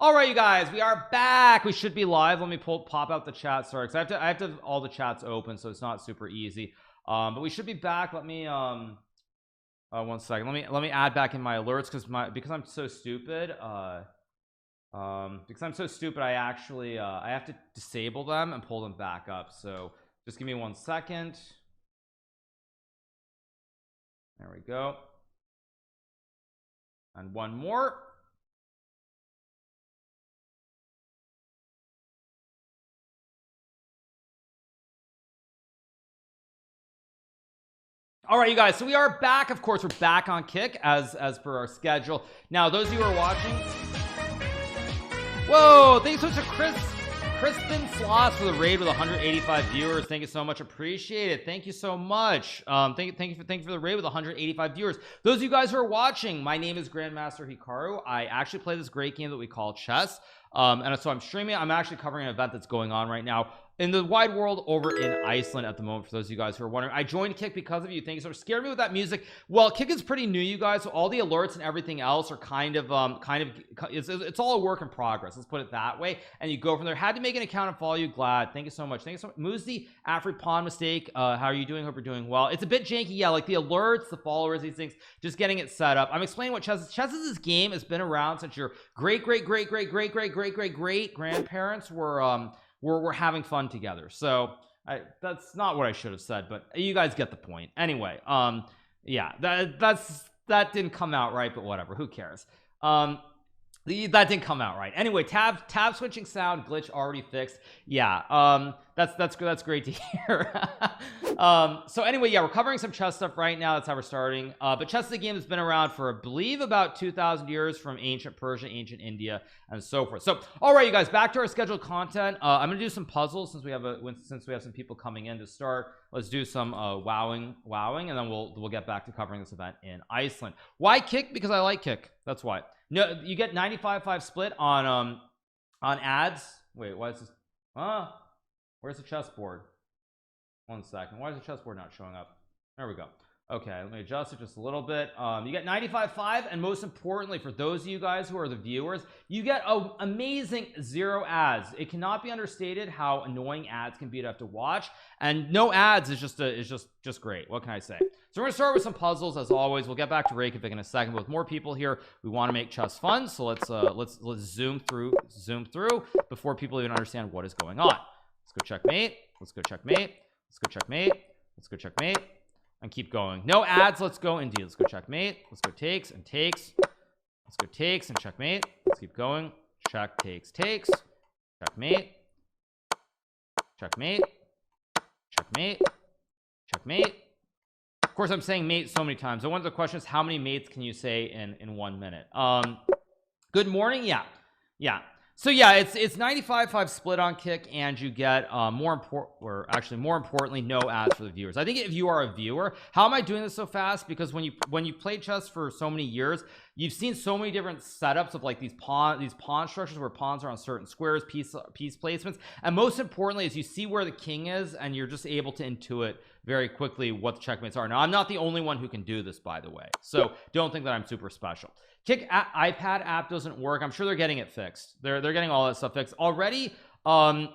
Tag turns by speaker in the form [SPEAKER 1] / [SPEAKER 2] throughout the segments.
[SPEAKER 1] All right, you guys, we are back. We should be live. Let me pop out the chat. Sorry, because I have to have all the chats open, so it's not super easy. But we should be back. Let me 1 second. Let me add back in my alerts because I'm so stupid. Because I'm so stupid, I actually I have to disable them and pull them back up. So just give me 1 second. There we go. And one more. All right, you guys, so we are back. Of course, we're back on Kick as per our schedule. Now, those of you who are watching, whoa, thanks so much to Crispin Sloss for the raid with 185 viewers. Thank you so much, appreciate it. Thank you so much. Thank you for the raid with 185 viewers. Those of you guys who are watching, my name is Grandmaster Hikaru. I actually play this great game that we call chess, and so I'm streaming. I'm actually covering an event that's going on right now in the wide world over in Iceland at the moment. For those of you guys who are wondering, I joined Kick because of you. Thank you. So it scared me with that music. Well, Kick is pretty new, you guys, so all the alerts and everything else are kind of it's all a work in progress, let's put it that way, and you go from there. Had to make an account and follow you. Glad. Thank you so much. Thank you so much. Muzi Afri Pawn Mistake, how are you doing? Hope you're doing well. It's a bit janky, yeah, like the alerts, the followers, these things, just getting it set up. I'm explaining what chess is. Chess is this game. It's been around since your great grandparents were having fun together. So that's not what I should have said, but you guys get the point. Anyway, yeah, that didn't come out right, but whatever, who cares? That didn't come out right. Anyway, tab switching sound glitch already fixed. Yeah, that's great to hear. So anyway, yeah, we're covering some chess stuff right now. That's how we're starting. But chess is a game that's been around for, I believe, about 2,000 years, from ancient Persia, ancient India, and so forth. So all right, you guys, back to our scheduled content. I'm gonna do some puzzles since we have some people coming in to start. Let's do some wowing, and then we'll get back to covering this event in Iceland. Why Kick? Because I like Kick. That's why. No, you get 95-5 split on ads. Wait, why is this? Where's the chessboard? 1 second. Why is the chessboard not showing up? There we go. Okay, let me adjust it just a little bit. You get 95-5, and most importantly, for those of you guys who are the viewers, you get an amazing 0 ads. It cannot be understated how annoying ads can be to have to watch, and no ads is just great. What can I say? So we're gonna start with some puzzles as always. We'll get back to Reykjavik in a second, but with more people here, we want to make chess fun. So let's zoom through before people even understand what is going on. Let's go checkmate. Let's go checkmate. Let's go checkmate. Let's go checkmate. And keep going. No ads. Let's go indeed. Let's go checkmate. Let's go takes and takes. Let's go takes and checkmate. Let's keep going. Check, takes, checkmate, checkmate, checkmate, checkmate. Of course, I'm saying mate so many times. So one of the questions, how many mates can you say in 1 minute? Good morning. Yeah. So yeah, it's 95-5 split on Kick, and you get more importantly, no ads for the viewers. I think if you are a viewer, how am I doing this so fast? Because when you play chess for so many years, you've seen so many different setups of like these pawn structures where pawns are on certain squares, piece placements, and most importantly is you see where the king is, and you're just able to intuit very quickly what the checkmates are. Now, I'm not the only one who can do this, by the way, so don't think that I'm super special. Kick iPad app doesn't work. I'm sure they're getting it fixed. They're getting all that stuff fixed already. The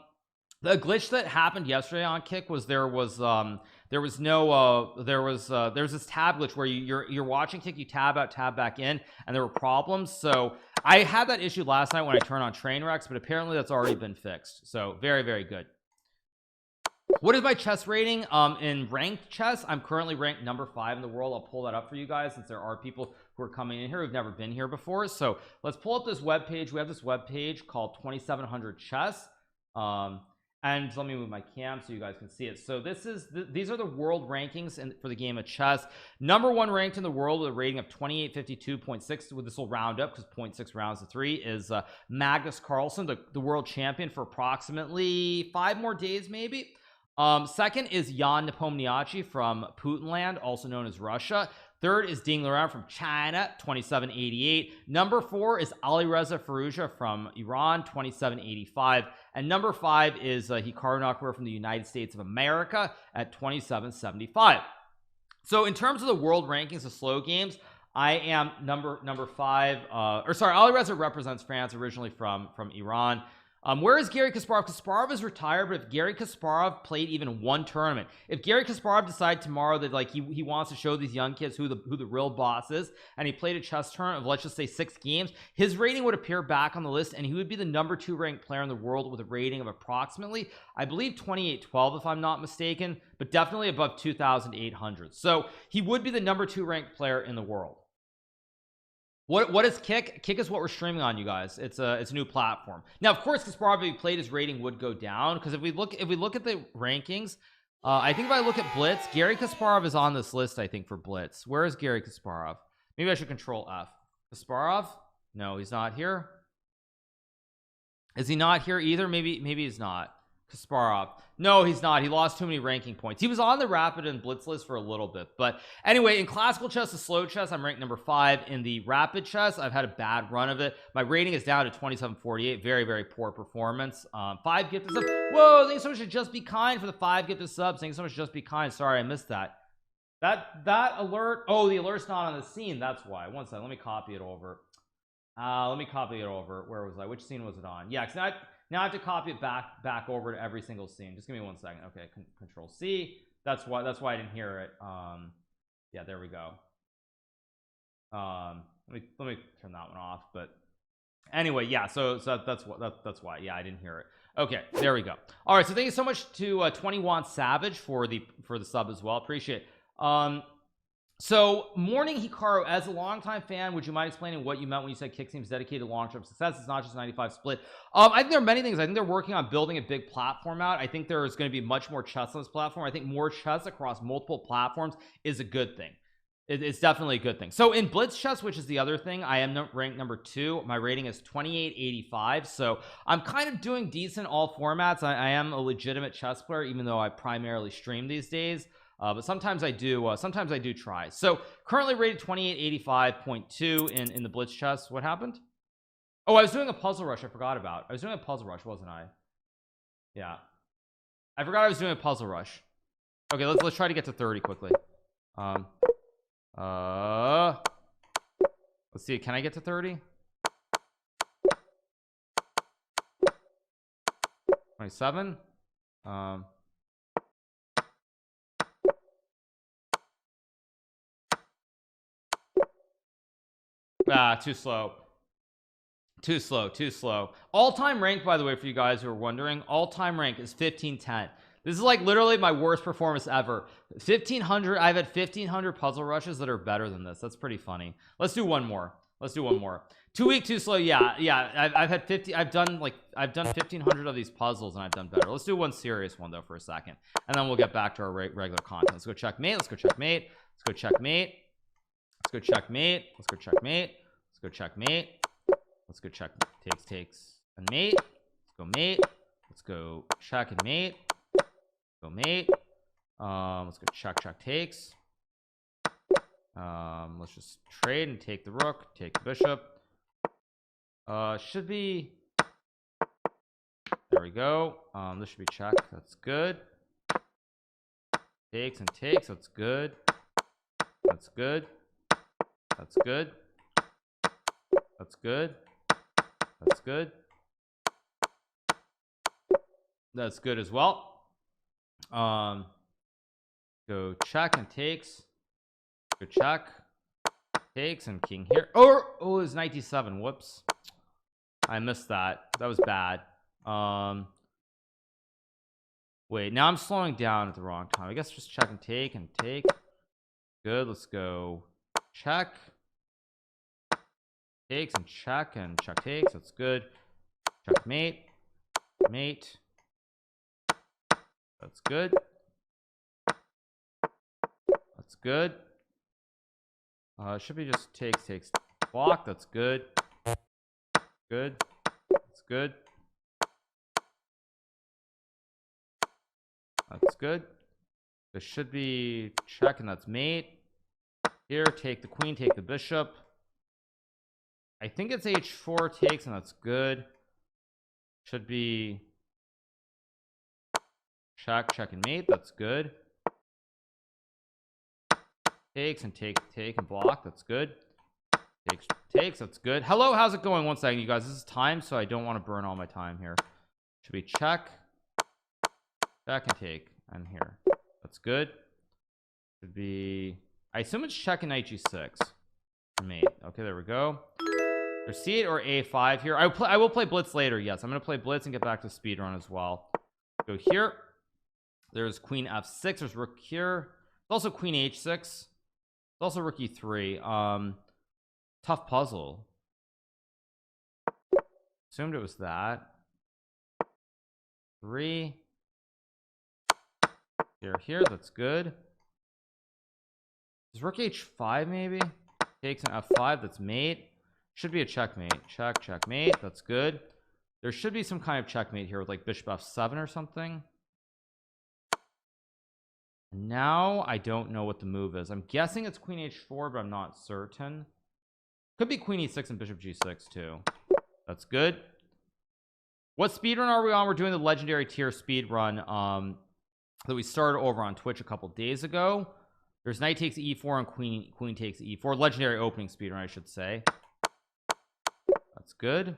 [SPEAKER 1] glitch that happened yesterday on Kick was there's this tab glitch where you're watching Kick, you tab out, tab back in, and there were problems. So I had that issue last night when I turned on Trainwrecks, but apparently that's already been fixed. So very, very good. What is my chess rating? In ranked chess, I'm currently ranked number 5 in the world. I'll pull that up for you guys since there are people who are coming in here who've never been here before. So let's pull up this web page. We have this web page called 2700 chess, and let me move my cam so you guys can see it. So these are the world rankings for the game of chess. Number 1 ranked in the world with a rating of 2852.6. With this will round up because 0.6 rounds to 3 is Magnus Carlsen, the world champion for approximately 5 more days maybe. Second is Jan Nepomniachtchi from Putinland, also known as Russia. Third is Ding Liren from China, 2788. Number 4 is Alireza Firouzja from Iran, 2785. And number 5 is Hikaru Nakamura from the United States of America at 2775. So in terms of the world rankings of slow games, I am number 5, or sorry, Ali Reza represents France, originally from Iran. Where is Gary Kasparov? Kasparov is retired, but if Gary Kasparov played even one tournament, if Gary Kasparov decided tomorrow that like he wants to show these young kids who the real boss is, and he played a chess tournament of, let's just say, 6 games, his rating would appear back on the list, and he would be the number 2 ranked player in the world with a rating of approximately, I believe, 2812 if I'm not mistaken, but definitely above 2,800. So he would be the number 2 ranked player in the world. What is Kick? Kick is what we're streaming on, you guys. It's a new platform. Now, of course, Kasparov, if he played, his rating would go down, because if we look at the rankings, I think if I look at Blitz, Gary Kasparov is on this list, I think, for Blitz. Where is Gary Kasparov? Maybe I should control F. Kasparov? No, he's not here. Is he not here either? Maybe he's not. Kasparov. No, he's not. He lost too many ranking points. He was on the Rapid and Blitz list for a little bit, but anyway, in classical chess, the slow chess, I'm ranked number 5. In the rapid chess, I've had a bad run of it. My rating is down to 2748. Very, very poor performance. 5 gifted subs. Whoa, thank you so much to Just Be Kind for the 5 gifted subs. Thank you so much, Just Be Kind. Sorry, I missed that. That alert. Oh, the alert's not on the scene. That's why. One second. Let me copy it over. Where was I? Which scene was it on? Yeah, because now I have to copy it back over to every single scene. Just give me 1 second. Okay, Control C. That's why I didn't hear it. Yeah, there we go. Let me turn that one off. But anyway, yeah. So that's why. Yeah, I didn't hear it. Okay, there we go. All right. So thank you so much to 21 Savage for the sub as well. Appreciate it. So Morning Hikaru, as a longtime fan, would you mind explaining what you meant when you said Kick seems dedicated to long-term success? It's not just 95 split. I think there are many things. I think they're working on building a big platform out. I think there is going to be much more chess on this platform. I think more chess across multiple platforms is a good thing. It's definitely a good thing. So in Blitz chess, which is the other thing, I am ranked number 2. My rating is 2885. So I'm kind of doing decent all formats. I am a legitimate chess player, even though I primarily stream these days. But sometimes I do try. So currently rated 2885.2 in the Blitz chess. What happened? Oh, I was doing a puzzle rush. I forgot about. I was doing a puzzle rush, wasn't I? Yeah, I forgot I was doing a puzzle rush. Okay, let's try to get to 30 quickly. Let's see. Can I get to 30? 27. Too slow. All-time rank, by the way, for you guys who are wondering, all-time rank is 1510. This is like literally my worst performance ever. 1500. I've had 1500 puzzle rushes that are better than this. That's pretty funny. Let's do one more. 2 weak, too slow. Yeah, I've done 1500 of these puzzles and I've done better. Let's do one serious one though for a second, and then we'll get back to our regular content. Let's go checkmate. Let's go checkmate. Let's go checkmate. Let's go checkmate. Let's go checkmate. Let's go checkmate. Let's go check. Takes and mate. Let's go mate. Let's go check and mate. Go mate. Let's go check takes. Let's just trade and take the rook, take the bishop. Should be. There we go. This should be check. That's good. Takes and takes. That's good. That's good. That's good. That's good. That's good. That's good as well. Go check and takes. Go check. Takes and king here. Oh, it was 97. Whoops. I missed that. That was bad. Wait, now I'm slowing down at the wrong time. I guess just check and take and take. Good. Let's go check. Takes and check takes. That's good. Checkmate. Mate. That's good. That's good. Should be just takes block. That's good. Good. That's good. That's good. This should be check, and that's mate. Here, take the queen, take the bishop. I think it's h4 takes, and that's good. Should be check and mate. That's good. Takes and take and block. That's good. takes. That's good. Hello, how's it going? 1 second, you guys. This is time, so I don't want to burn all my time here. Should be check and take. And here, that's good. Should be, I assume it's check and knight g6 for mate. Okay, there we go. There's c8 or a5 here. I will play blitz later. Yes, I'm gonna play blitz and get back to speed run as well. Go here. There's queen f6. There's rook here. There's also queen h6. There's also rook e3. Tough puzzle. Assumed it was that. 3 here. That's good. Is rook h5 maybe? Takes an f5. That's mate. Should be a checkmate. Checkmate. That's good. There should be some kind of checkmate here with like bishop f7 or something. Now I don't know what the move is. I'm guessing it's queen h4, but I'm not certain. Could be queen e6 and bishop g6 too. That's good. What speed run are we on? We're doing the legendary tier speed run that we started over on Twitch a couple days ago. There's knight takes e4 and queen takes e4. Legendary opening speed run, I should say. That's good.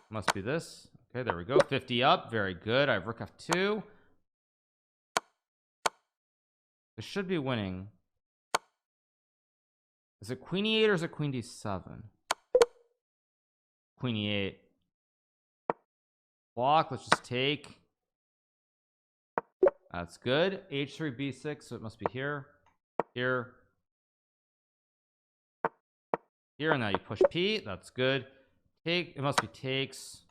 [SPEAKER 1] Must be this. Okay, there we go. 50 up. Very good. I have rook f2. This should be winning. Is it queen e8 or is it queen d7? Queen e8. Block. Let's just take. That's good. h3 b6. So it must be here, here, and now you push p. That's good. Take. It must be takes.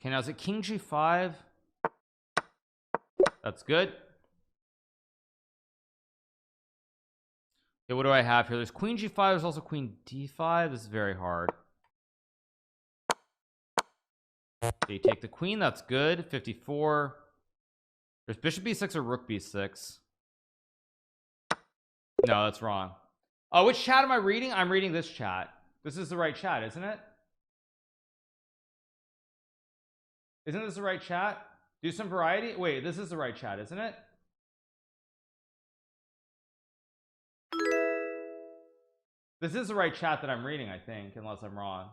[SPEAKER 1] Okay, now is it king g5? That's good. Okay, what do I have here? There's queen g5. There's also queen d5. This is very hard. Okay, you take the queen. That's good. 54. There's bishop b6 or rook b6. No, that's wrong. Oh, which chat am I reading? I'm reading this chat. This is the right chat, isn't it? Isn't this the right chat? Do some variety. Wait, this is the right chat, isn't it? This is the right chat that I'm reading, I think, unless I'm wrong.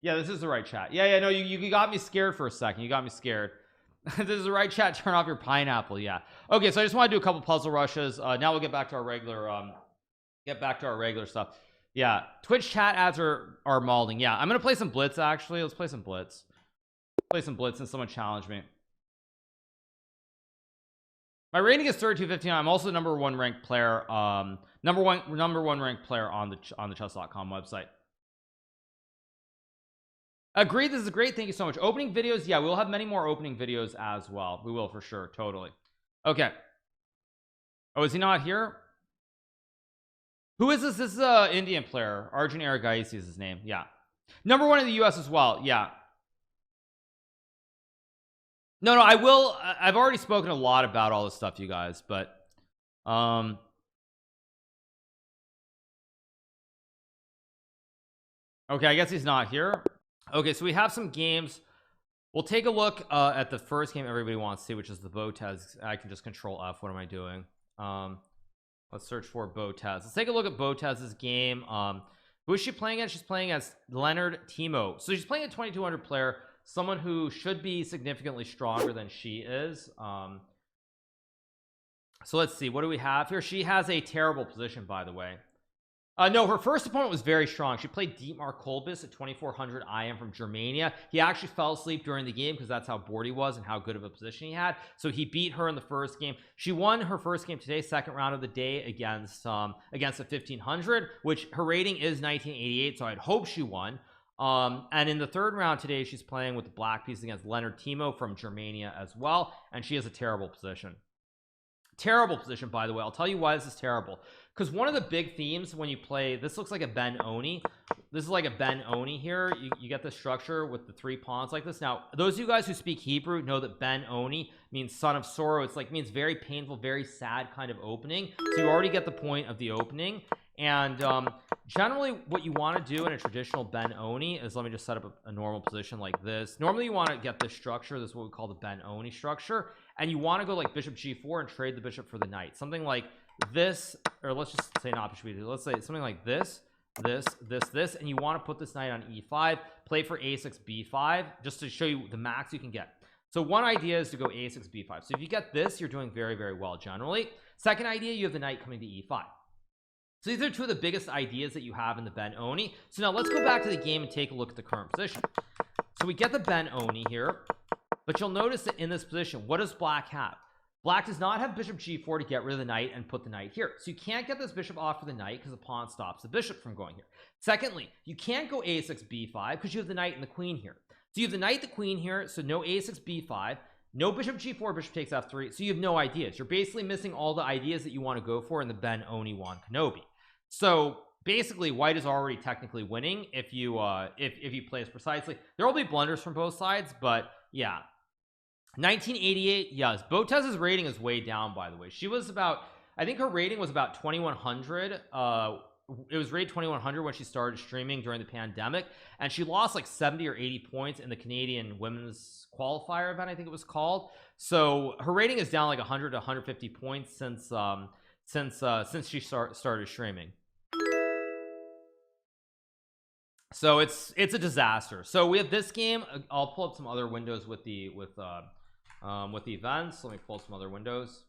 [SPEAKER 1] Yeah, this is the right chat. Yeah, no, you got me scared for a second. You got me scared. This is the right chat. Turn off your pineapple. Yeah. Okay, so I just want to do a couple puzzle rushes. Now we'll get back to our regular stuff. Yeah, Twitch chat ads are mauling. Yeah, I'm gonna play some blitz. Actually, let's play some blitz. And someone challenge me. My rating is 3259. I'm also the number one ranked player. Number one ranked player on the chess.com website. Agreed. This is great. Thank you so much. Opening videos. Yeah, we'll have many more opening videos as well. We will for sure. Totally. Okay. Oh, is he not here? Who is this? This is a Indian player. Arjun Aragaisi is his name. Yeah. Number one in the US as well. Yeah. No, I will. I've already spoken a lot about all this stuff, you guys, but okay, I guess he's not here. Okay, so we have some games. We'll take a look at the first game everybody wants to see, which is the Botez. I can just control F. What am I doing? Let's search for Botez. Let's take a look at Botez's game. Who is she playing as? She's playing as Leonard Timo. So she's playing a 2200 player, someone who should be significantly stronger than she is. So let's see, what do we have here? She has a terrible position, by the way. No, her first opponent was very strong. She played Dietmar Kolbis at 2400 IM from Germania. He actually fell asleep during the game because that's how bored he was and how good of a position he had. So he beat her in the first game. She won her first game today, second round of the day against a 1500, which her rating is 1988. So I'd hope she won. And in the third round today, she's playing with the black piece against Leonard Timo from Germania as well. And she has a terrible position. Terrible position, by the way. I'll tell you why this is terrible. Because one of the big themes when you play, this looks like a Ben Oni. This is like a Ben Oni here. You get the structure with the three pawns like this. Now, those of you guys who speak Hebrew know that Ben Oni means son of sorrow. It's like means very painful, very sad kind of opening. So you already get the point of the opening. And generally what you want to do in a traditional Ben Oni is, let me just set up a normal position like this. Normally you want to get this structure. This is what we call the Ben Oni structure, and you want to go like bishop g4 and trade the bishop for the knight, something like this, or let's just say not bishop b2, let's say something like this, and you want to put this knight on e5, play for a6 b5, just to show you the max you can get. So one idea is to go a6 b5. So if you get this, you're doing very, very well generally. Second idea, you have the knight coming to e5. So these are two of the biggest ideas that you have in the Ben Oni. So now let's go back to the game and take a look at the current position. So we get the Ben Oni here, but you'll notice that in this position, what does black have? Black does not have bishop g4 to get rid of the knight and put the knight here. So you can't get this bishop off for the knight because the pawn stops the bishop from going here. Secondly, you can't go a6 b5 because you have the knight and the queen here. So you have the knight, the queen here, so no a6 b5, no bishop g4, bishop takes f3. So you have no ideas. You're basically missing all the ideas that you want to go for in the Ben Oni Wan Kenobi. So basically white is already technically winning if you play as precisely. There will be blunders from both sides, but yeah. 1988, yes, Botez's rating is way down, by the way. She was about, I think her rating was about 2100. It was rated 2100 when she started streaming during the pandemic, and she lost like 70 or 80 points in the Canadian women's qualifier event, I think it was called. So her rating is down like 100 to 150 points since she started streaming. So it's a disaster. So we have this game. I'll pull up some other windows with the events. Let me pull up some other windows.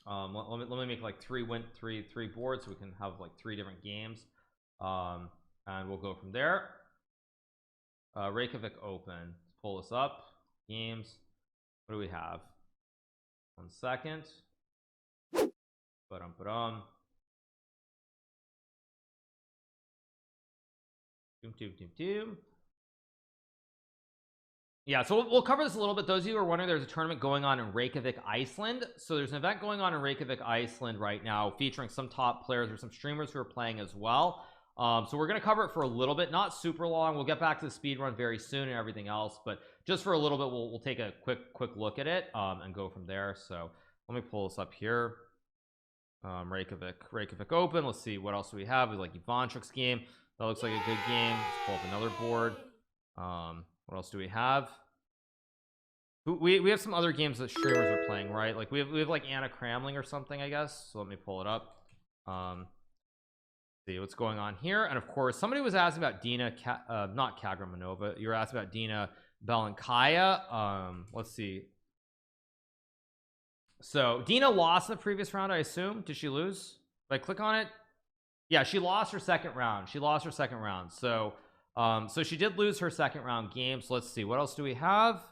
[SPEAKER 1] Let me make like three boards so we can have like 3 different games, and we'll go from there. Reykjavik Open. Let's pull this up. Games. What do we have? 1 second. Ba-dum. Yeah, so we'll cover this a little bit. Those of you who are wondering, there's a tournament going on in Reykjavik, Iceland. So there's an event going on in Reykjavik, Iceland right now, featuring some top players or some streamers who are playing as well. So we're going to cover it for a little bit, not super long. We'll get back to the speed run very soon and everything else, but just for a little bit, we'll take a quick look at it and go from there. So let me pull this up here. Reykjavik Open. Let's see what else do we have. We like Ivanchuk's game. That looks like a good game. Let's pull up another board. What else do we have? We have some other games that streamers are playing, right? Like we have like Anna Kramling or something, I guess. So let me pull it up. See what's going on here. And of course, somebody was asking about Dina not Kagramanova. You were asking about Dina Belankaya. Let's see. So Dina lost in the previous round, I assume. Did she lose? If I click on it, yeah, she lost her second round. So so she did lose her second round game. So let's see, what else do we have?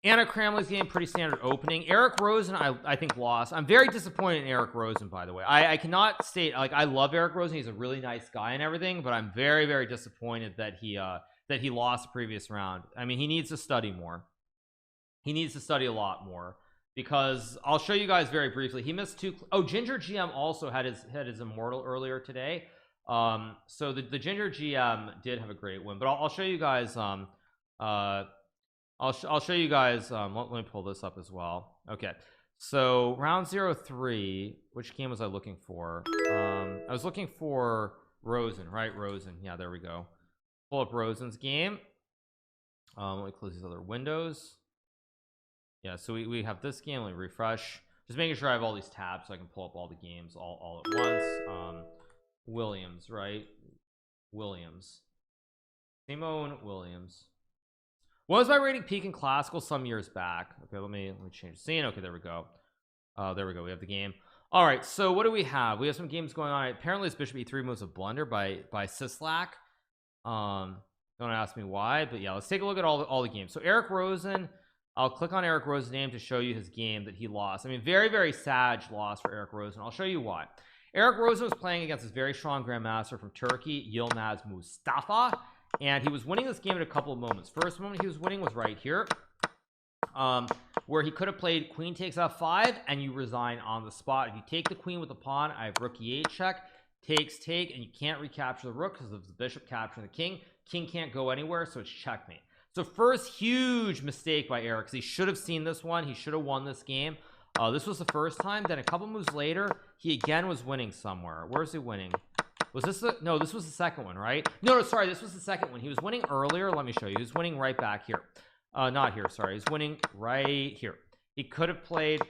[SPEAKER 1] Anna Kramling's game, pretty standard opening. Eric Rosen, I think lost. I'm very disappointed in Eric Rosen, by the way. I cannot state, like, I love Eric Rosen, he's a really nice guy and everything, but I'm very, very disappointed that he lost the previous round. I mean, he needs to study more. He needs to study a lot more, because I'll show you guys very briefly. He missed 2. Oh, Ginger GM also had his immortal earlier today. So the Ginger GM did have a great win, but I'll show you guys. I'll show you guys. Let me pull this up as well. Okay, so round 03. Which game was I looking for? I was looking for Rosen, right? Rosen. Yeah, there we go. Pull up Rosen's game. Let me close these other windows. Yeah, so we have this game. Let me refresh. Just making sure I have all these tabs so I can pull up all the games all at once. Williams, right? Williams. Simone Williams. What was my rating peak in classical some years back? Okay, let me change the scene. Okay, there we go. There we go. We have the game. All right, so what do we have? We have some games going on. Apparently this bishop e3 moves a blunder by Sislak. Don't ask me why, but yeah, let's take a look at all the games. So Eric Rosen, I'll click on Eric Rosen's name to show you his game that he lost. I mean, very, very sad loss for Eric Rosen. I'll show you why. Eric Rosen was playing against this very strong grandmaster from Turkey, Yilmaz Mustafa, and he was winning this game at a couple of moments. First moment he was winning was right here, where he could have played queen takes f5 and you resign on the spot. If you take the queen with the pawn, I have rook e8 check, takes take, and you can't recapture the rook because of the bishop capturing the king. King can't go anywhere, so it's checkmate. So first huge mistake by Eric, because he should have seen this one. He should have won this game. This was the first time. Then a couple moves later, he again was winning somewhere. Where's he winning? Was this the no, this was the second one, right? No, sorry, this was the second one. He was winning earlier. Let me show you. He was winning right back here. Not here, sorry. He's winning right here. He could have played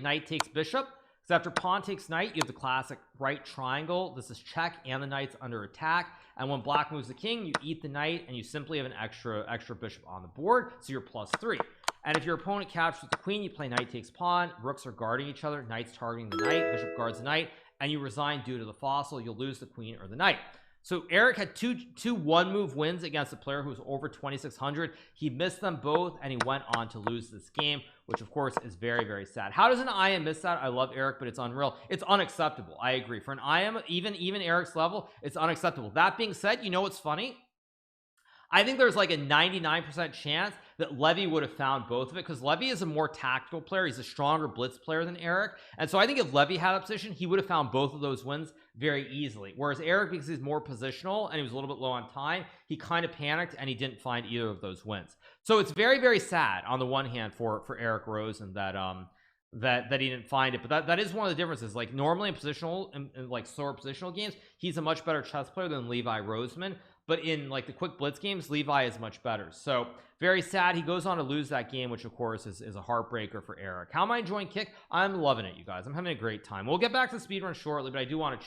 [SPEAKER 1] knight takes bishop, because after pawn takes knight, you have the classic right triangle. This is check and the knight's under attack, and when black moves the king, you eat the knight and you simply have an extra bishop on the board, so you're +3. And if your opponent captures the queen, you play knight takes pawn, rooks are guarding each other, knight's targeting the knight, bishop guards the knight, and you resign due to the fossil. You'll lose the queen or the knight. So Eric had two one-move wins against a player who was over 2,600. He missed them both, and he went on to lose this game, which of course is very, very sad. How does an IM miss that? I love Eric, but it's unreal. It's unacceptable. I agree. For an IM, even Eric's level, it's unacceptable. That being said, you know what's funny? I think there's like a 99% chance that Levy would have found both of it, because Levy is a more tactical player. He's a stronger blitz player than Eric, and so I think if Levy had a position, he would have found both of those wins very easily. Whereas Eric, because he's more positional and he was a little bit low on time, he kind of panicked and he didn't find either of those wins. So it's very, very sad on the one hand for Eric Rosen that that he didn't find it, but that is one of the differences. Like normally in positional in like slower positional games, he's a much better chess player than Levi Roseman, but in like the quick blitz games, Levi is much better. So very sad. He goes on to lose that game, which of course is a heartbreaker for Eric. How am I enjoying Kick? I'm loving it, you guys. I'm having a great time. We'll get back to the speedrun shortly, but I do want to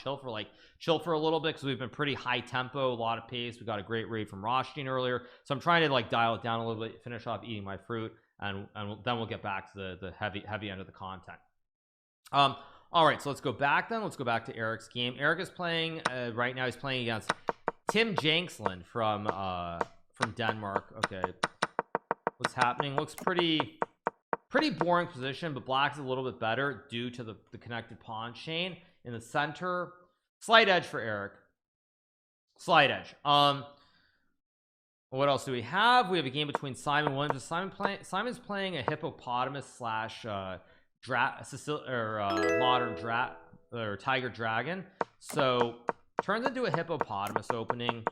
[SPEAKER 1] chill for a little bit, because we've been pretty high tempo, a lot of pace. We got a great raid from Rothstein earlier, so I'm trying to like dial it down a little bit, finish off eating my fruit, and then we'll get back to the heavy end of the content. All right, so let's go back then. Let's go back to Eric's game. Eric is playing right now. He's playing against Tim Janksland from Denmark. Okay, what's happening? Looks pretty boring position, but black's a little bit better due to the connected pawn chain in the center. Slight edge for Eric. Slight edge. What else do we have? We have a game between Simon Williams. Simon's playing a hippopotamus slash modern tiger dragon. So turns into a hippopotamus opening.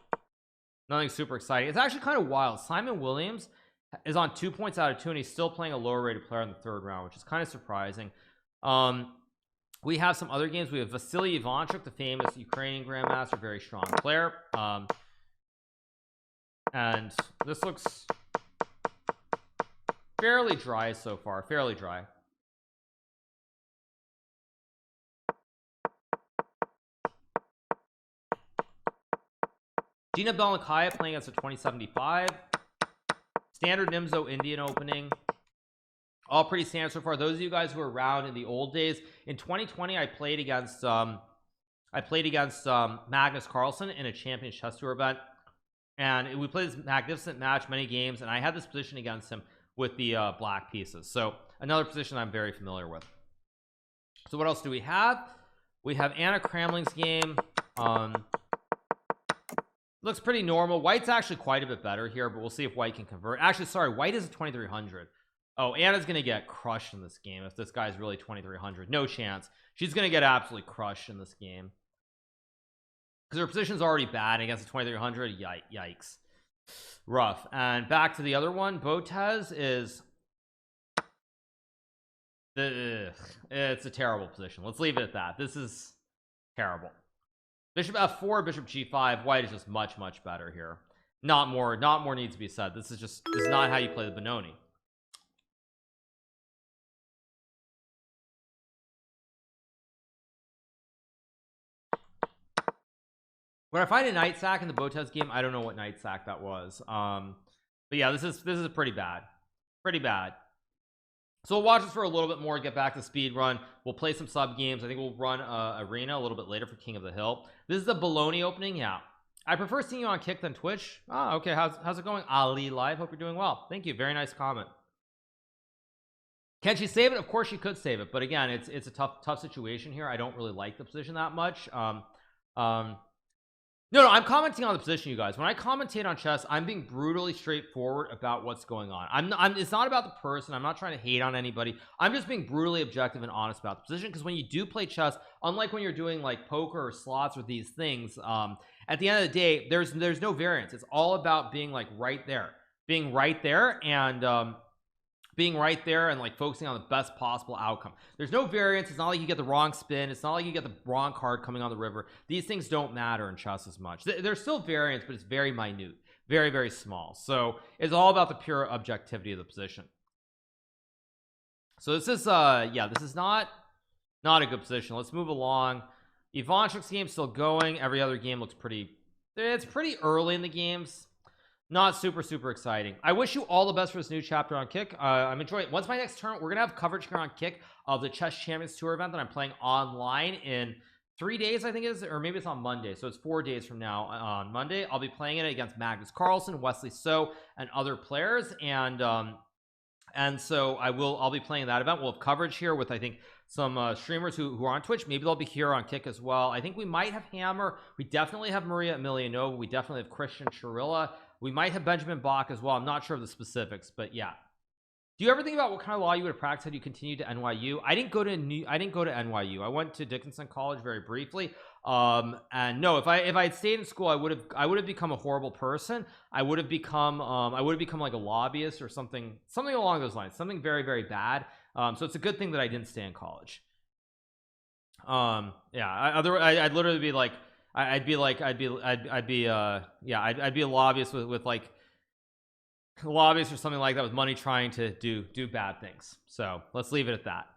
[SPEAKER 1] Nothing super exciting. It's actually kind of wild. Simon Williams is on 2 points out of 2, and he's still playing a lower rated player in the third round, which is kind of surprising. We have some other games. We have Vasily Ivanchuk, the famous Ukrainian grandmaster, very strong player. And this looks fairly dry so far. Fairly dry. Gina Belnikaya playing against a 2075. Standard Nimzo Indian opening. All pretty standard so far. Those of you guys who were around in the old days, in 2020 I played against Magnus Carlsen in a Champions Chess Tour event, and we played this magnificent match, many games, and I had this position against him with the black pieces. So another position I'm very familiar with. So what else do we have? We have Anna Kramling's game. Looks pretty normal. White's actually quite a bit better here, but we'll see if white can convert. Actually, sorry, white is a 2300. Oh, Anna's gonna get crushed in this game if this guy's really 2300. No chance. She's gonna get absolutely crushed in this game because her position's already bad against a 2300. Yikes, rough. And back to the other one. Botez is it's a terrible position. Let's leave it at that. This is terrible. Bishop f4, bishop g5. White is just much better here. Not more needs to be said. This is not how you play the Benoni. When I find a knight sack in the Botez game, I don't know what knight sack that was. But yeah, this is pretty bad. So we'll watch this for a little bit more, get back to speed run. We'll play some sub games. I think we'll run arena a little bit later for King of the Hill. This is the Bologna opening. Yeah, I prefer seeing you on Kick than Twitch. Oh, okay. How's it going? Ali Live, hope you're doing well. Thank you, very nice comment. Can she save it? Of course she could save it, but again, it's a tough situation here. I don't really like the position that much. No, I'm commenting on the position, you guys. When I commentate on chess, I'm being brutally straightforward about what's going on. It's not about the person. I'm not trying to hate on anybody. I'm just being brutally objective and honest about the position, because when you do play chess, unlike when you're doing like poker or slots or these things, at the end of the day, there's no variance. It's all about being like right there, and being right there and like focusing on the best possible outcome. There's no variance. It's not like you get the wrong spin. It's not like you get the wrong card coming on the river. These things don't matter in chess as much. There's still variance, but it's very minute, very, very small. So it's all about the pure objectivity of the position. So this is yeah, this is not a good position. Let's move along. Ivanchuk's game still going. Every other game looks pretty, it's pretty early in the games. Not super exciting. I wish you all the best for this new chapter on Kick. I'm enjoying it. Once my next tournament, we're gonna have coverage here on Kick of the Chess Champions Tour event that I'm playing online in 3 days, I think it is, or maybe it's on Monday. So it's 4 days from now. On Monday I'll be playing it against Magnus Carlsen, Wesley So, and other players. And so I'll be playing that event. We'll have coverage here with, I think, some streamers who are on Twitch. Maybe they'll be here on Kick as well. I think we might have Hammer. We definitely have Maria Emelianova. We definitely have Christian Chirilla. We might have Benjamin Bach as well. I'm not sure of the specifics, but yeah. Do you ever think about what kind of law you would have practiced had you continued to NYU? I didn't go to NYU. I went to Dickinson College very briefly. And no, if I had stayed in school, I would have become a horrible person. I would have become like a lobbyist or something along those lines, something very, very bad. So it's a good thing that I didn't stay in college. Yeah, I'd literally be like, I'd be a lobbyist with like lobbyist or something like that, with money trying to do bad things. So let's leave it at that.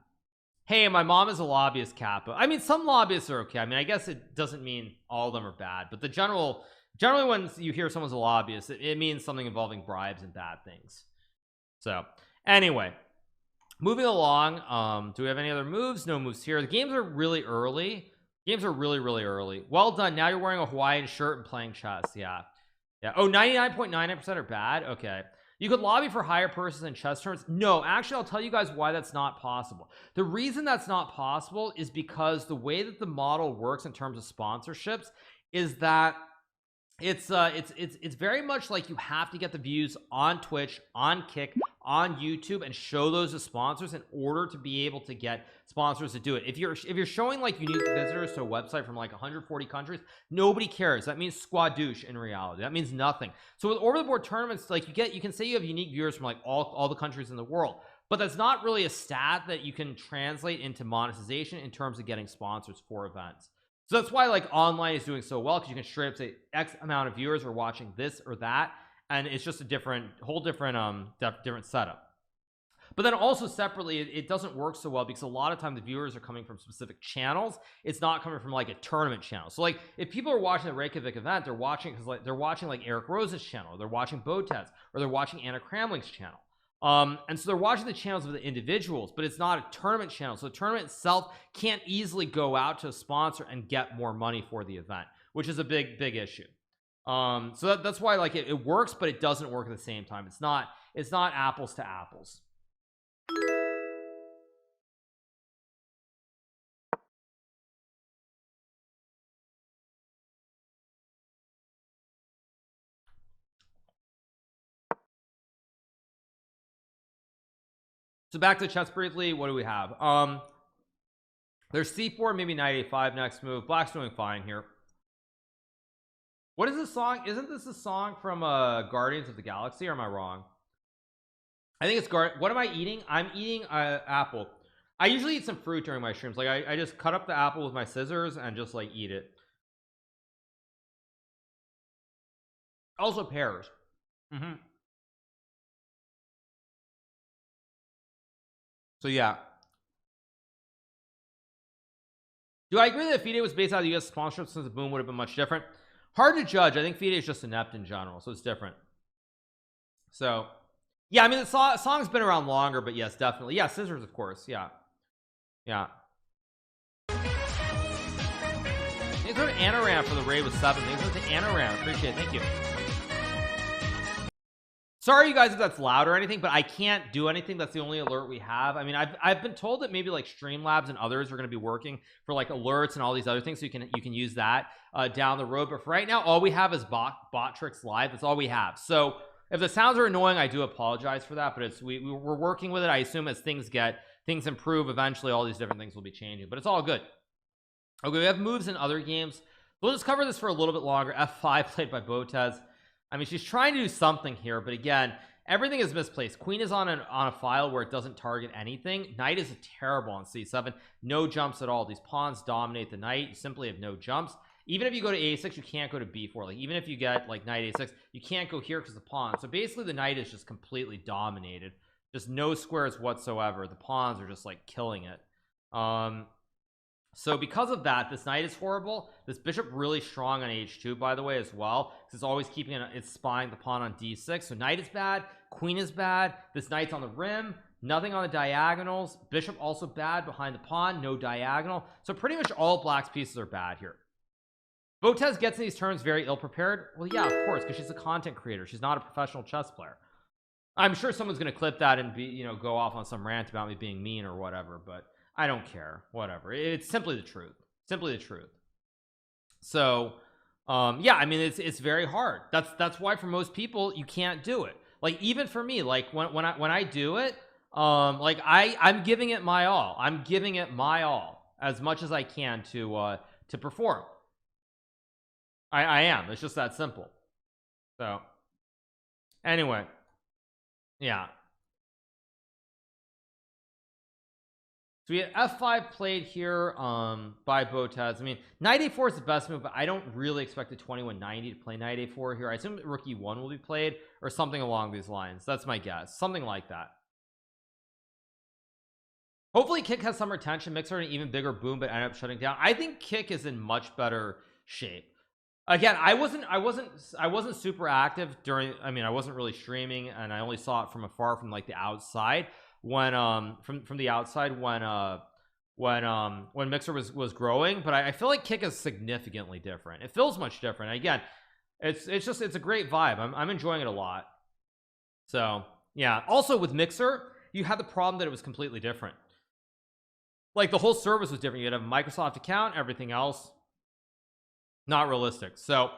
[SPEAKER 1] Hey, my mom is a lobbyist, Kappa. I mean, some lobbyists are okay. I mean, I guess it doesn't mean all of them are bad, but generally when you hear someone's a lobbyist, it means something involving bribes and bad things. So anyway, moving along. Do we have any other moves? No moves here. The games are really early. Games are really early. Well done. Now you're wearing a Hawaiian shirt and playing chess. Yeah. Oh, 99.99% are bad. Okay. You could lobby for higher purses in chess tournaments. No, actually, I'll tell you guys why that's not possible. The reason that's not possible is because the way that the model works in terms of sponsorships is that it's very much like you have to get the views on Twitch, on Kick, on YouTube, and show those to sponsors in order to be able to get sponsors to do it. If you're showing like unique visitors to a website from like 140 countries, nobody cares. That means squadouche in reality. That means nothing. So with over the board tournaments, like you can say you have unique viewers from like all the countries in the world, but that's not really a stat that you can translate into monetization in terms of getting sponsors for events. So that's why like online is doing so well, because you can straight up say X amount of viewers are watching this or that, and it's just a whole different setup. But then also separately, it doesn't work so well because a lot of time the viewers are coming from specific channels. It's not coming from like a tournament channel. So like if people are watching the Reykjavik event, they're watching because like they're watching like Eric Rose's channel, they're watching Botez, or they're watching Anna Kramling's channel. And so they're watching the channels of the individuals, but it's not a tournament channel. So the tournament itself can't easily go out to a sponsor and get more money for the event, which is a big issue. So that's why like it works, but it doesn't work at the same time. It's not apples to apples. So back to chess briefly. What do we have? There's c4, maybe knight a5 next move. Black's doing fine here. What is this song? Isn't this a song from Guardians of the Galaxy, or am I wrong? I think it's what am I eating? I'm eating apple. I usually eat some fruit during my streams. Like I just cut up the apple with my scissors and just like eat it. Also pears. So yeah. Do I agree that FIDE was based out of the US sponsorship, since the boom would have been much different? Hard to judge. I think FIDE is just inept in general, so it's different. So yeah, I mean the song's been around longer, but yes, definitely. Yeah, scissors, of course. Yeah. Thanks for Anaram for the raid with 7. Thanks for Anaram. Appreciate it. Thank you. Sorry you guys if that's loud or anything, but I can't do anything. That's the only alert we have. I mean, I've been told that maybe like Streamlabs and others are going to be working for like alerts and all these other things, so you can use that down the road. But for right now, all we have is bot tricks live. That's all we have. So if the sounds are annoying, I do apologize for that, but we're working with it. I assume as things improve, eventually all these different things will be changing, but it's all good. Okay, we have moves in other games. We'll just cover this for a little bit longer. F5 played by Botez. I mean, she's trying to do something here, but again, everything is misplaced. Queen is on a file where it doesn't target anything. Knight is terrible on c7, no jumps at all. These pawns dominate the knight. You simply have no jumps. Even if you go to a6, you can't go to b4. Like even if you get like knight a6, you can't go here because the pawn. So basically the knight is just completely dominated, just no squares whatsoever. The pawns are just like killing it. So because of that, this knight is horrible. This bishop really strong on h2, by the way, as well, because it's always keeping it's spying the pawn on d6. So knight is bad, queen is bad, this knight's on the rim, nothing on the diagonals, bishop also bad behind the pawn, no diagonal. So pretty much all black's pieces are bad here. Vods gets in these turns very ill prepared. Well, yeah, of course, because she's a content creator. She's not a professional chess player. I'm sure someone's going to clip that and be, you know, go off on some rant about me being mean or whatever, but I don't care. Whatever. It's simply the truth. Simply the truth. So, yeah, I mean, it's very hard. That's why for most people you can't do it. Like even for me, like when I do it, like I'm giving it my all. I'm giving it my all as much as I can to perform. I am. It's just that simple. So anyway, yeah. So we had f5 played here by Vods. I mean, knight a4 is the best move, but I don't really expect the 2190 to play knight a4 here. I assume rook e1 will be played or something along these lines. That's my guess, something like that. Hopefully Kick has some retention, Mixer an even bigger boom, but end up shutting down. I think Kick is in much better shape. Again, I wasn't super active during, I mean, I wasn't really streaming, and I only saw it from afar, from like the outside when from the outside when Mixer was growing. But I feel like Kick is significantly different. It feels much different. Again, it's a great vibe. I'm enjoying it a lot. So yeah, also with Mixer you had the problem that it was completely different. Like the whole service was different. You had a Microsoft account, everything else not realistic. So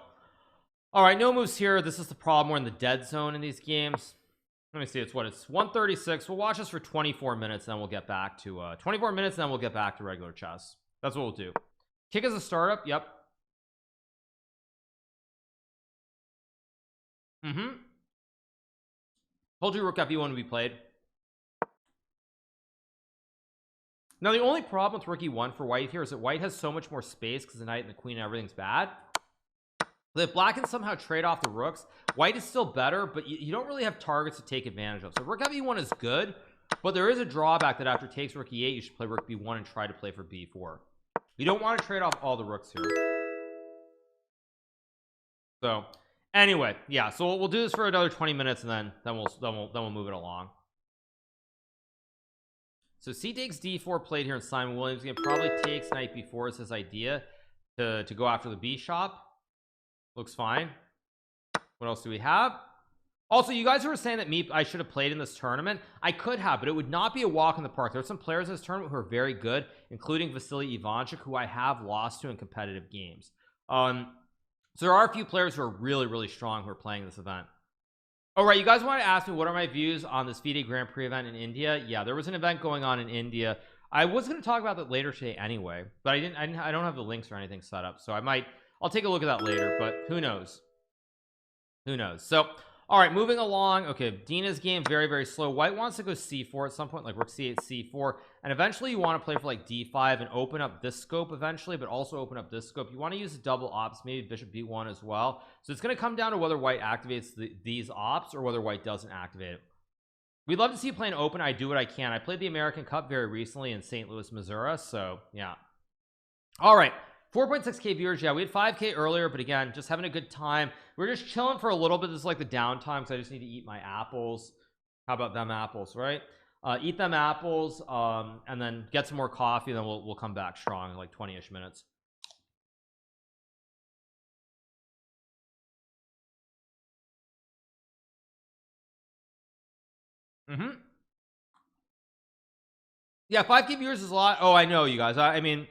[SPEAKER 1] all right, no moves here. This is the problem. We're in the dead zone in these games. Let me see, it's 1:36. We'll watch this for 24 minutes, then we'll get back to 24 minutes, then we'll get back to regular chess. That's what we'll do. Kick as a startup. Yep. Told you rook f1 to be played. Now the only problem with rook e1 for white here is that white has so much more space because the knight and the queen and everything's bad. If black can somehow trade off the rooks, white is still better, but you don't really have targets to take advantage of. So rook f1 is good, but there is a drawback that after it takes rook e8 you should play rook b1 and try to play for b4. You don't want to trade off all the rooks here. So anyway, yeah, so we'll do this for another 20 minutes and then we'll move it along. So c takes d4 played here in Simon Williams. Again, probably takes knight b4 as his idea to go after the b shop. Looks fine. What else do we have? Also, you guys were saying that I should have played in this tournament. I could have, but it would not be a walk in the park. There are some players in this tournament who are very good, including Vasily Ivanchuk, who I have lost to in competitive games. So there are a few players who are really strong who are playing this event. All right, you guys want to ask me what are my views on this FIDE Grand Prix event in India? Yeah, there was an event going on in India. I was going to talk about that later today anyway, but I don't have the links or anything set up, so I'll take a look at that later, but who knows? Who knows? So all right, moving along. Okay, Dina's game very slow. White wants to go c4 at some point, like rook c8 c4, and eventually you want to play for like d5 and open up this scope eventually, but also open up this scope. You want to use a double ops, maybe bishop b1 as well. So it's going to come down to whether white activates these ops or whether white doesn't activate it. We'd love to see you play an open. I do what I can. I played the American Cup very recently in St. Louis, Missouri, so yeah. All right, 4.6k viewers. Yeah, we had 5k earlier, but again, just having a good time. We're just chilling for a little bit. This is like the downtime because I just need to eat my apples. How about them apples, right? Eat them apples, and then get some more coffee, and then we'll come back strong in like 20-ish minutes. Yeah, 5k viewers is a lot. Oh, I know, you guys. I mean,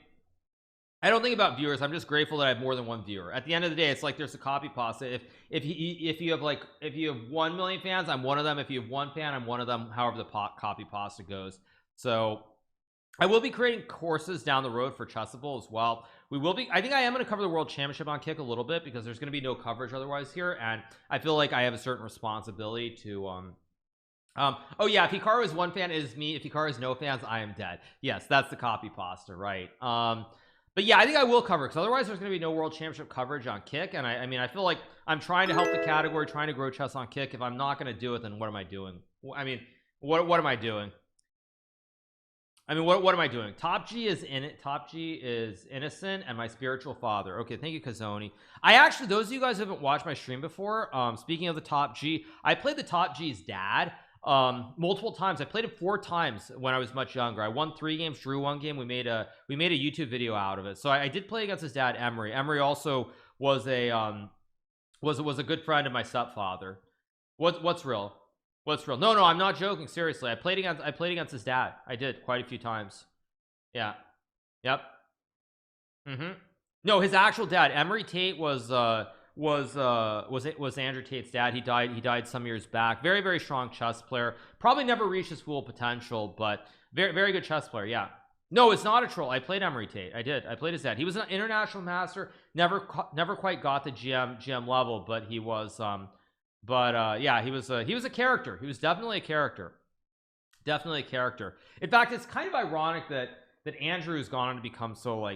[SPEAKER 1] I don't think about viewers. I'm just grateful that I have more than one viewer. At the end of the day, it's like there's a copy pasta. If you have 1 million fans, I'm one of them. If you have one fan, I'm one of them. However the copy pasta goes. So I will be creating courses down the road for Chessable as well. We will be. I think I am going to cover the World Championship on Kick a little bit because there's going to be no coverage otherwise here, and I feel like I have a certain responsibility to Oh yeah, if Hikaru is one fan, it is me. If Hikaru is no fans, I am dead. Yes, that's the copy pasta, right? But yeah, I think I will cover, because otherwise there's going to be no world championship coverage on Kick. And I mean, I feel like I'm trying to help the category, trying to grow chess on Kick. If I'm not going to do it, then what am I doing? I mean, what am I doing? I mean, what am I doing? Top G is in it. Top G is innocent and my spiritual father. Okay, thank you, Kazoni. I actually, those of you guys who haven't watched my stream before, speaking of the Top G, I played the Top G's dad multiple times. I played it 4 times when I was much younger. I won 3 games, drew 1 game. We made a YouTube video out of it. So I did play against his dad, Emery. Emery also was a was a good friend of my stepfather. What's real? What's real? No, I'm not joking. Seriously, I played against his dad. I did quite a few times. Yeah. Yep. No, his actual dad, Emery Tate, was Andrew Tate's dad. He died some years back. Very, very strong chess player. Probably never reached his full potential, but very, very good chess player. Yeah. No, it's not a troll. I played Emery Tate. I did. I played his dad. He was an international master. Never quite got the GM level, but he was yeah, he was a character. He was definitely a character. Definitely a character. In fact, it's kind of ironic that Andrew's gone on to become so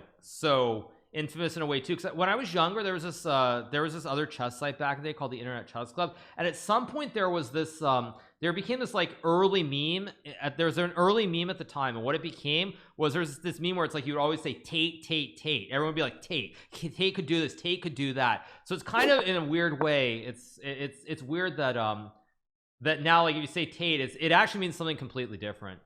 [SPEAKER 1] infamous in a way too, because when I was younger, there was this other chess site back in the day called the Internet Chess Club, and at some point there was this there became this like early meme. There's an early meme at the time, and what it became was there's this meme where it's like you would always say Tate, Tate, Tate. Everyone would be like Tate could do this, Tate could do that. So it's kind of, in a weird way, it's weird that that now, like, if you say Tate, it actually means something completely different.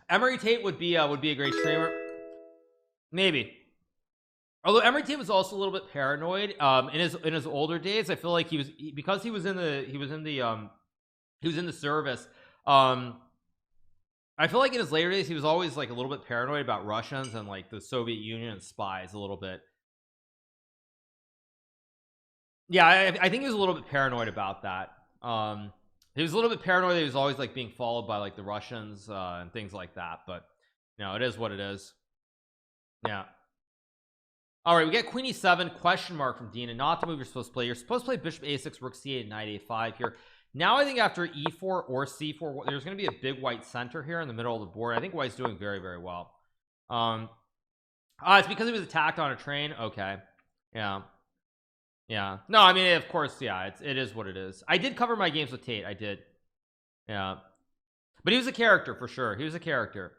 [SPEAKER 1] Emery Tate would be a great streamer, maybe. Although Emery Tate was also a little bit paranoid in his older days. I feel like he was in the service. I feel like in his later days he was always like a little bit paranoid about Russians and like the Soviet Union and spies a little bit. Yeah, I think he was a little bit paranoid about that. He was a little bit paranoid that he was always like being followed by like the Russians and things like that, but you know, it is what it is. Yeah. All right, we get Queen E7 question mark from Dean, and not the move you're supposed to play. You're supposed to play Bishop A6, Rook C8, Knight A5 here. Now I think after E4 or C4, there's going to be a big white center here in the middle of the board. I think white's doing very, very well. It's because he was attacked on a train. Okay. Yeah. Yeah. No, I mean, of course, yeah, it is what it is. I did cover my games with Tate. I did. Yeah. But he was a character for sure. He was a character.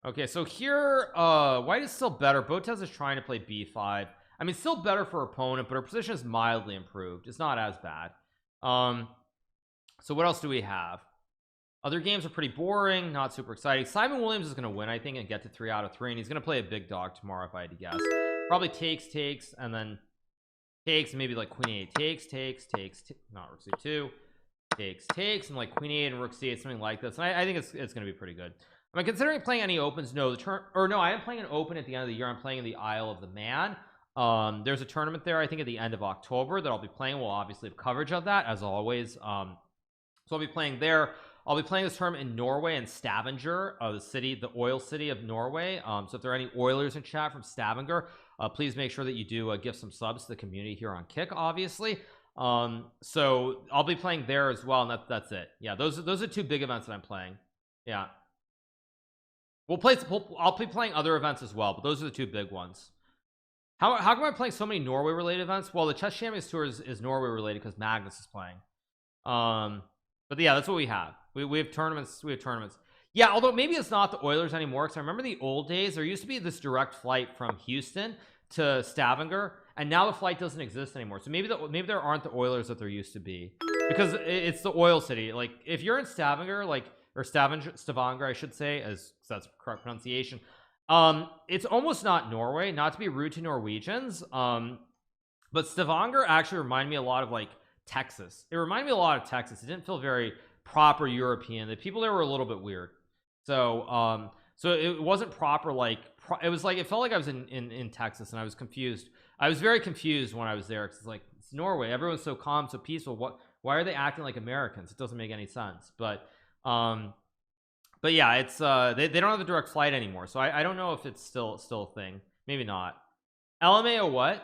[SPEAKER 1] Okay, so here white is still better. Botez is trying to play B5. I mean, still better for opponent, but her position is mildly improved. It's not as bad. So what else do we have? Other games are pretty boring, not super exciting. Simon Williams is going to win, I think, and get to 3 out of 3, and he's going to play a big dog tomorrow, if I had to guess. Probably takes, and then takes, maybe like Queen A8 takes, not Rook C2, takes, and like Queen A8 and Rook C8, something like this. And I think it's going to be pretty good. Am I considering playing any opens? No, I am playing an open at the end of the year. I'm playing in the Isle of the Man. There's a tournament there, I think, at the end of October that I'll be playing. We'll obviously have coverage of that, as always. So I'll be playing there. I'll be playing this tournament in Norway and Stavanger, the oil city of Norway. So if there are any Oilers in chat from Stavanger, please make sure that you do give some subs to the community here on Kick, obviously. So I'll be playing there as well, and that's it. Yeah, those are 2 big events that I'm playing. Yeah. I'll be playing other events as well, but those are the 2 big ones. How come I'm playing so many Norway related events? Well, the Chess Champions Tour is Norway related because Magnus is playing. But yeah, that's what we have. We have tournaments. Yeah, although maybe it's not the Oilers anymore, because I remember the old days there used to be this direct flight from Houston to Stavanger, and now the flight doesn't exist anymore. So maybe there aren't the Oilers that there used to be, because it's the oil city. Like if you're in Stavanger, or Stavanger, I should say, as that's correct pronunciation. It's almost not Norway, not to be rude to Norwegians. But Stavanger actually reminded me a lot of like Texas. It reminded me a lot of Texas. It didn't feel very proper European. The people there were a little bit weird. So so it wasn't proper, like it was like, it felt like I was in Texas, and I was confused. I was very confused when I was there, because it's like, it's Norway, everyone's so calm, so peaceful. Why are they acting like Americans? It doesn't make any sense. But But yeah, it's they don't have the direct flight anymore, so I don't know if it's still a thing. Maybe not. LMAO what?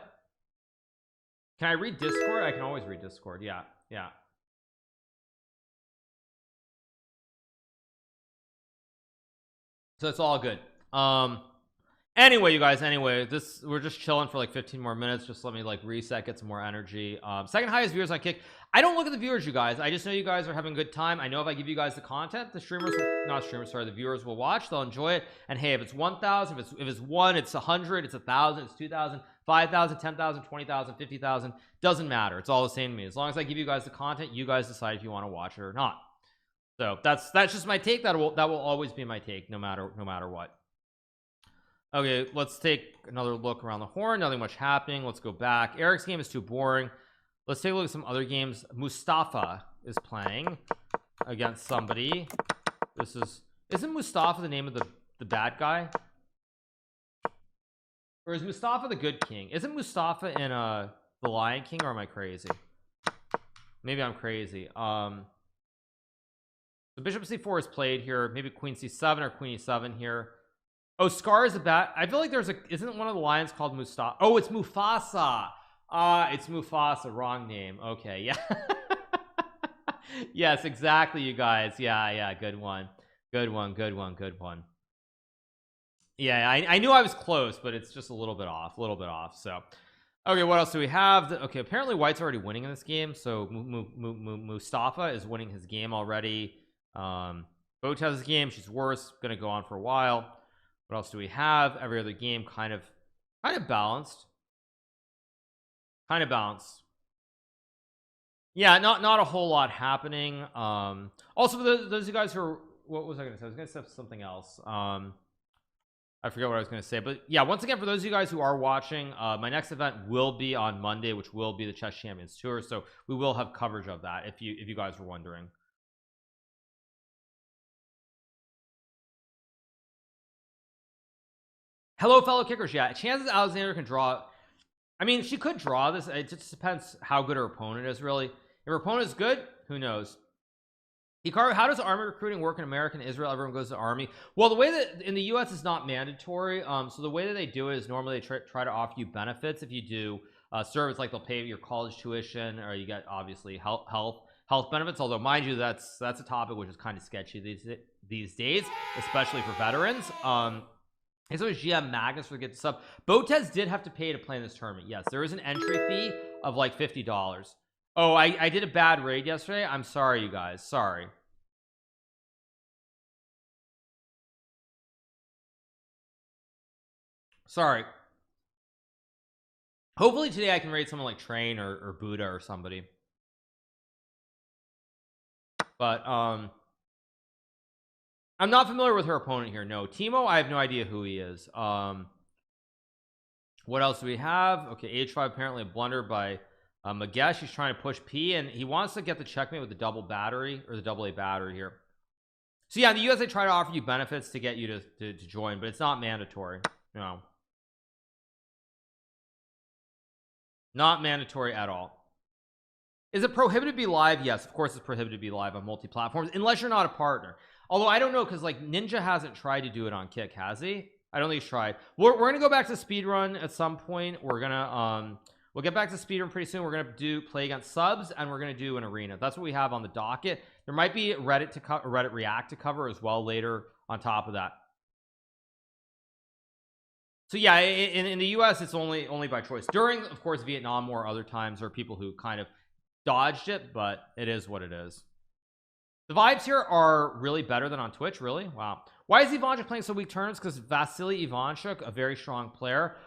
[SPEAKER 1] Can I read Discord? I can always read Discord. Yeah, yeah. So it's all good. Anyway, you guys, anyway, we're just chilling for like 15 more minutes. Just let me like reset, get some more energy. Second highest viewers on Kick. I don't look at the viewers, you guys. I just know you guys are having a good time. I know if I give you guys the content, the streamers not streamers, sorry, the viewers will watch, they'll enjoy it. And hey, if it's 1,000, if it's one, it's 100, it's 1,000, it's 2,000, 5,000, 10,000, 20,000, 50,000, doesn't matter. It's all the same to me. As long as I give you guys the content, you guys decide if you want to watch it or not. So that's just my take. That will always be my take, no matter what. Okay, let's take another look around the horn. Nothing much happening. Let's go back. Eric's game is too boring. Let's take a look at some other games. Mustafa is playing against somebody. Isn't Mustafa the name of the bad guy? Or is Mustafa the good king? Isn't Mustafa in the Lion King, or am I crazy? Maybe I'm crazy. So Bishop C4 is played here. Maybe Queen C7 or Queen E7 here. Oh, Scar is a bat. I feel like isn't one of the lions called Mustafa? Oh, it's Mufasa. It's Mufasa. Wrong name. Okay, yeah. Yes, exactly, you guys. Yeah, good one. Good one. Yeah, I knew I was close, but it's just a little bit off. So, okay, what else do we have? Okay, apparently White's already winning in this game. So Mustafa is winning his game already. Botez's game, she's worse. Gonna go on for a while. What else do we have? Every other game kind of balanced. Yeah, not a whole lot happening. Also for those of you guys who are, what was I gonna say? I was gonna say something else. I forget what I was gonna say, but yeah, once again, for those of you guys who are watching, my next event will be on Monday, which will be the Chess Champions Tour, so we will have coverage of that if you guys were wondering. Hello, fellow kickers. Yeah, chances Alexander can draw. I mean, she could draw this. It just depends how good her opponent is, really. If her opponent is good, who knows? Hikaru, how does army recruiting work in America and Israel? Everyone goes to army. Well, the way that in the US is not mandatory. So the way that they do it is normally they try to offer you benefits if you do service, like they'll pay your college tuition, or you get obviously health benefits. Although, mind you, that's a topic which is kind of sketchy these days, especially for veterans. And so is GM Magnus for the get sub. Botez did have to pay to play in this tournament. Yes, there is an entry fee of like $50. Oh, I did a bad raid yesterday. I'm sorry, you guys. Sorry. Hopefully today I can raid someone like Train or Buddha or somebody. But I'm not familiar with her opponent here. No, Timo, I have no idea who he is. What else do we have? Okay, H5 apparently a blunder by Magesh. He's trying to push P, and he wants to get the checkmate with the double battery, or the double A battery here. So yeah, in the US they try to offer you benefits to get you to join, but it's not mandatory. No, not mandatory at all. Is it prohibited to be live? Yes, of course it's prohibited to be live on multi-platforms unless you're not a partner. Although I don't know, because like Ninja hasn't tried to do it on Kick, has he? I don't think he's tried. We're gonna go back to speedrun at some point. We're gonna we'll get back to speedrun pretty soon. We're gonna play against subs, and we're gonna do an arena. That's what we have on the docket. There might be Reddit React to cover as well later on top of that. So yeah, in the US it's only by choice. During, of course, Vietnam War, other times there are people who kind of dodged it, but it is what it is. The vibes here are really better than on Twitch. Really? Wow. Why is Ivanchuk playing so weak turns? Because Vasily Ivanchuk, a very strong player,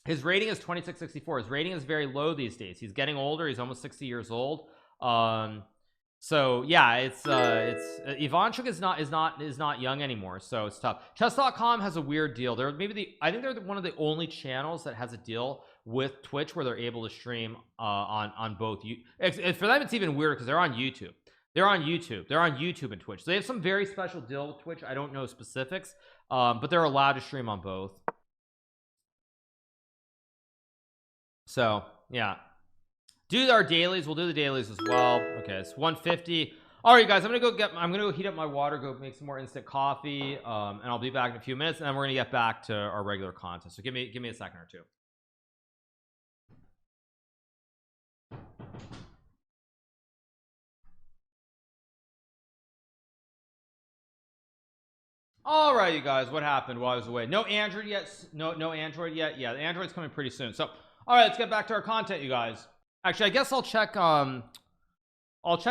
[SPEAKER 1] his rating is 2664. His rating is very low these days. He's getting older. He's almost 60 years old. So yeah, it's Ivanchuk is not young anymore, so it's tough. Chess.com has a weird deal. I think they're one of the only channels that has a deal with Twitch where they're able to stream on both. For them it's even weirder because they're on YouTube. They're on YouTube and Twitch. So they have some very special deal with Twitch. I don't know specifics, but they're allowed to stream on both. So yeah, do our dailies. We'll do the dailies as well. Okay, it's 150. All right, guys, I'm gonna go heat up my water, go make some more instant coffee, and I'll be back in a few minutes, and then we're gonna get back to our regular content. So give me a second or two. All right, you guys, what happened while I was away? No Android yet. No Android yet. Yeah, the Android's coming pretty soon. So all right, let's get back to our content, you guys. Actually, I guess I'll check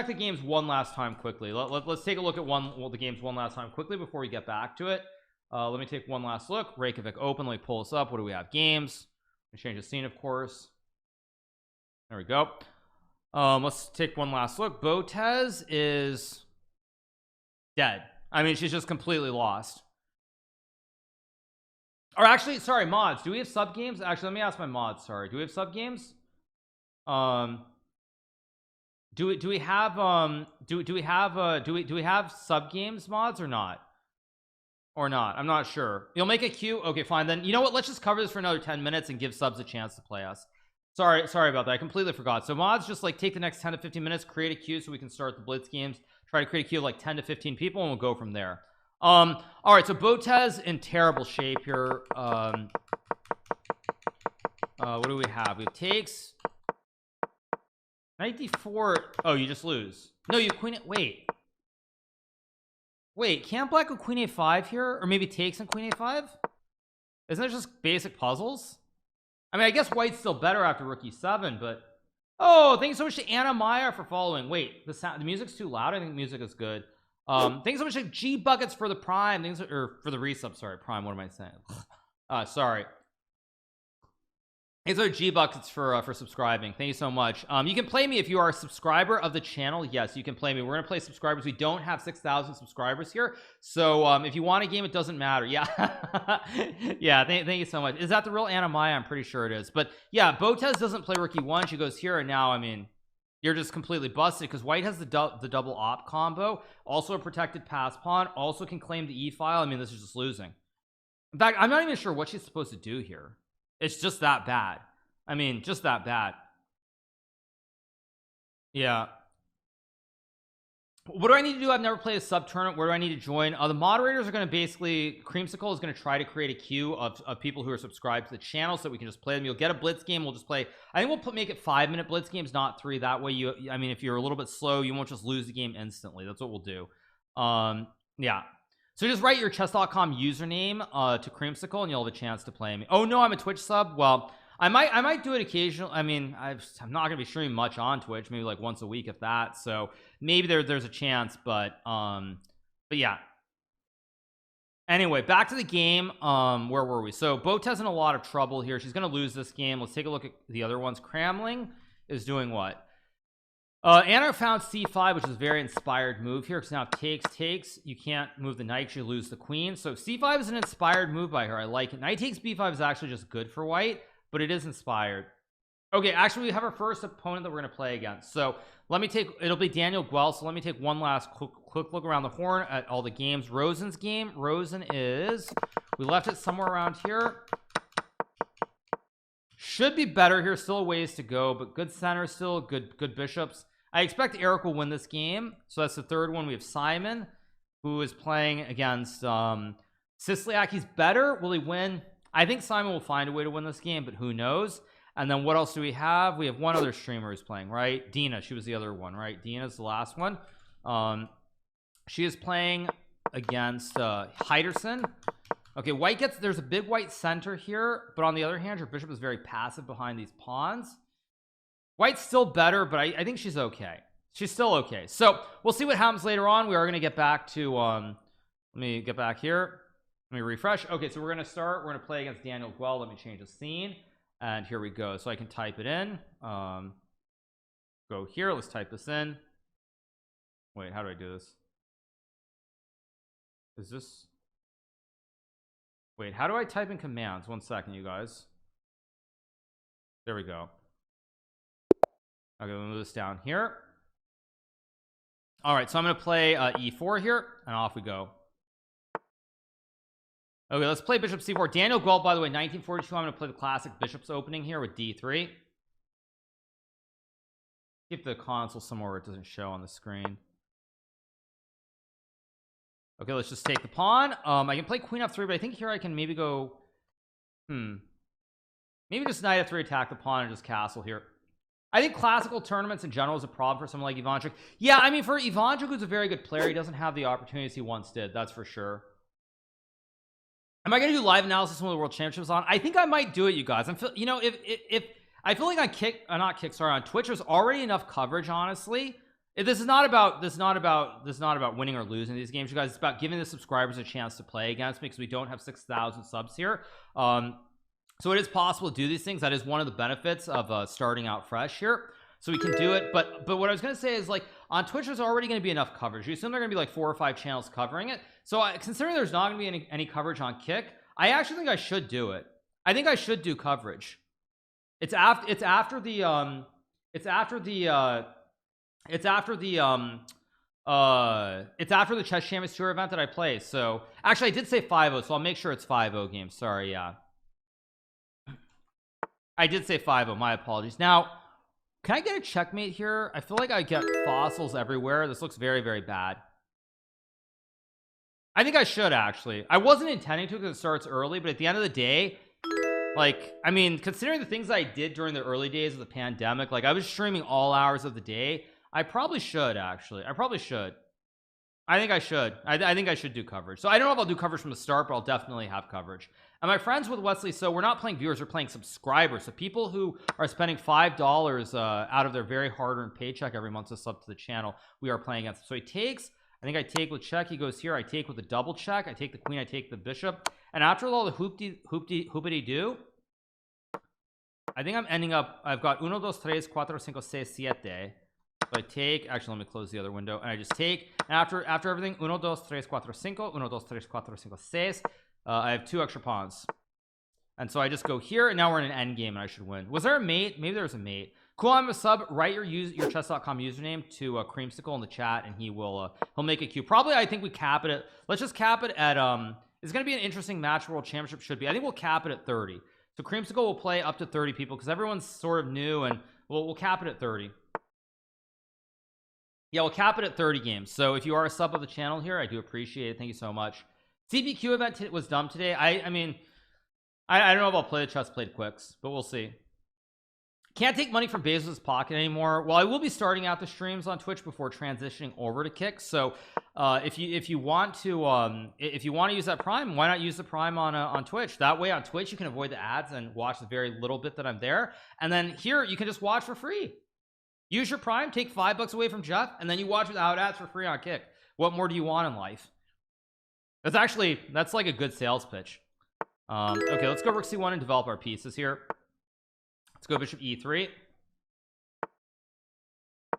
[SPEAKER 1] the games one last time quickly. Let's take a look at the games one last time quickly before we get back to it. Let me take one last look. Reykjavik Open. Let me pull this up. What do we have? Games. Change the scene, of course. There we go. Let's take one last look. Botez is dead. I mean, she's just completely lost. Or actually, sorry, mods. Do we have sub games? Actually, let me ask my mods. Sorry, do we have sub games? Do we have sub games mods or not? I'm not sure. You'll make a queue. Okay, fine. Then you know what? Let's just cover this for another 10 minutes and give subs a chance to play us. Sorry about that. I completely forgot. So mods, just like take the next 10 to 15 minutes, create a queue so we can start the Blitz games. Try to create a queue of like 10 to 15 people, and we'll go from there. All right. So Botez in terrible shape here. What do we have? We have takes. Knight d4. Oh, you just lose. No, you queen. Wait, can't black go queen a5 here, or maybe takes on queen a5? Isn't it just basic puzzles? I mean, I guess white's still better after rook e7, but oh, thanks so much to Anna Maya for following. Wait, the music's too loud. I think music is good. Thanks so much to G Buckets for the prime. Or for the resub. Sorry, prime. What am I saying? Sorry. Thanks for G Buckets for subscribing. Thank you so much. You can play me if you are a subscriber of the channel. Yes, you can play me. We're gonna play subscribers. We don't have 6,000 subscribers here, so if you want a game, it doesn't matter. Yeah. Yeah, thank you so much. Is that the real Anna Maya? I'm pretty sure it is. But yeah, Botez doesn't play rook e1. She goes here, and now I mean, you're just completely busted because white has the double op combo, also a protected pass pawn, also can claim the e file. I mean, this is just losing. In fact, I'm not even sure what she's supposed to do here. It's just that bad. I mean, just that bad. Yeah. What do I need to do? I've never played a sub tournament. Where do I need to join? The moderators are going to basically, Creamsicle is going to try to create a queue of people who are subscribed to the channel so we can just play them. You'll get a Blitz game. We'll just play. I think we'll make it 5-minute Blitz games, not 3. That way I mean, if you're a little bit slow, you won't just lose the game instantly. That's what we'll do. Yeah. So just write your chess.com username to Creamsicle and you'll have a chance to play me. Oh no, I'm a Twitch sub. Well, I might do it occasionally. I mean, I'm not gonna be streaming much on Twitch, maybe like once a week if that. So maybe there's a chance, but yeah. Anyway, back to the game. Where were we? So Botez in a lot of trouble here. She's gonna lose this game. Let's take a look at the other ones. Cramling is doing what? Anna found c5, which is a very inspired move here because now takes. You can't move the knight, you lose the queen. So c5 is an inspired move by her. I like it. Knight takes b5 is actually just good for white, but it is inspired. Okay, actually we have our first opponent that we're going to play against. So let me take, it'll be Daniel Guel. So let me take one last quick look around the horn at all the games. Rosen's game. Rosen is, we left it somewhere around here. Should be better here, still a ways to go, but good center still, good bishops. I expect Eric will win this game. So that's the third one. We have Simon, who is playing against Sisliak. He's better. Will he win? I think Simon will find a way to win this game, but who knows? And then what else do we have? We have one other streamer who's playing, right? Dina, she was the other one, right? Dina's the last one. She is playing against Heiderson. Okay, white gets, there's a big white center here, but on the other hand, her bishop is very passive behind these pawns. White's still better, but I think she's okay. She's still okay. So we'll see what happens later on. We are going to get back to let me get back here. Let me refresh. Okay, so we're going to start. We're going to play against Daniel Guel. Let me change the scene, and here we go. So I can type it in. Go here. Let's type this in. Wait, how do I do this? Is this, wait, how do I type in commands? 1 second, you guys. There we go. Okay, we'll move this down here. All right, so I'm going to play e4 here, and off we go. Okay, let's play bishop c4. Daniel Guel, by the way, 1942. I'm going to play the classic bishop's opening here with d3. Keep the console somewhere where it doesn't show on the screen. Okay, let's just take the pawn. I can play queen f3, but I think here I can maybe go maybe just knight f3, attack the pawn, and just castle here. I think classical tournaments in general is a problem for someone like Ivanchuk. Yeah, I mean, for Ivanchuk, who's a very good player, he doesn't have the opportunities he once did, that's for sure. Am I gonna do live analysis when the world championships on? I think I might do it, you guys. You know, if I feel like on Twitch there's already enough coverage, honestly. This is not about winning or losing these games, you guys. It's about giving the subscribers a chance to play against me, because we don't have 6,000 subs here. So it is possible to do these things. That is one of the benefits of starting out fresh here, so we can do it. But what I was gonna say is, like, on Twitch there's already going to be enough coverage. You assume there are going to be like 4 or 5 channels covering it, so considering there's not going to be any coverage on Kick, I actually think I should do it. I think I should do coverage. It's after the Chess Champions Tour event that I play. So actually I did say 5-0, so I'll make sure it's 5-0 games. Sorry, yeah, I did say 5-0, my apologies. Now, can I get a checkmate here? I feel like I get fossils everywhere. This looks very, very bad. I think I should, actually. I wasn't intending to, because it starts early, but at the end of the day, like, I mean, considering the things I did during the early days of the pandemic, like, I was streaming all hours of the day. I probably should, actually. I probably should. I think I should. I think I should do coverage. So I don't know if I'll do coverage from the start, but I'll definitely have coverage. Am I friends with Wesley? So we're not playing viewers, we're playing subscribers. So people who are spending $5 out of their very hard-earned paycheck every month to sub to the channel, we are playing against. So he takes, I think I take with check, he goes here, I take with a double check, I take the queen, I take the bishop, and after all the hoopity do, I think I'm ending up, I've got 1, 2, 3, 4, 5, 6, 7. So I take, actually let me close the other window, and I just take, and after everything, 1, 2, 3, 4, 5, 1, 2, 3, 4, 5, 6, I have 2 extra pawns, and so I just go here, and now we're in an end game, and I should win. Was there a mate? Maybe there was a mate. Cool, I'm a sub. Write your chess.com username to Creamsicle in the chat, and he'll make a queue. Probably, I think we cap it at, let's just cap it at it's gonna be an interesting match. World Championship should be, I think we'll cap it at 30. So Creamsicle will play up to 30 people, because everyone's sort of new, and we'll cap it at 30. Yeah, we'll cap it at 30 games. So if you are a sub of the channel here, I do appreciate it. Thank you so much. CBQ event was dumb today. I mean, I don't know if I'll play the chess played quicks, but we'll see. Can't take money from Bezos' pocket anymore. Well, I will be starting out the streams on Twitch before transitioning over to Kick. So if you want to use that Prime, why not use the Prime on Twitch? That way on Twitch you can avoid the ads and watch the very little bit that I'm there, and then here you can just watch for free. Use your Prime, take $5 away from Jeff, and then you watch without ads for free on Kick. What more do you want in life? That's like a good sales pitch. Okay, let's go rook c1 and develop our pieces here. Let's go bishop e3.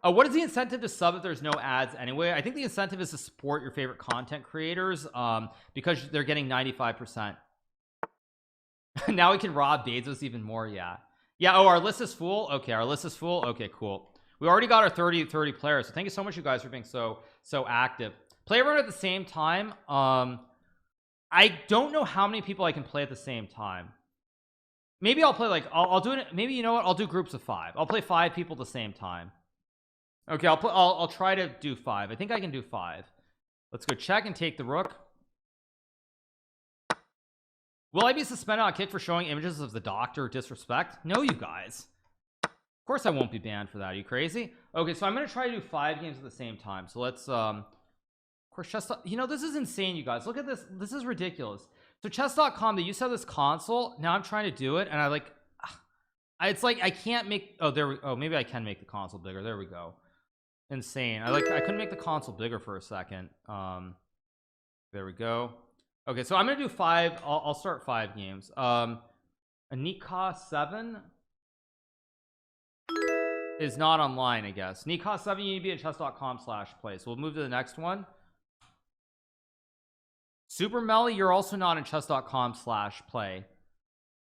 [SPEAKER 1] What is the incentive to sub if there's no ads anyway? I think the incentive is to support your favorite content creators, because they're getting 95%. Now we can rob Bezos even more. Yeah. Oh, our list is full. Okay, our list is full. Okay, cool. We already got our 30 players, so thank you so much, you guys, for being so active. Play everyone at the same time. I don't know how many people I can play at the same time. Maybe I'll play, like, I'll do it. Maybe, you know what, I'll do groups of 5. I'll play 5 people at the same time. Okay, I'll try to do 5. I think I can do 5. Let's go check and take the rook. Will I be suspended on Kick for showing images of the doctor? Disrespect? No, you guys. Of course I won't be banned for that. Are you crazy? Okay, so I'm gonna try to do 5 games at the same time. So let's of course, chess, you know, this is insane, you guys. Look at this. This is ridiculous. So chess.com, they used to have this console. Now I'm trying to do it, and it's like I can't make, maybe I can make the console bigger. There we go. Insane. I couldn't make the console bigger for a second. There we go. Okay, so I'm gonna do 5. I'll start 5 games. A Nika 7 is not online, I guess. Nika 7, you need to be at chess.com/play. So we'll move to the next one. Super Melly, you're also not in chess.com/play.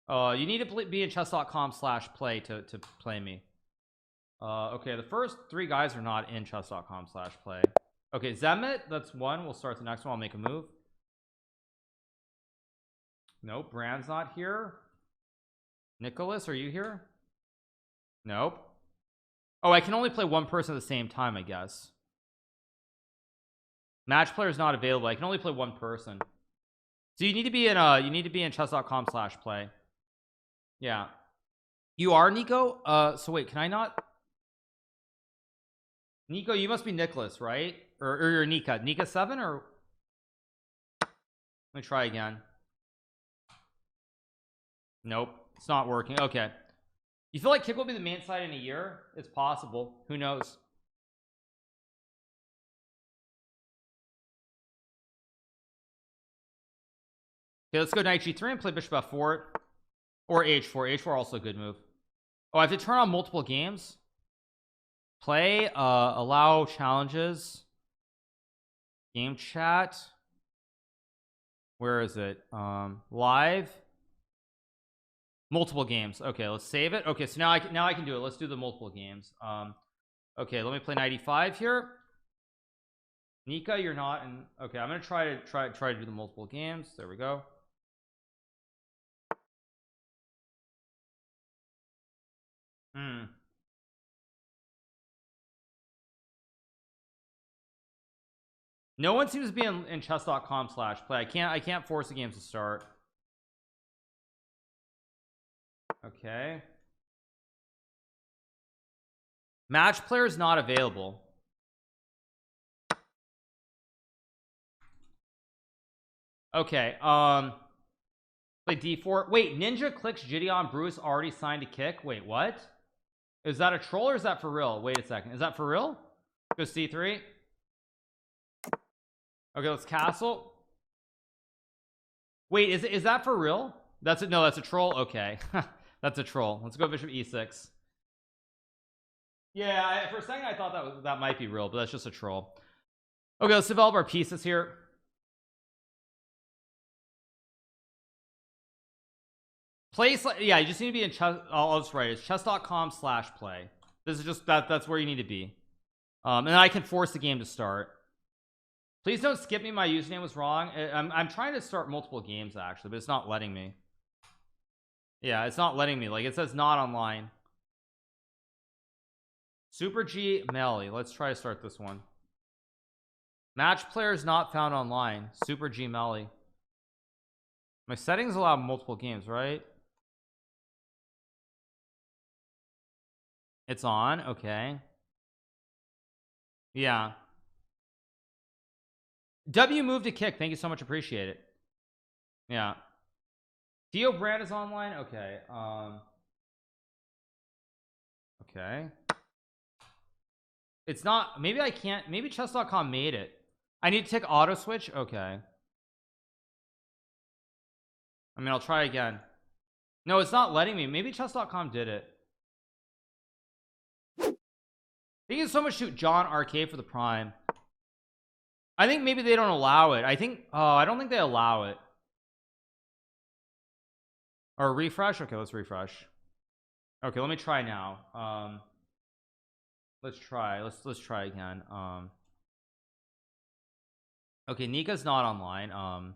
[SPEAKER 1] You need to be in chess.com/play to play me. Okay, the first 3 guys are not in chess.com/play. Okay, Zemit, that's 1. We'll start the next one. I'll make a move. Nope, Brand's not here. Nicholas, are you here? Nope. Oh, I can only play 1 person at the same time, I guess. Match player is not available. I can only play one person. So you need to be in chess.com/play. Yeah. You are Nico? So wait, can I not? Nico, you must be Nicholas, right? Or you're Nika. Nika 7 or let me try again. Nope, it's not working. Okay. You feel like kick will be the main side in a year? It's possible. Who knows? Okay, let's go knight g3 and play bishop f4 or h4. H4 also a good move. Oh, I have to turn on multiple games. Play, allow challenges. Game chat. Where is it? Live. Multiple games. Okay, let's save it. Okay, so now I can do it. Let's do the multiple games. Okay, let me play 95 here. Nika, you're not in. Okay, I'm gonna try to do the multiple games. There we go. No one seems to be in chess.com/play. I can't force the games to start. Okay. Match player is not available. Okay. Play d4. Wait, Ninja clicks Gideon Bruce already signed a kick. Wait, what? Is that a troll or is that for real? Wait a second. Is that for real? Go c3. Okay, let's castle. Wait, is that for real? That's it. No, that's a troll. Okay. That's a troll. Let's go bishop e6. Yeah, for a second I thought that might be real, but that's just a troll. Okay, let's develop our pieces here. Place, yeah, you just need to be in chess. I'll just write it. It's chess.com/play. This is just that's where you need to be. And then I can force the game to start. Please don't skip me. My username was wrong. I'm trying to start multiple games actually, but it's not letting me. Yeah, it's not letting me. Like it says not online. Super G Melly. Let's try to start this one. Match players not found online. Super G Melly. My settings allow multiple games, right? It's on. Okay. Yeah. W moved to kick. Thank you so much. Appreciate it. Yeah. Theo Brand is online. Okay. Okay. It's not. Maybe I can't. Maybe chess.com made it. I need to take auto switch. Okay. I mean, I'll try again. No, it's not letting me. Maybe chess.com did it. Thank you so much to John Arcade for the prime. I think maybe they don't allow it. I think I don't think they allow it. Or refresh. Okay, let's refresh. Okay, let me try now. Let's try. Let's try again. Okay, Nika's not online.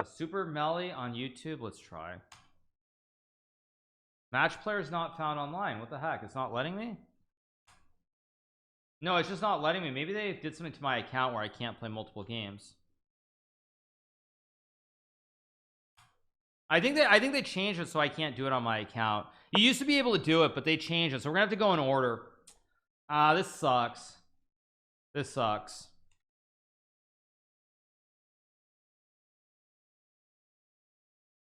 [SPEAKER 1] Super Melly on YouTube. Let's try. Match players not found online. What the heck? It's not letting me. No, it's just not letting me. Maybe they did something to my account where I can't play multiple games. I think they changed it so I can't do it on my account. You used to be able to do it, but they changed it, so we're gonna have to go in order. This sucks. This sucks.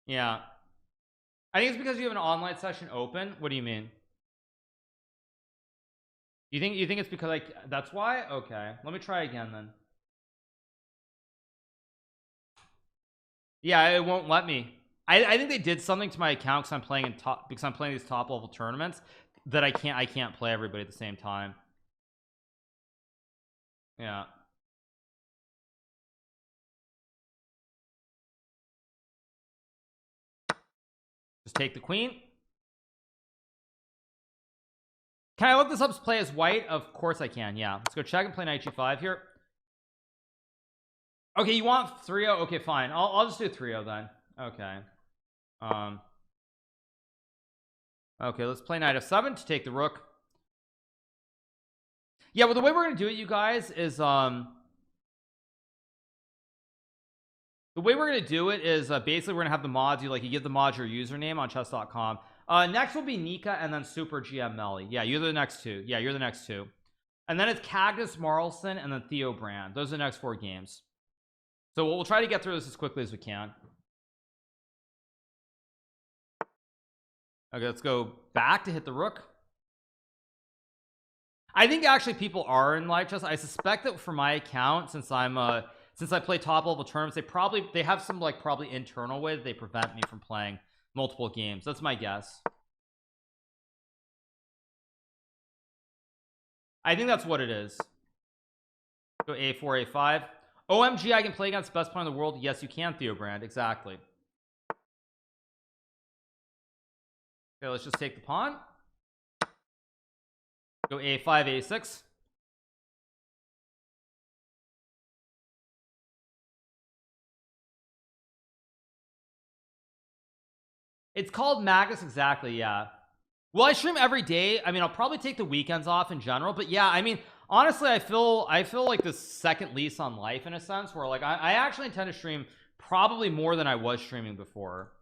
[SPEAKER 1] Yeah, I think it's because you have an online session open. What do you mean? You think it's because that's why? Okay, let me try again then. Yeah, it won't let me. I think they did something to my account because I'm playing these top level tournaments that I can't play everybody at the same time. Yeah. Just take the queen. Can I look this up? Play as white? Of course I can. Yeah, let's go check and play knight g5 here. Okay, you want 3-0? Okay, fine. I'll just do 3-0 then. Okay. Okay, let's play knight f7 to take the rook. Yeah, well, the way we're gonna do it, you guys, is The way we're gonna do it is basically we're gonna have the mods. You give the mods your username on chess.com. Next will be Nika and then Super GM Melly. Yeah, you're the next two. Yeah, you're the next two. And then it's Cactus Marlson and then Theo Brand. Those are the next 4 games. So we'll try to get through this as quickly as we can. Okay, let's go back to hit the rook. I think actually people are in live chess. I suspect that for my account, since I play top level tournaments, they have some probably internal way that they prevent me from playing multiple games. That's my guess. I think that's what it is. Go a4 a5. OMG, I can play against the best player in the world. Yes, you can, Theo Brand. Exactly. Okay, let's just take the pawn. Go a5 a6. It's called Magus. Exactly. Yeah. Well, I stream every day. I mean, I'll probably take the weekends off in general, but yeah, I mean, honestly, I feel like this second lease on life in a sense where I actually intend to stream probably more than I was streaming before.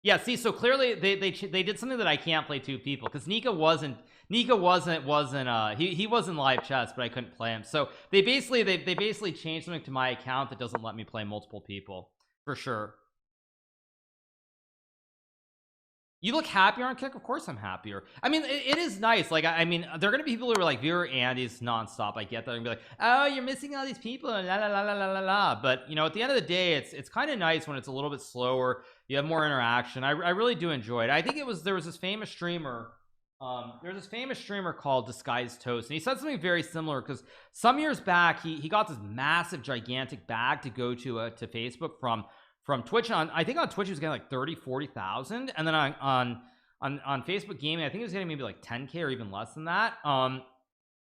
[SPEAKER 1] Yeah, see, so clearly they did something that I can't play 2 people because Nika wasn't he was in live chess, but I couldn't play him. So they basically changed something to my account that doesn't let me play multiple people for sure. You look happier on Kick. Of course I'm happier. I mean, it is nice. I mean, there are gonna be people who are like viewer Andy's nonstop. I get that and be like, oh, you're missing all these people, la la la la la la la. But you know, at the end of the day, it's kind of nice when it's a little bit slower. You have more interaction. I really do enjoy it. I think there was this famous streamer. There's this famous streamer called Disguised Toast, and he said something very similar because some years back he got this massive, gigantic bag to go to Facebook from Twitch. I think on Twitch he was getting like 30,000-40,000, and then on Facebook gaming I think he was getting maybe like 10k or even less than that.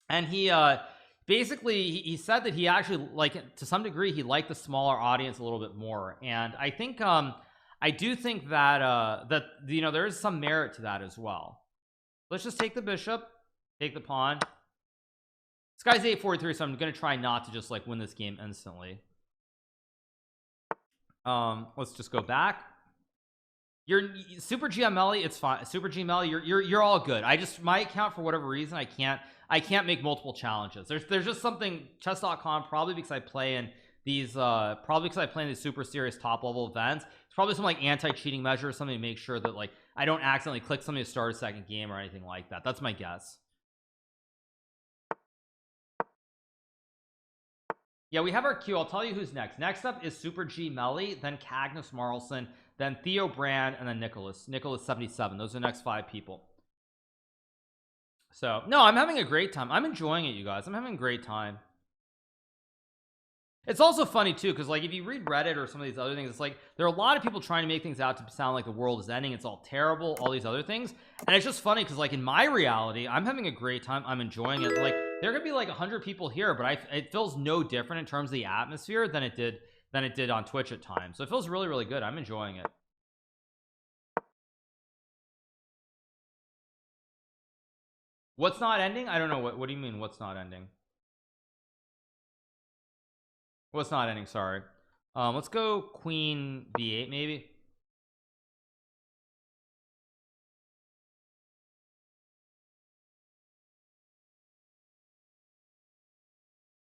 [SPEAKER 1] And he basically he said that he actually to some degree he liked the smaller audience a little bit more, and I think I do think that that you know there is some merit to that as well. Let's just take the bishop, take the pawn. This guy's 843, so I'm gonna try not to just win this game instantly. Let's just go back. You're Super GML, it's fine. Super GML, you're all good. My account, for whatever reason, I can't make multiple challenges. There's just something chess.com, probably because I play in these super serious top level events. It's probably some anti-cheating measure or something to make sure that I don't accidentally click something to start a second game or anything like that. That's my guess. Yeah, we have our queue. I'll tell you who's next. Next up is Super G Melly, then Cagnes Marlson, then Theo Brand, and then Nicholas 77. Those are the next 5 people. So no, I'm having a great time. I'm enjoying it, you guys. I'm having a great time. It's also funny too because if you read Reddit or some of these other things, it's there are a lot of people trying to make things out to sound like the world is ending, it's all terrible, all these other things. And it's just funny because in my reality, I'm having a great time. I'm enjoying it. There could be 100 people here, but it feels no different in terms of the atmosphere than it did on Twitch at times. So it feels really, really good. I'm enjoying it. What's not ending? I don't know. What do you mean what's not ending? What's not ending? Sorry. Let's go queen b8 maybe.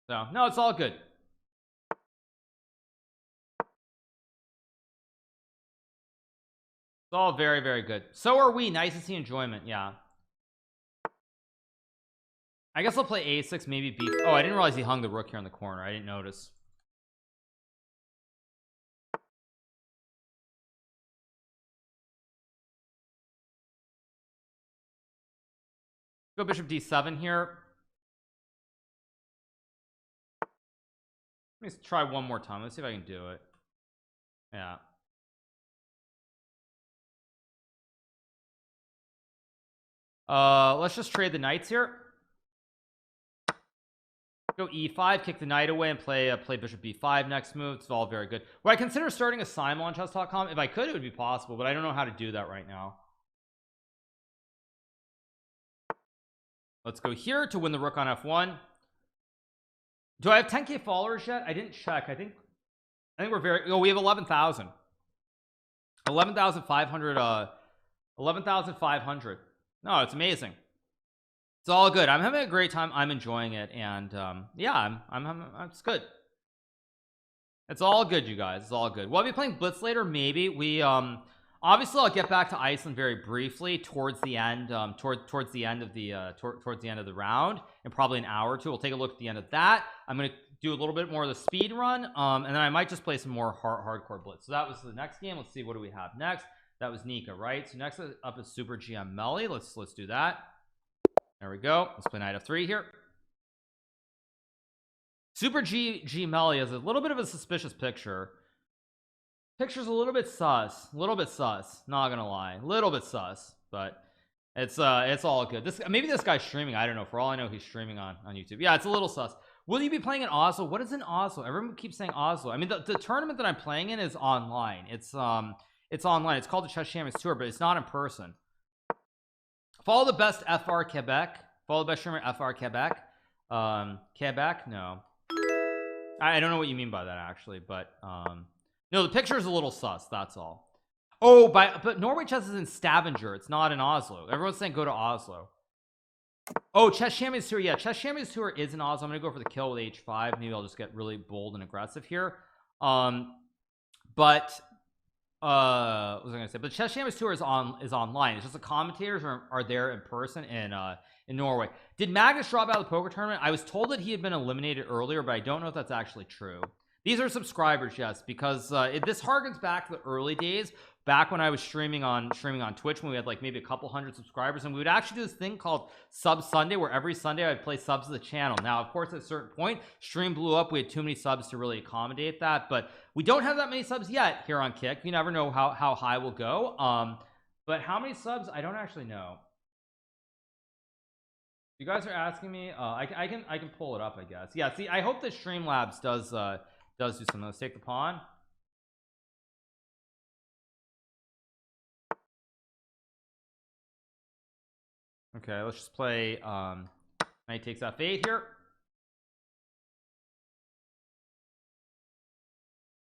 [SPEAKER 1] So no, it's all good. It's all very, very good. So are we. Nice to see enjoyment. Yeah, I guess I'll play a6, maybe b. Oh, I didn't realize he hung the rook here in the corner. I didn't notice. Go bishop d7 here. Let me try one more time. Let's see if I can do it. Yeah. Let's just trade the knights here. Go e5, kick the knight away, and play bishop b5 next move. It's all very good. Would I consider starting a simul on chess.com? If I could, it would be possible, but I don't know how to do that right now. Let's go here to win the rook on f1. Do I have 10k followers yet? I didn't check. I think I think we're very, oh, we have 11,000. 11,500, 11,500. No, it's amazing. It's all good. I'm having a great time. I'm enjoying it. And yeah, it's good. It's all good, you guys. It's all good. We'll be playing Blitz later. Maybe we obviously I'll get back to Iceland very briefly towards the end, towards the end of the towards the end of the round, in probably an hour or two. We'll take a look at the end of that. I'm gonna do a little bit more of the speed run, and then I might just play some more hardcore Blitz. So that was the next game. Let's see, what do we have next? That was Nika, right? So next up is Super GM Let's do that. There we go. Let's play Knight f3 here. Super G Melly has a little bit of a suspicious picture. Picture's a little bit sus, not gonna lie, a little bit sus, but it's all good. Maybe this guy's streaming, I don't know. For all I know, he's streaming on YouTube. Yeah, it's a little sus. Will you be playing in Oslo? What is in Oslo? Everyone keeps saying Oslo. I mean, the tournament that I'm playing in is online. It's online. It's called the Chess Champions Tour, but it's not in person. Follow the best FR Quebec. Follow the best streamer FR Quebec. Quebec, no, I don't know what you mean by that actually, but no, the picture is a little sus, that's all. Oh, but Norway Chess is in Stavanger, it's not in Oslo. Everyone's saying go to Oslo. Oh, Chess Champions Tour. Yeah, Chess Champions Tour is in Oslo. I'm gonna go for the kill with h5. Maybe I'll just get really bold and aggressive here. But what was I gonna say? But Chess Champions Tour is online. It's just the commentators are there in person in Norway. Did Magnus drop out of the poker tournament? I was told that he had been eliminated earlier, but I don't know if that's actually true. These are subscribers, yes, because this harkens back to the early days, back when I was streaming on Twitch, when we had like maybe a couple hundred subscribers, and we would actually do this thing called Sub Sunday, where every Sunday I'd play subs to the channel. Now, of course, at a certain point, stream blew up. We had too many subs to really accommodate that, but we don't have that many subs yet here on Kick. You never know how high we'll go. But how many subs? I don't actually know. You guys are asking me. I can pull it up, I guess. Yeah. See, I hope that Streamlabs does do something. Let's take the pawn. Okay, let's just play knight takes f8 here.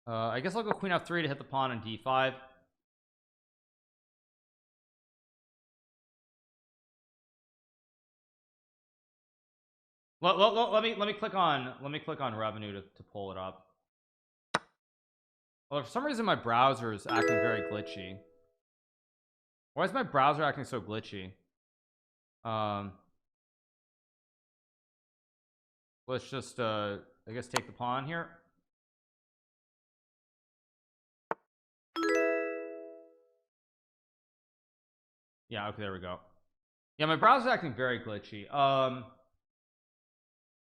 [SPEAKER 1] I guess I'll go queen f3 to hit the pawn on d5. Let me click on revenue to pull it up. Well, for some reason my browser is acting very glitchy. Why is my browser acting so glitchy? Let's just I guess take the pawn here. Yeah, okay, there we go. Yeah, my browser's acting very glitchy.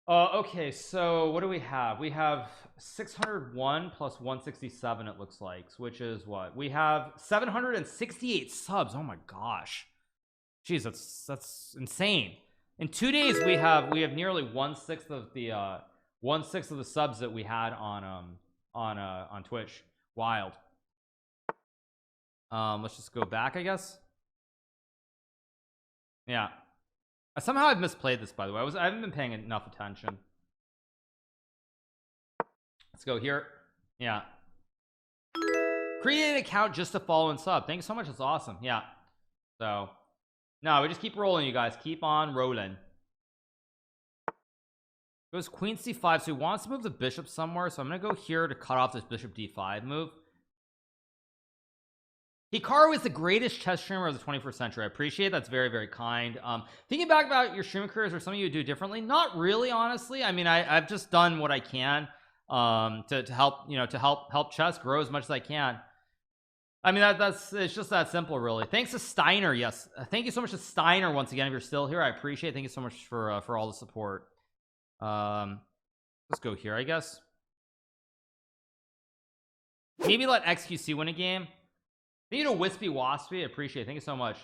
[SPEAKER 1] Okay, so what do we have? We have 601 plus 167, it looks like, which is what? We have 768 subs. Oh my gosh. Jeez, that's insane. In 2 days we have nearly 1/6 of the 1/6 of the subs that we had on Twitch. Wild. Let's just go back, I guess. Yeah. Somehow I've misplayed this, by the way. I haven't been paying enough attention. Let's go here. Yeah. Create an account just to follow and sub. Thank you so much. That's awesome. Yeah. So no, we just keep rolling, you guys. Keep on rolling. Goes queen c5, so he wants to move the bishop somewhere, so I'm gonna go here to cut off this bishop d5 move. Hikaru is the greatest chess streamer of the 21st century. I appreciate it. That's very, very kind. Thinking back about your streaming careers, or something you would do differently? Not really, honestly. I mean, I've just done what I can to help, you know, to help chess grow as much as I can. I mean, it's just that simple, really. Thanks to Steiner. Yes, thank you so much to Steiner once again. If you're still here, I appreciate it. Thank you so much for all the support. Let's go here, I guess. Maybe let XQC win a game. Thank you to Wispy Waspy. I appreciate it. Thank you so much.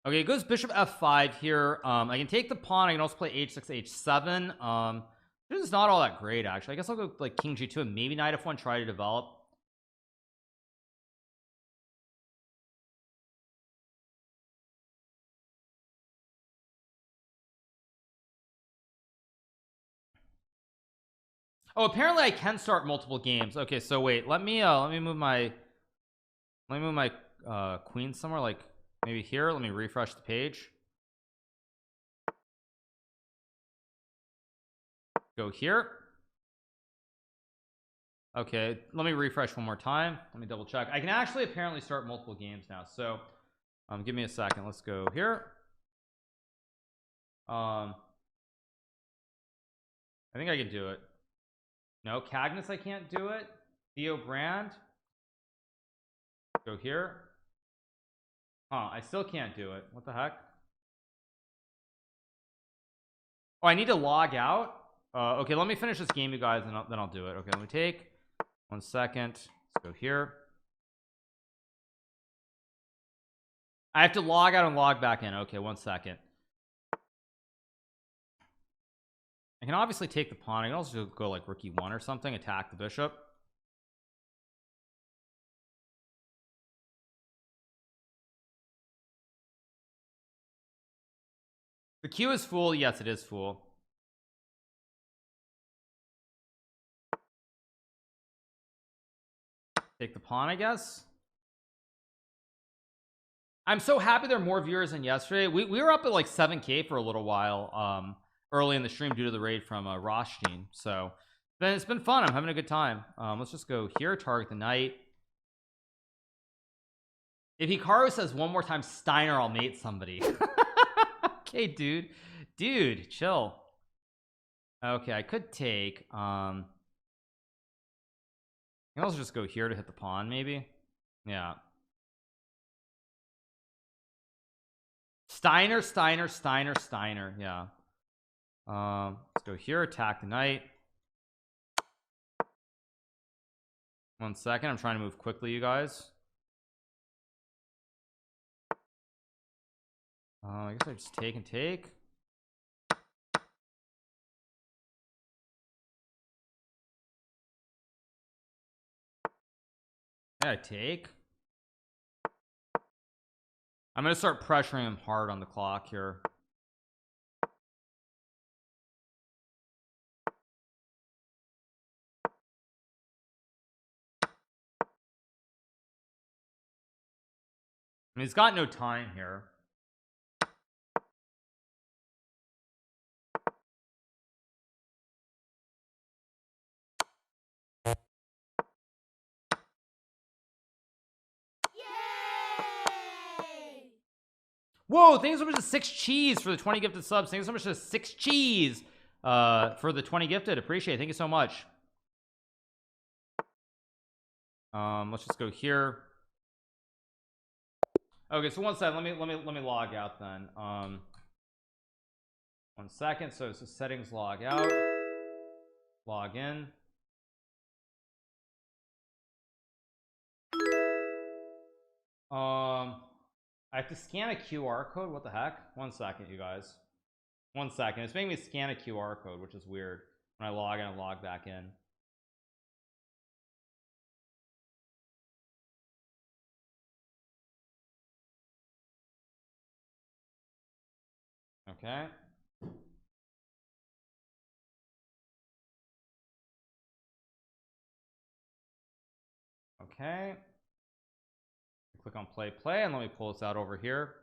[SPEAKER 1] Okay, it goes bishop f5 here. I can take the pawn. I can also play h6 h7. This is not all that great, actually. I guess I'll go like king g2 and maybe knight f1, try to develop. Oh, apparently I can start multiple games. Okay, so wait, let me move my queen somewhere, like maybe here. Let me refresh the page. Go here. Okay, let me refresh one more time. Let me double check. I can actually apparently start multiple games now. So give me a second. Let's go here. I think I can do it. No, Cagnus, I can't do it. Theo Brand. Go here. I still can't do it. What the heck? Oh, I need to log out. Okay, let me finish this game, you guys, and then I'll do it. Okay, let me take 1 second. Let's go here. I have to log out and log back in. Okay, 1 second. I can obviously take the pawn. I can also go like rook e1 or something, attack the bishop. The Q is full. Yes, it is full. Take the pawn, I guess. I'm so happy there are more viewers than yesterday. We were up at like 7K for a little while early in the stream due to the raid from Rothstein. So then it's been fun. I'm having a good time. Let's just go here, target the knight. If Hikaru says one more time Steiner, I'll mate somebody. Okay, dude, chill. Okay, I could take I can also just go here to hit the pawn, maybe. Yeah. Steiner. Yeah. Let's go here, attack the knight. 1 second. I'm trying to move quickly, you guys. I guess I just take and take. Yeah, I take. I'm gonna start pressuring him hard on the clock here. I mean, he's got no time here. Whoa, thanks so much to 6 cheese for the 20 gifted subs. Thanks so much to 6 cheese for the 20 gifted. Appreciate it. Thank you so much. Let's just go here. Okay, so 1 second. Let me log out then. 1 second. So settings, log out, log in. I have to scan a QR code. What the heck? 1 second, you guys. 1 second. It's making me scan a QR code, which is weird when I log in and log back in. Okay. Okay. Click on play and let me pull this out over here.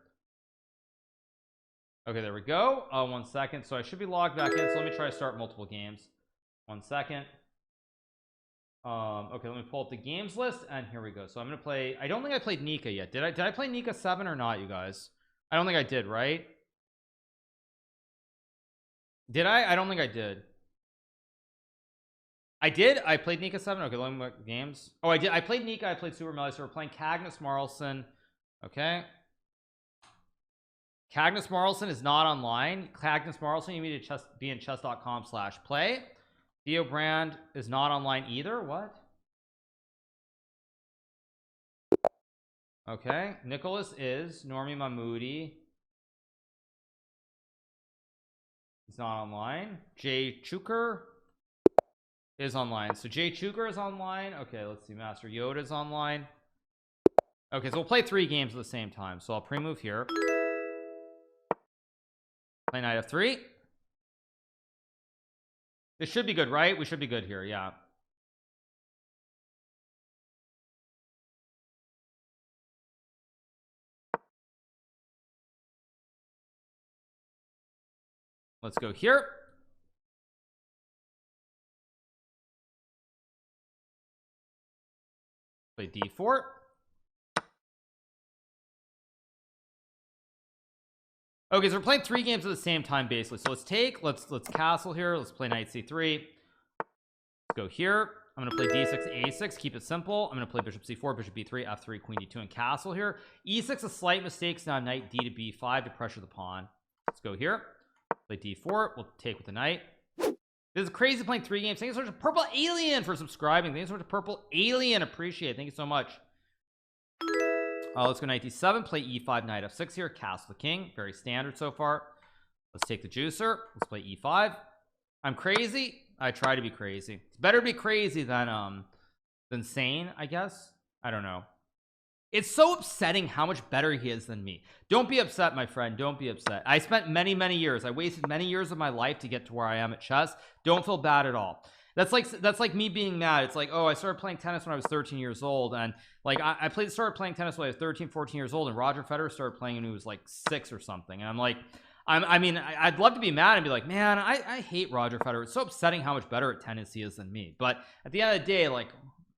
[SPEAKER 1] Okay, there we go. 1 second. So I should be logged back in. So let me try to start multiple games. 1 second. Okay, let me pull up the games list and here we go. So I'm gonna play. I don't think I played Nika yet. Did I play Nika 7 or not, you guys? I don't think I did, right? Did I don't think I did. I did. I played Nika 7. Okay, let me look games. Oh, I did. I played Nika. I played Super Melee. So we're playing Cagnus Marlson. Okay. Cagnus Marlson is not online. Cagnus Marlson, you need to be in chess.com/play. Theo Brand is not online either. What? Okay. Nicholas is. Normie Mahmoudi. He's not online. GMHikaru is online. So GMHikaru is online. Okay, let's see. Master Yoda is online. Okay, so we'll play 3 games at the same time. So I'll pre-move here. Play knight f3. This should be good, right? We should be good here. Yeah. Let's go here. Play d4. Okay, so we're playing 3 games at the same time basically. So let's castle here. Let's play knight c3. Let's go here. I'm gonna play d6 a6, keep it simple. I'm gonna play bishop c4, bishop b3, f3, queen d2, and castle here. e6 a slight mistake, so now knight d to b5 to pressure the pawn. Let's go here. Play d4. We'll take with the knight. This is crazy playing 3 games. Thank you so much to Purple Alien for subscribing. Thank you so much to Purple Alien. Appreciate it. Thank you so much. Let's go knight d7. Play e5, knight f6 here. Castle the king. Very standard so far. Let's take the juicer. Let's play e5. I'm crazy. I try to be crazy. It's better to be crazy than sane, I guess. I don't know. It's so upsetting how much better he is than me. Don't be upset, my friend. Don't be upset. I spent many years. I wasted many years of my life to get to where I am at chess. Don't feel bad at all. That's like me being mad. It's like, oh, I started playing tennis when I was 13 years old, and like I started playing tennis when I was 13 14 years old, and Roger Federer started playing when he was like 6 or something. And I'm like, I mean, I'd love to be mad and be like, man, I hate Roger Federer. It's so upsetting how much better at tennis he is than me. But at the end of the day, like,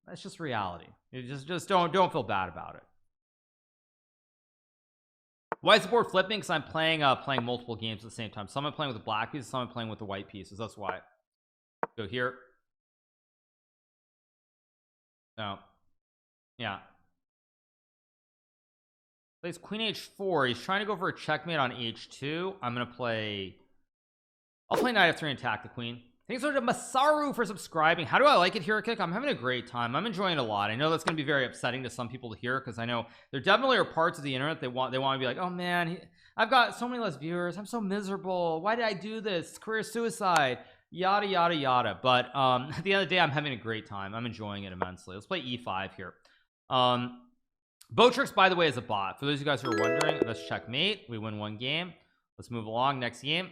[SPEAKER 1] that's just reality. You just don't feel bad about it. Why is the board flipping? Because I'm playing multiple games at the same time. Some I'm playing with the black pieces, some I'm playing with the white pieces. That's why. Go here. No. Yeah. Plays queen h4. He's trying to go for a checkmate on h2. I'll play knight f3 and attack the queen. Thanks so much to Masaru for subscribing. How do I like it here, Kick? I'm having a great time. I'm enjoying it a lot. I know that's going to be very upsetting to some people to hear, because I know there definitely are parts of the internet they want to be like, oh man, I've got so many less viewers. I'm so miserable. Why did I do this? It's career suicide. Yada yada yada. But at the end of the day, I'm having a great time. I'm enjoying it immensely. Let's play e5 here. Botrix, by the way, is a bot. For those of you guys who are wondering, let's checkmate. We win 1 game. Let's move along. Next game.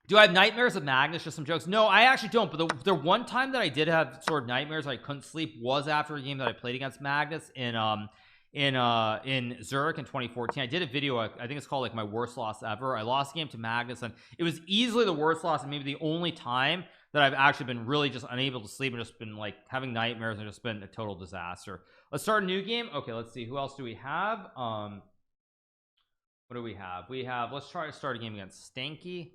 [SPEAKER 1] Do I have nightmares of Magnus? Just some jokes. No, I actually don't. But the one time that I did have sort of nightmares, I couldn't sleep, was after a game that I played against Magnus in Zurich in 2014. I did a video. I think it's called like my worst loss ever. I lost a game to Magnus, and it was easily the worst loss, and maybe the only time that I've actually been really just unable to sleep and just been like having nightmares and just been a total disaster. Let's start a new game. Okay, let's see. Who else do we have? What do we have? Let's try to start a game against Stanky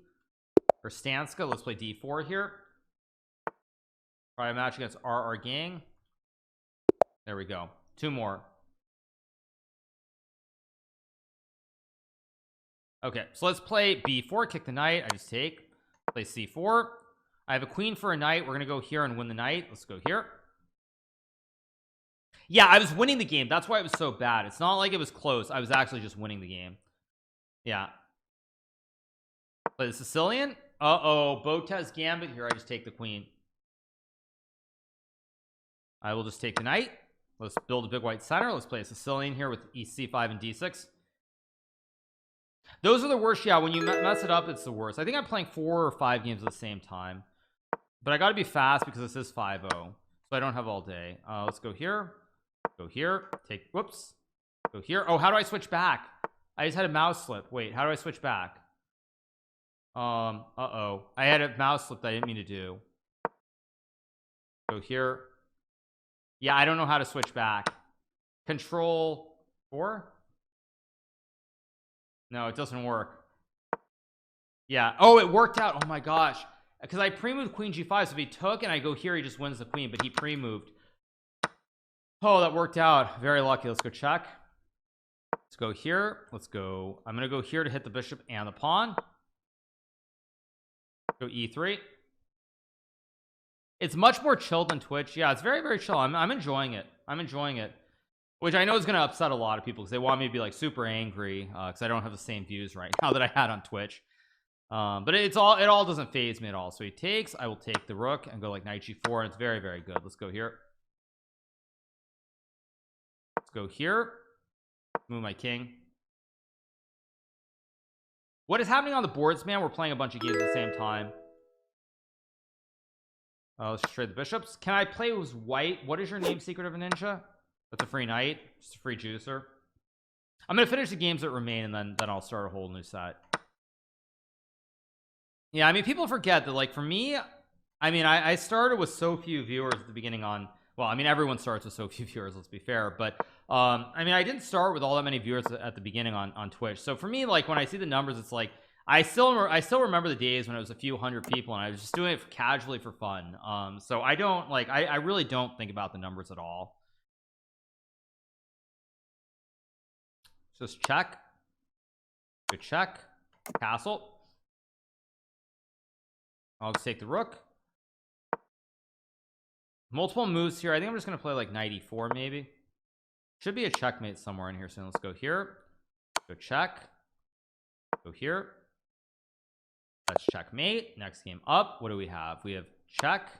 [SPEAKER 1] or Stanska. Let's play d4 here. Try a match against RR Gang. There we go. 2 more. Okay, so let's play b4, kick the knight. I just take. Play c4. I have a queen for a knight. We're gonna go here and win the knight. Let's go here. Yeah, I was winning the game. That's why it was so bad. It's not like it was close. I was actually just winning the game. Yeah. Play the Sicilian. Uh-oh, Botez Gambit here. I just take the queen. I will just take the knight. Let's build a big white center. Let's play a Sicilian here with e5 and d6. Those are the worst. Yeah, when you mess it up, it's the worst. I think I'm playing 4 or 5 games at the same time, but I got to be fast because this is 5-0, so I don't have all day. Let's go here. Go here. Take. Whoops. Go here. Oh, how do I switch back? I just had a mouse slip. Wait, how do I switch back? Uh-oh. I had a mouse slip that I didn't mean to do. Go here. Yeah, I don't know how to switch back. Control 4. No, it doesn't work. Yeah. Oh, it worked out. Oh my gosh. Because I pre-moved queen g5, so if he took and I go here, he just wins the queen, but he pre-moved. Oh, that worked out. Very lucky. Let's go check. Let's go here. Let's go. I'm going to go here to hit the bishop and the pawn. Go e3. It's much more chill than Twitch. Yeah, it's very chill. I'm enjoying it. I'm enjoying it, which I know is going to upset a lot of people because they want me to be like super angry because I don't have the same views right now that I had on Twitch. But it all doesn't phase me at all. So he takes, I will take the rook and go like knight g4, and it's very, very good. Let's go here. Let's go here. Move my king. What is happening on the boards, man? We're playing a bunch of games at the same time. Let's just trade the bishops. Can I play with white? What is your name, Secret of a Ninja? That's a free knight, just a free juicer. I'm gonna finish the games that remain, and then I'll start a whole new set. Yeah, I mean, people forget that, like, for me, I mean, I started with so few viewers at the beginning on, well, I mean, everyone starts with so few viewers, let's be fair, but I mean, I didn't start with all that many viewers at the beginning on Twitch. So for me, like, when I see the numbers, it's like I still remember the days when it was a few hundred people and I was just doing it casually for fun. So I don't like, I really don't think about the numbers at all. Just check. Good check. Castle. I'll just take the rook. Multiple moves here. I think I'm just gonna play like knight e4 maybe. Should be a checkmate somewhere in here soon. Let's go here. Go check. Go here. That's checkmate. Next game up. What do we have? We have check.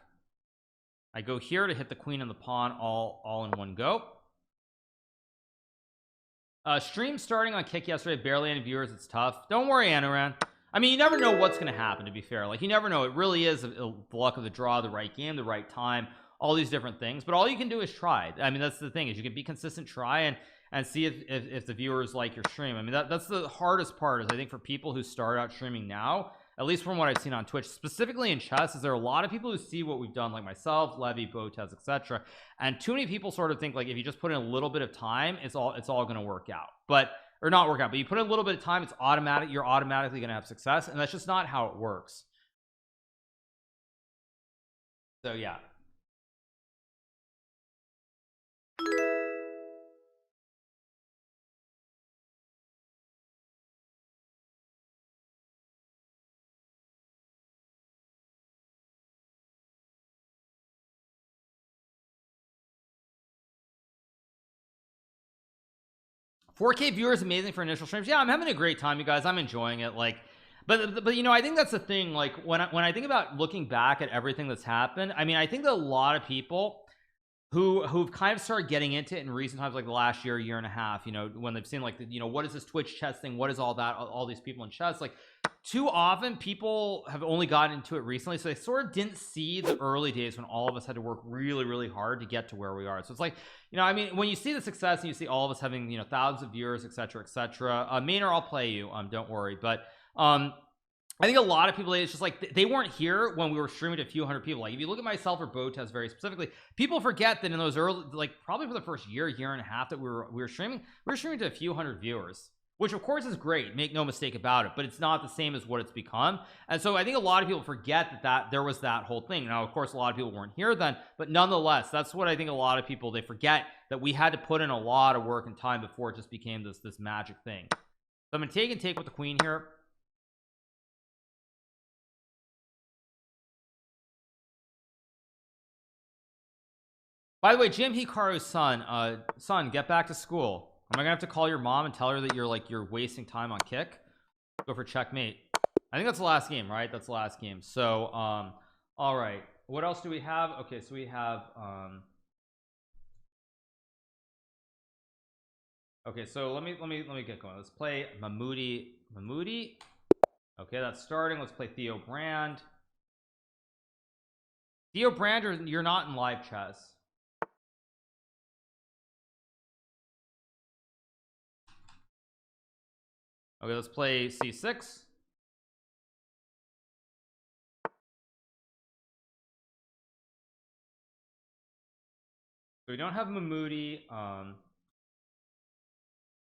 [SPEAKER 1] I go here to hit the queen and the pawn all in one go. Stream starting on Kick yesterday, barely any viewers. It's tough. Don't worry, Anoran. I mean, you never know what's going to happen, to be fair. Like, you never know. It really is the luck of the draw, the right game, the right time, all these different things. But all you can do is try. I mean, that's the thing, is you can be consistent, try and see if the viewers like your stream. I mean, that's the hardest part, is I think for people who start out streaming now, at least from what I've seen on Twitch, specifically in chess, is there are a lot of people who see what we've done, like myself, Levy, Botez, etc. And too many people sort of think, like, if you just put in a little bit of time, it's all going to work out. But or not work out, but you put in a little bit of time, it's automatic, you're automatically going to have success, and that's just not how it works. So yeah. $4K viewers, amazing for initial streams. Yeah, I'm having a great time, you guys. I'm enjoying it. Like, but you know, I think that's the thing. Like, when I think about looking back at everything that's happened, I mean, I think that a lot of people who've kind of started getting into it in recent times, like the last year and a half, you know, when they've seen like you know, what is this Twitch chess thing, what is all that, all these people in chess, like, too often people have only gotten into it recently, so they sort of didn't see the early days when all of us had to work really, really hard to get to where we are. So it's like, you know, I mean, when you see the success and you see all of us having, you know, thousands of viewers, etc., etc., Maynard, I'll play you, don't worry. But I think a lot of people, it's just like they weren't here when we were streaming to a few hundred people. Like, if you look at myself or Botez very specifically, people forget that in those early, like probably for the first year and a half that we were streaming to a few hundred viewers, which of course is great, make no mistake about it, but it's not the same as what it's become. And so I think a lot of people forget that there was that whole thing. Now, of course, a lot of people weren't here then, but nonetheless, that's what I think a lot of people, they forget that we had to put in a lot of work and time before it just became this magic thing. So I'm gonna take with the queen here. By the way, GMHikaru's son, get back to school. Am I gonna have to call your mom and tell her that you're wasting time on Kick? Go for checkmate. I think that's the last game, right? That's the last game. So all right, what else do we have? Okay, so we have okay, so let me get going. Let's play Mahmoudi. Okay, that's starting. Let's play Theo Brand. Theo Brand, you're not in live chess. Okay, let's play c6. So we don't have Mahmoudi.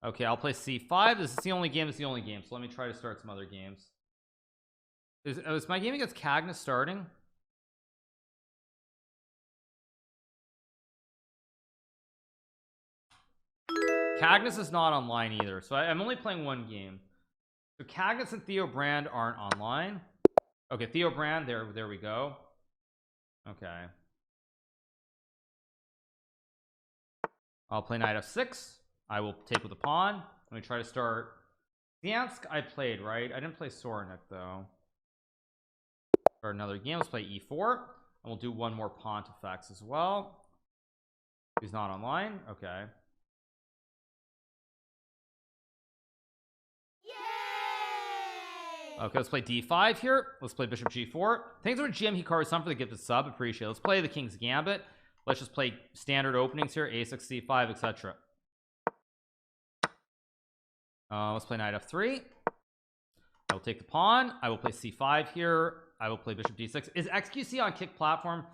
[SPEAKER 1] Okay, I'll play c5. This is the only game. So let me try to start some other games. Is my game against Cagna starting? Cagnes is not online either, so I'm only playing one game. So Cagnes and Theo Brand aren't online. Okay, Theo Brand, there we go. Okay, I'll play knight f6. I will take with the pawn. Let me try to start Gdansk I played, right? I didn't play Soranik though. Or another game. Let's play e4, and we'll do one more Pontifex as well. He's not online. Okay. Okay, let's play d5 here. Let's play bishop g4. Thanks for GMHikaru some for the gifted sub. Appreciate it. Let's play the King's Gambit. Let's just play standard openings here. a6, c5, etc. Let's play knight f3. I will take the pawn. I will play c5 here. I will play bishop d6. Is XQC on Kick platform?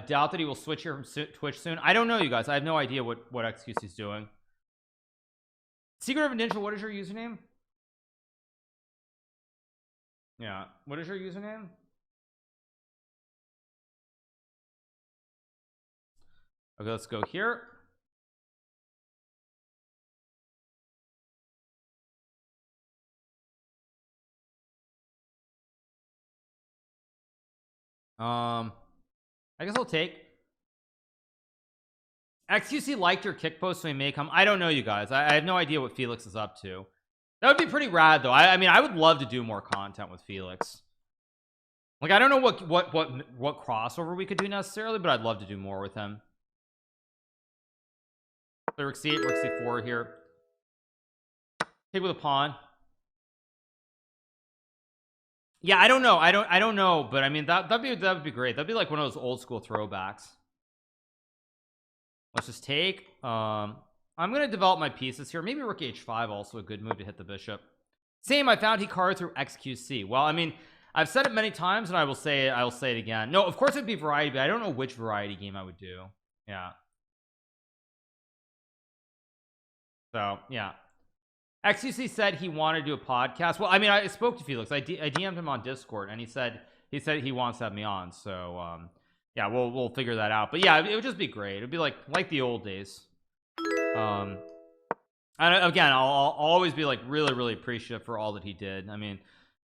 [SPEAKER 1] Doubt that he will switch here from Twitch soon. I don't know, you guys. I have no idea what XQC is doing. Secret of a Ninja, what is your username? Yeah, what is your username? Okay, let's go here. I guess I'll take. XQC liked your kick post, so he may come. I don't know, you guys. I have no idea what Felix is up to. That would be pretty rad, though. I mean, I would love to do more content with Felix. Like, I don't know what crossover we could do necessarily, but I'd love to do more with him. So rook c8, rook c4 here. Take with a pawn. Yeah, I don't know. I don't know, but I mean that would be great. That'd be like one of those old school throwbacks. Let's just take. I'm gonna develop my pieces here. Maybe rook h5 also a good move to hit the bishop. Same. I found Hikaru through XQC. Well, I mean, I've said it many times, and I will say it again. No, of course it'd be variety, but I don't know which variety game I would do. Yeah. So yeah. XQC said he wanted to do a podcast. Well, I mean, I spoke to Felix. I DM'd him on Discord, and he said he wants to have me on. So yeah, we'll figure that out. But yeah, it would just be great. It'd be like the old days. And again, I'll always be like really appreciative for all that he did. I mean,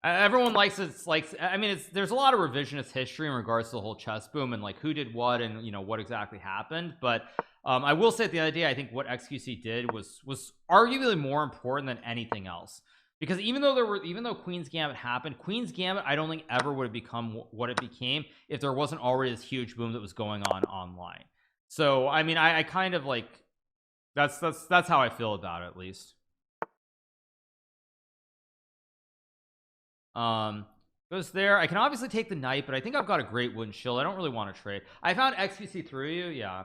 [SPEAKER 1] everyone likes it. I mean, there's a lot of revisionist history in regards to the whole chess boom and like who did what and you know what exactly happened. But I will say at the end of the day, I think what XQC did was arguably more important than anything else, because even though Queen's Gambit happened, Queen's Gambit I don't think ever would have become what it became if there wasn't already this huge boom that was going on online. So I mean, I kind of like that's how I feel about it, at least. Goes there. I can obviously take the knight, but I think I've got a great wooden shield. I don't really want to trade. I found XQC through you. Yeah.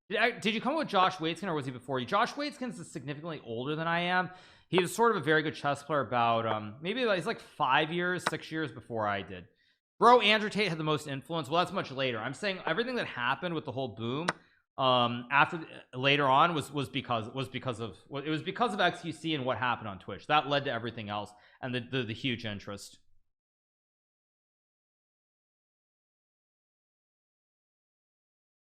[SPEAKER 1] Did you come with Josh Waitzkin, or was he before you? Josh Waitzkin is significantly older than I am. He was sort of a very good chess player about maybe he's like 5 years 6 years before I did. Bro, Andrew Tate had the most influence. Well, that's much later. I'm saying everything that happened with the whole boom after later on was because of XQC and what happened on Twitch. That led to everything else and the huge interest.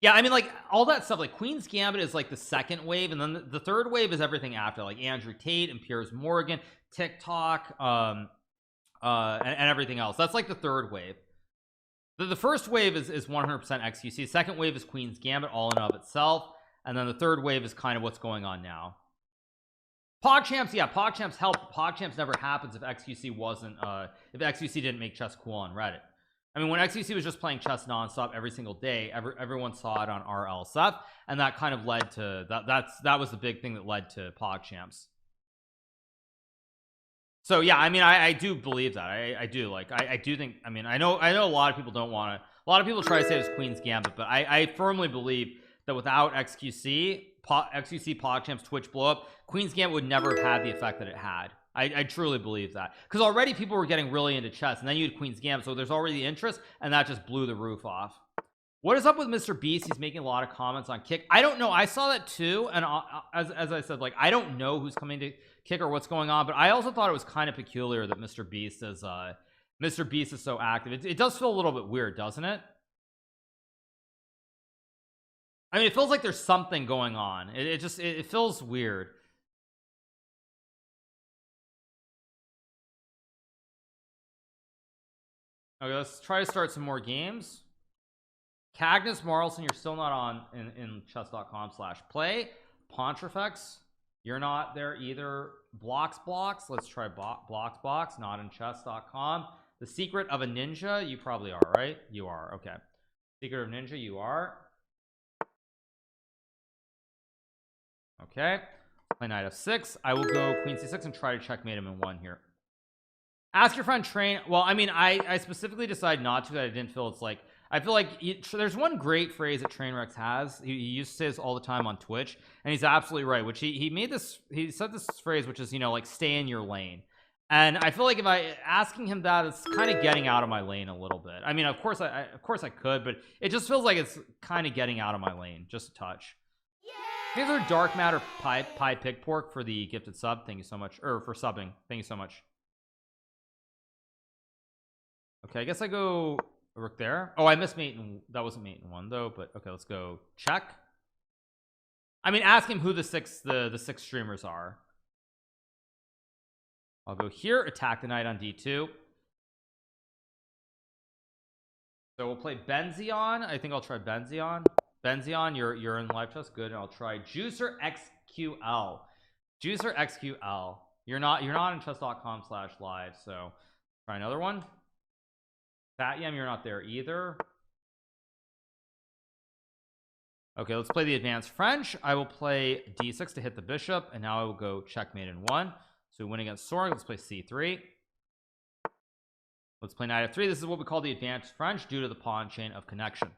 [SPEAKER 1] Yeah, I mean, like all that stuff, like Queen's Gambit is like the second wave, and then the third wave is everything after, like Andrew Tate and Piers Morgan, TikTok, and everything else. That's like the third wave. The first wave is 100% XQC. Second wave is Queen's Gambit all in and of itself, and then the third wave is kind of what's going on now. PogChamps, yeah, PogChamps helped. PogChamps never happens if XQC wasn't if XQC didn't make chess cool on Reddit. I mean, when XQC was just playing chess nonstop every single day, everyone saw it on RLSF, and that kind of led to that was the big thing that led to PogChamps. So yeah, I mean, I do believe that. I do like I do think. I mean, I know a lot of people don't want to. A lot of people try to say it's Queen's Gambit, but I firmly believe that without XQC, PogChamps Twitch blow up, Queen's Gambit would never have had the effect that it had. I truly believe that, because already people were getting really into chess, and then you had Queen's Gambit, so there's already the interest, and that just blew the roof off. What is up with Mr. Beast? He's making a lot of comments on Kick. I don't know. I saw that too, and as I said, like I don't know who's coming to Kick or what's going on, but I also thought it was kind of peculiar that Mr. Beast is so active. It does feel a little bit weird, doesn't it? I mean, it feels like there's something going on. It feels weird. Okay, let's try to start some more games. Cagnus Marlson, you're still not on in chess.com/play. Pontifex. You're not there either. Blocks. Let's try blocks. Not in chess.com. The secret of a ninja. You probably are, right? You are. Okay. Secret of ninja. You are. Okay. Play knight f6. I will go queen c6 and try to checkmate him in one here. Ask your friend Train. Well, I mean, I specifically decided not to. That I didn't feel it's like, I feel like there's one great phrase that Trainwrecks has. He used to say this all the time on Twitch, and he's absolutely right. Which he said this phrase, which is, you know, like, stay in your lane. And I feel like if I asking him that, it's kind of getting out of my lane a little bit. I mean, of course I could, but it just feels like it's kind of getting out of my lane just a touch. Here's our Dark Matter Pie Pig Pork for the gifted sub. Thank you so much, or for subbing. Thank you so much. Okay, I guess I go rook there. Oh, I missed mate in, that wasn't mate in one though, but okay, let's go check. I mean, ask him who the six streamers are. I'll go here, attack the knight on d2. So we'll play Benzion. I think I'll try Benzion. Benzion, you're in live chess. Good. And I'll try Juicer XQL. Juicer XQL. You're not in chess.com/live, so try another one. Satyam, you're not there either. Okay, let's play the advanced French. I will play d6 to hit the bishop, and now I will go checkmate in one. So we win against Soren. Let's play c3. Let's play knight f3. This is what we call the advanced French due to the pawn chain of connection.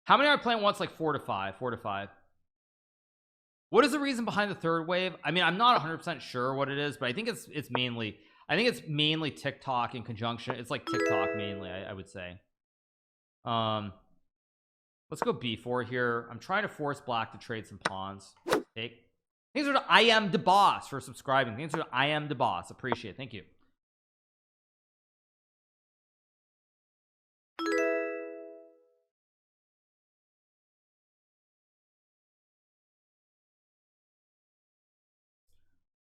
[SPEAKER 1] How many are playing once? Like 4 to 5. 4 to 5. What is the reason behind the third wave? I mean, I'm not 100% sure what it is, but I think it's mainly TikTok in conjunction. It's like TikTok mainly, I would say. Let's go b4 here. I'm trying to force black to trade some pawns. Take. Thanks to I am the boss for subscribing. Thanks to I am the boss. Appreciate it. Thank you.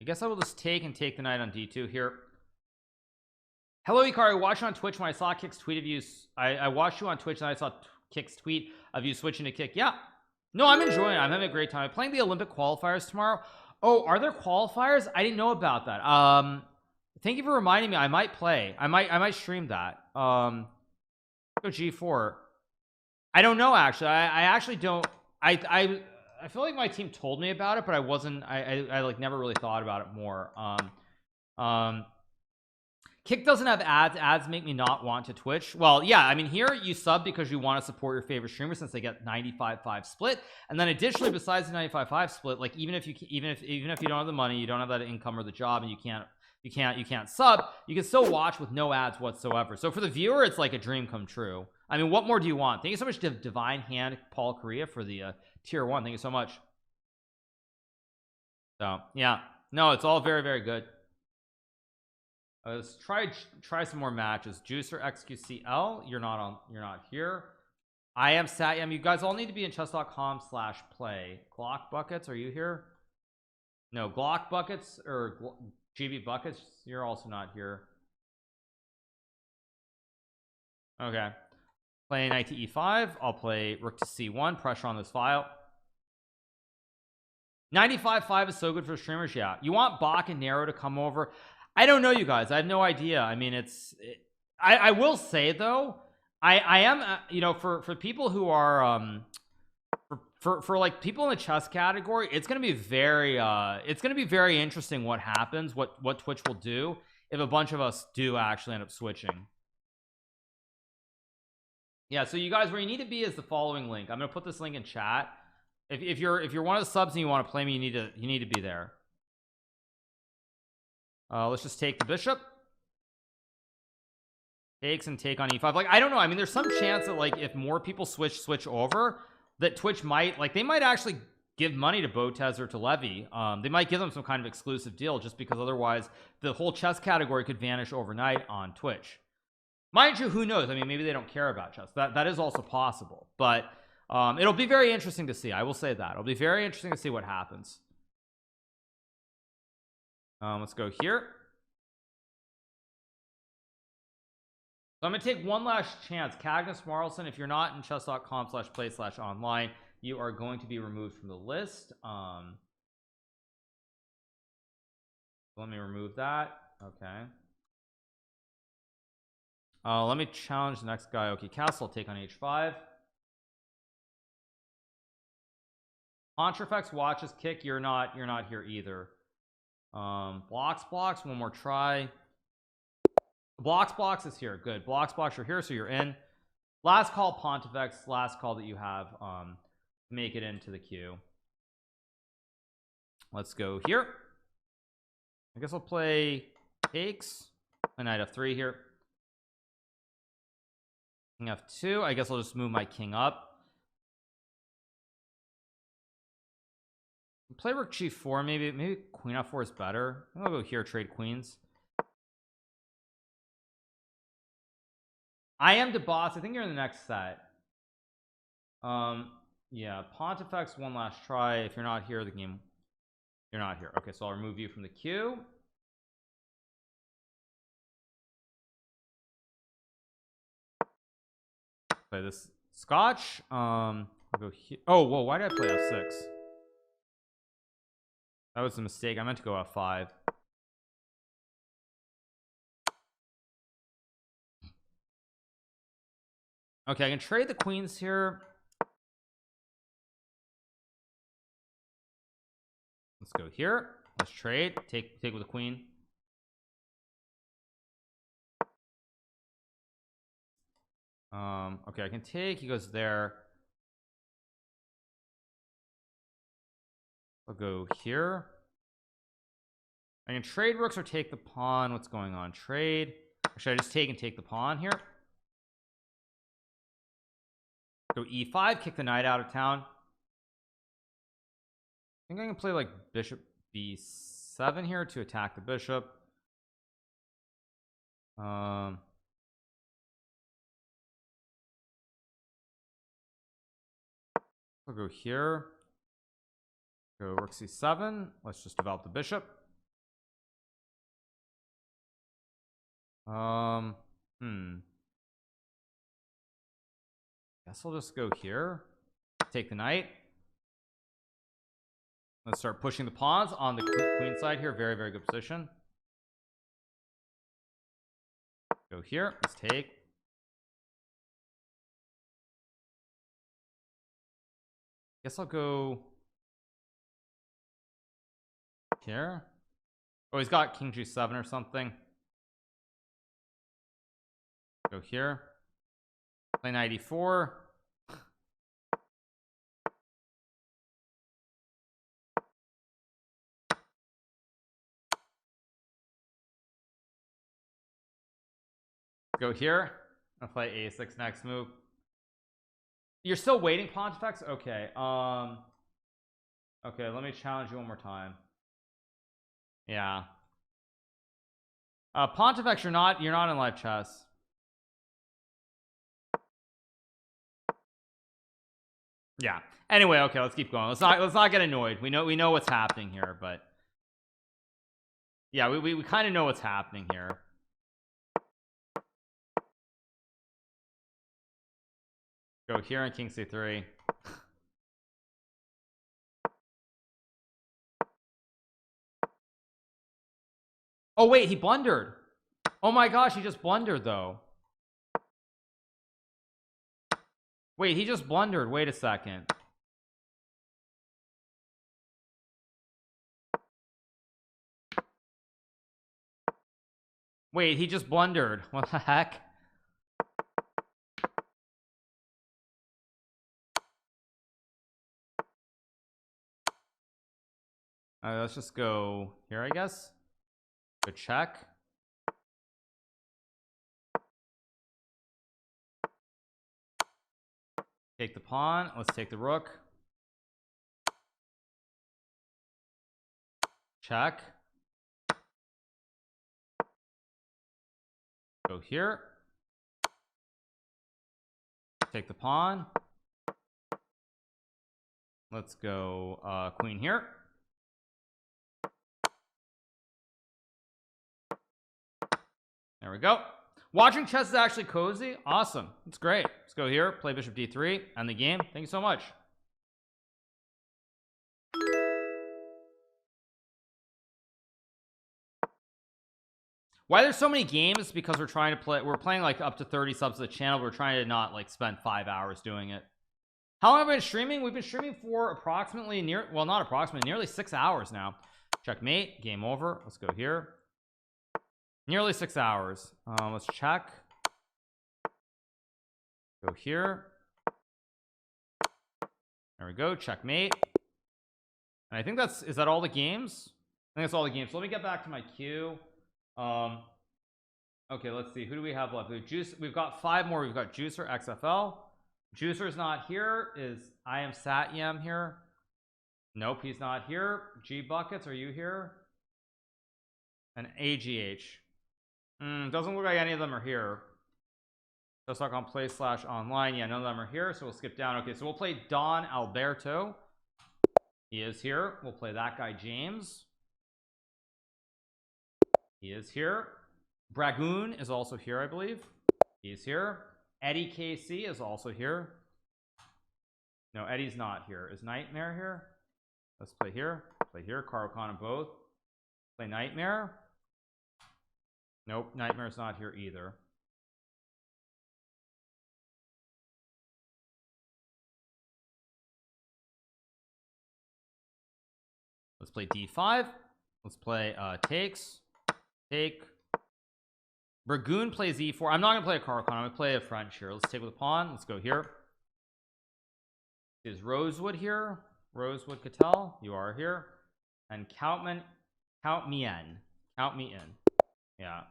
[SPEAKER 1] I guess I will just take the knight on d2 here. Hello Hikaru, watching on Twitch when I saw Kick's tweet of you. I watched you on Twitch and I saw Kick's tweet of you switching to Kick. Yeah, no, I'm enjoying it. I'm having a great time. I'm playing the Olympic qualifiers tomorrow. Oh, are there qualifiers? I didn't know about that. Thank you for reminding me. I might play. I might stream that. Go g4. I don't know, actually. I actually don't. I feel like my team told me about it, but I wasn't. I like never really thought about it more. Kick doesn't have ads make me not want to Twitch. Well, yeah, I mean, here you sub because you want to support your favorite streamer since they get 95/5 split, and then additionally, besides the 95/5 split, like even if you don't have the money, you don't have that income or the job, and you can't sub, you can still watch with no ads whatsoever. So for the viewer, it's like a dream come true. I mean, what more do you want? Thank you so much to Divine Hand Paul Korea for the tier 1. Thank you so much. So yeah, no, it's all very, very good. Let's try some more matches. Juicer XQCL, you're not here. I am Satyam. You guys all need to be in chess.com/play. Glock Buckets, are you here? No, Glock Buckets or GB Buckets, you're also not here. Okay, play knight to e5. I'll play rook to c1. Pressure on this file. 95/5 is so good for streamers. Yeah, you want Bach and Nero to come over. I don't know, you guys. I have no idea. I mean, I will say though, I am you know, for people who are for like people in the chess category, it's gonna be very interesting what happens, what Twitch will do if a bunch of us do actually end up switching. Yeah, so you guys, where you need to be is the following link. I'm gonna put this link in chat. If you're one of the subs and you want to play me, you need to be there. Let's just take the bishop. Takes and take on e5. Like, I don't know. I mean, there's some chance that, like, if more people switch over, that Twitch might, like, they might actually give money to Botez or to Levy. They might give them some kind of exclusive deal, just because otherwise the whole chess category could vanish overnight on Twitch. Mind you, who knows? I mean, maybe they don't care about chess. That is also possible. But it'll be very interesting to see. I will say that. It'll be very interesting to see what happens. Let's go here. So I'm gonna take one last chance. Cagnus Marlson, if you're not in chess.com/play/online, you are going to be removed from the list. Let me remove that. Okay. Let me challenge the next guy. Okay, castle take on h5. Pontifex watches kick. You're not here either. Blocks one more try. Blocks is here. Good. Blocks are here, so you're in. Last call Pontifex, last call that you have. Make it into the queue. Let's go here. I guess I'll play takes a knight f3 here. King f2. I guess I'll just move my king up. Play rook g4. Maybe queen f4 is better. I'll go here, trade queens. I am the boss. I think you're in the next set. Yeah, Pontifex one last try. If you're not here, the game, you're not here. Okay, so I'll remove you from the queue. Play this Scotch. I'll go here. Oh, whoa, why did I play f6? That was a mistake. I meant to go f5. Okay, I can trade the queens here. Let's go here. Let's trade. Take with the queen. Okay, I can take. He goes there. I'll go here. I can trade rooks or take the pawn. What's going on? Trade. Or should I just take the pawn here? Go e5, kick the knight out of town. I think I can play like bishop b7 here to attack the bishop. I'll go here. Go rook c7. Let's just develop the bishop. Guess I'll just go here. Take the knight. Let's start pushing the pawns on the queen side here. Very, very good position. Go here. Let's take. Guess I'll go here. Oh, he's got king g7 or something. Go here. Play knight e4. Go here. I'll play a6 next move. You're still waiting, Pontifex? Okay. Okay, let me challenge you one more time. Yeah. Pontifex, you're not in live chess. Yeah. Anyway, okay, let's keep going. Let's not get annoyed. We know what's happening here, but yeah, we kind of know what's happening here. Go here on king c3. Oh wait, he blundered. Oh my gosh, he just blundered though. Wait, he just blundered. Wait a second. Wait, he just blundered. What the heck? Let's just go here, I guess. Go check. Take the pawn. Let's take the rook. Check. Go here. Take the pawn. Let's go queen here. There we go. Watching chess is actually cozy. Awesome. It's great. Let's go here. Play bishop d3. End the game. Thank you so much. Why there's so many games? Because we're trying to play, we're playing like up to 30 subs to the channel. We're trying to not like spend 5 hours doing it. How long have I been streaming? We've been streaming for approximately not approximately, nearly 6 hours now. Checkmate, game over. Let's go here. Nearly 6 hours. Let's check. Go here. There we go. Checkmate. And I think is that all the games? I think that's all the games. So let me get back to my queue. Okay, let's see. Who do we have left? We've got 5 more. We've got Juicer, XFL. Juicer's not here. Is I am Satyam here? Nope, he's not here. G Buckets, are you here? And AGH. Doesn't look like any of them are here. Just.com play/online. Yeah, none of them are here, so we'll skip down. Okay, so we'll play Don Alberto. He is here. We'll play that guy, James. He is here. Bragoon is also here, I believe. He's here. Eddie KC is also here. No, Eddie's not here. Is Nightmare here? Let's play here. Play here. Carl and both. Play Nightmare. Nope, Nightmare's not here either. Let's play D5. Let's play takes. Take. Bragoon plays E4. I'm not gonna play a Carl. I'm gonna play a French here. Let's take with a pawn. Let's go here. Is Rosewood here? Rosewood Cattell, you are here. And count me in. Count me in. Yeah.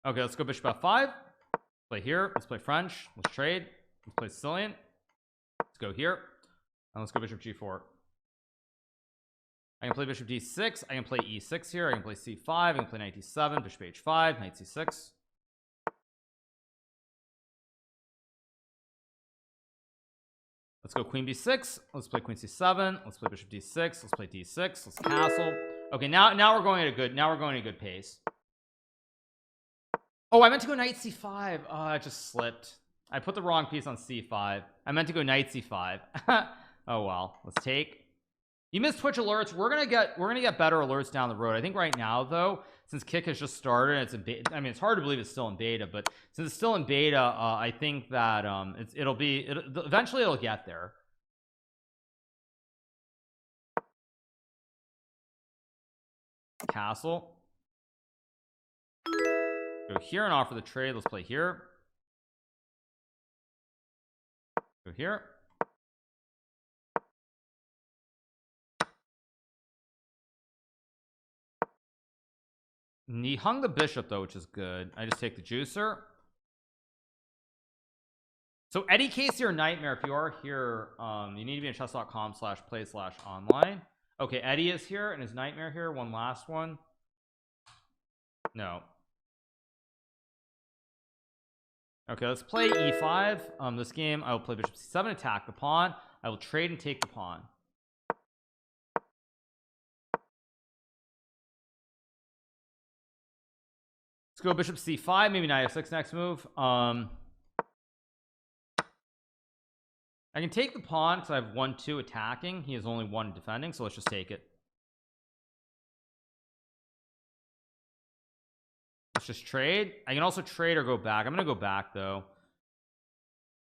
[SPEAKER 1] Okay, let's go bishop f5. Play here. Let's play French. Let's trade. Let's play Sicilian. Let's go here. And let's go bishop g4. I can play bishop d6. I can play e6 here. I can play c5. I can play knight d7, bishop h5, knight c6. Let's go queen b6. Let's play queen c7. Let's play bishop d6. Let's play d6. Let's castle. Okay, now we're going at a good pace. Oh, I meant to go knight c5. Oh, I just slipped. I put the wrong piece on c5. I meant to go knight c5. Oh well, let's take. You missed Twitch alerts. We're gonna get better alerts down the road. I think right now though, since Kick has just started, it's in beta. I mean, it's hard to believe it's still in beta, but since it's still in beta, I think that eventually it'll get there. Castle. Go here and offer the trade. Let's play here. Go here. And he hung the bishop though, which is good. I just take the juicer. So Eddie Casey or Nightmare, if you are here, you need to be in chess.com/play/online. Okay, Eddie is here, and is Nightmare here? One last one. No. Okay, let's play e5. This game I will play bishop c7, attack the pawn. I will trade and take the pawn. Let's go bishop c5, maybe knight f6 next move. I can take the pawn because I have 1-2 attacking. He has only 1 defending, so let's just take it. Let's just trade. I can also trade or go back. I'm gonna go back though.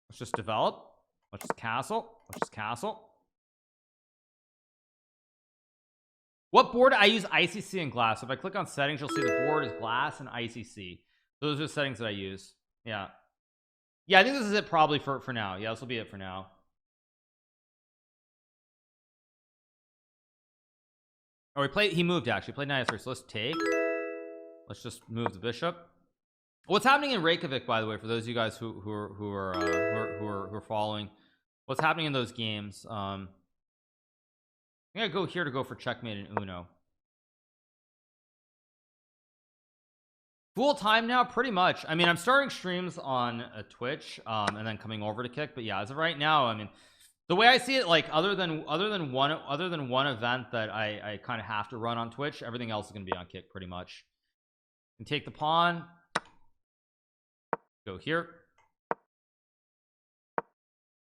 [SPEAKER 1] Let's just develop. Let's just castle. Let's just castle. What board? I use ICC and glass. So if I click on settings, you'll see the board is glass and ICC. Those are the settings that I use. Yeah, I think this is it probably for now. Yeah, this will be it for now. Oh, he moved actually. Played knight f3. So let's take. Let's just move the bishop. What's happening in Reykjavik, by the way, for those of you guys who are following, what's happening in those games? I'm gonna go here to go for checkmate and Uno. Full time now, pretty much. I mean, I'm starting streams on Twitch, and then coming over to Kick. But yeah, as of right now, I mean, the way I see it, like other than one event that I kind of have to run on Twitch, everything else is gonna be on Kick pretty much. And take the pawn. Go here.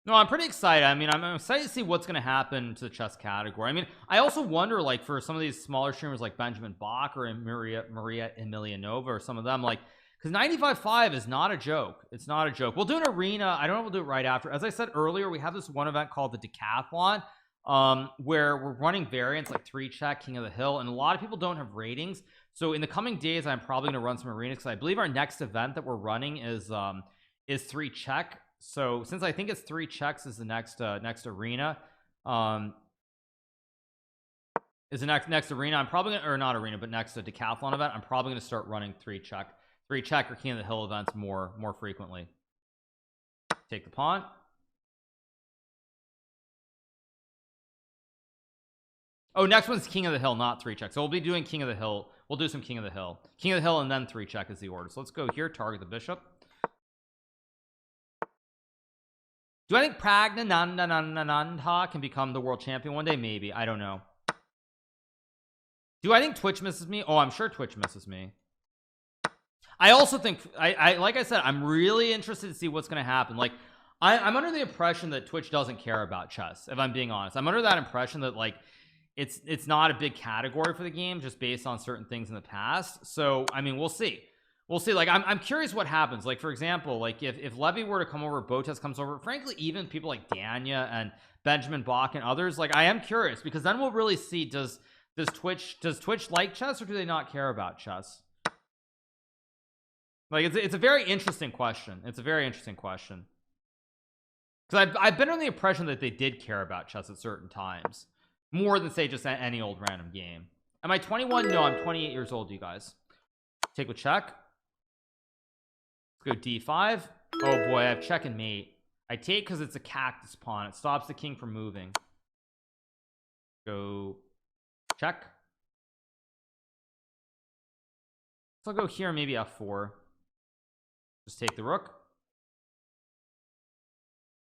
[SPEAKER 1] No, I'm pretty excited. I mean, I'm excited to see what's going to happen to the chess category. I mean, I also wonder, like, for some of these smaller streamers like Benjamin Bach or Maria Emilianova or some of them, like, because 95.5 is not a joke. It's not a joke. We'll do an arena. I don't know if we'll do it right after. As I said earlier, we have this one event called the Decathlon, where we're running variants like 3-check, King of the Hill, and a lot of people don't have ratings. So in the coming days, I'm probably going to run some arenas because I believe our next event that we're running is 3-check. So since I think it's 3 checks is the next arena, is the next arena, I'm probably gonna, or not arena, but next decathlon event, I'm probably going to start running 3-check or King of the Hill events more frequently. Take the pawn. Oh, next one's King of the Hill, not 3-check. So we'll be doing King of the Hill. We'll do some King of the Hill, and then 3-check is the order. So let's go here, target the bishop. Do I think Pragnanandananda can become the world champion one day? Maybe. I don't know. Do I think Twitch misses me? Oh, I'm sure Twitch misses me. I also think I like I said, I'm really interested to see what's going to happen. Like I'm under the impression that Twitch doesn't care about chess, if I'm being honest. I'm under that impression that like it's not a big category for the game just based on certain things in the past. So I mean, we'll see. Like I'm curious what happens. Like for example, like if Levy were to come over, Botes comes over, frankly even people like Danya and Benjamin Bach and others, like I am curious, because then we'll really see, does Twitch like chess, or do they not care about chess? Like it's a very interesting question. It's a very interesting question, because I've been under the impression that they did care about chess at certain times more than say just any old random game. Am I 21? No, I'm 28 years old, you guys. Take with check. Let's go d5. Oh boy, I have check and mate. I take because it's a cactus pawn. It stops the king from moving. Go check. So I'll go here, maybe f4. Just take the rook.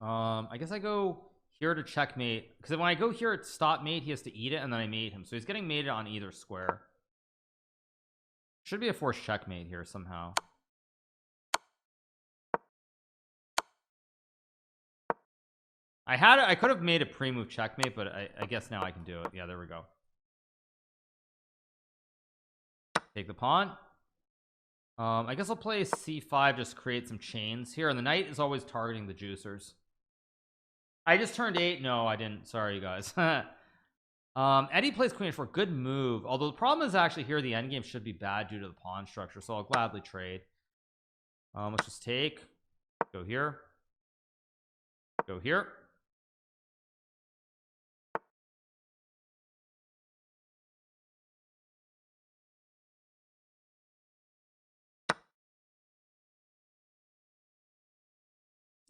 [SPEAKER 1] I guess I go here to checkmate, because when I go here at stop mate, he has to eat it, and then I mate him, so he's getting mated on either square. Should be a forced checkmate here somehow. I could have made a pre-move checkmate, but I guess now I can do it. Yeah, there we go. Take the pawn. I guess I'll play c5, just create some chains here, and the knight is always targeting the juicers. I just turned 8. No, I didn't. Sorry, you guys. Eddie plays queen h4. Good move. Although the problem is actually here the endgame should be bad due to the pawn structure, so I'll gladly trade. Let's just take. Go here. Go here.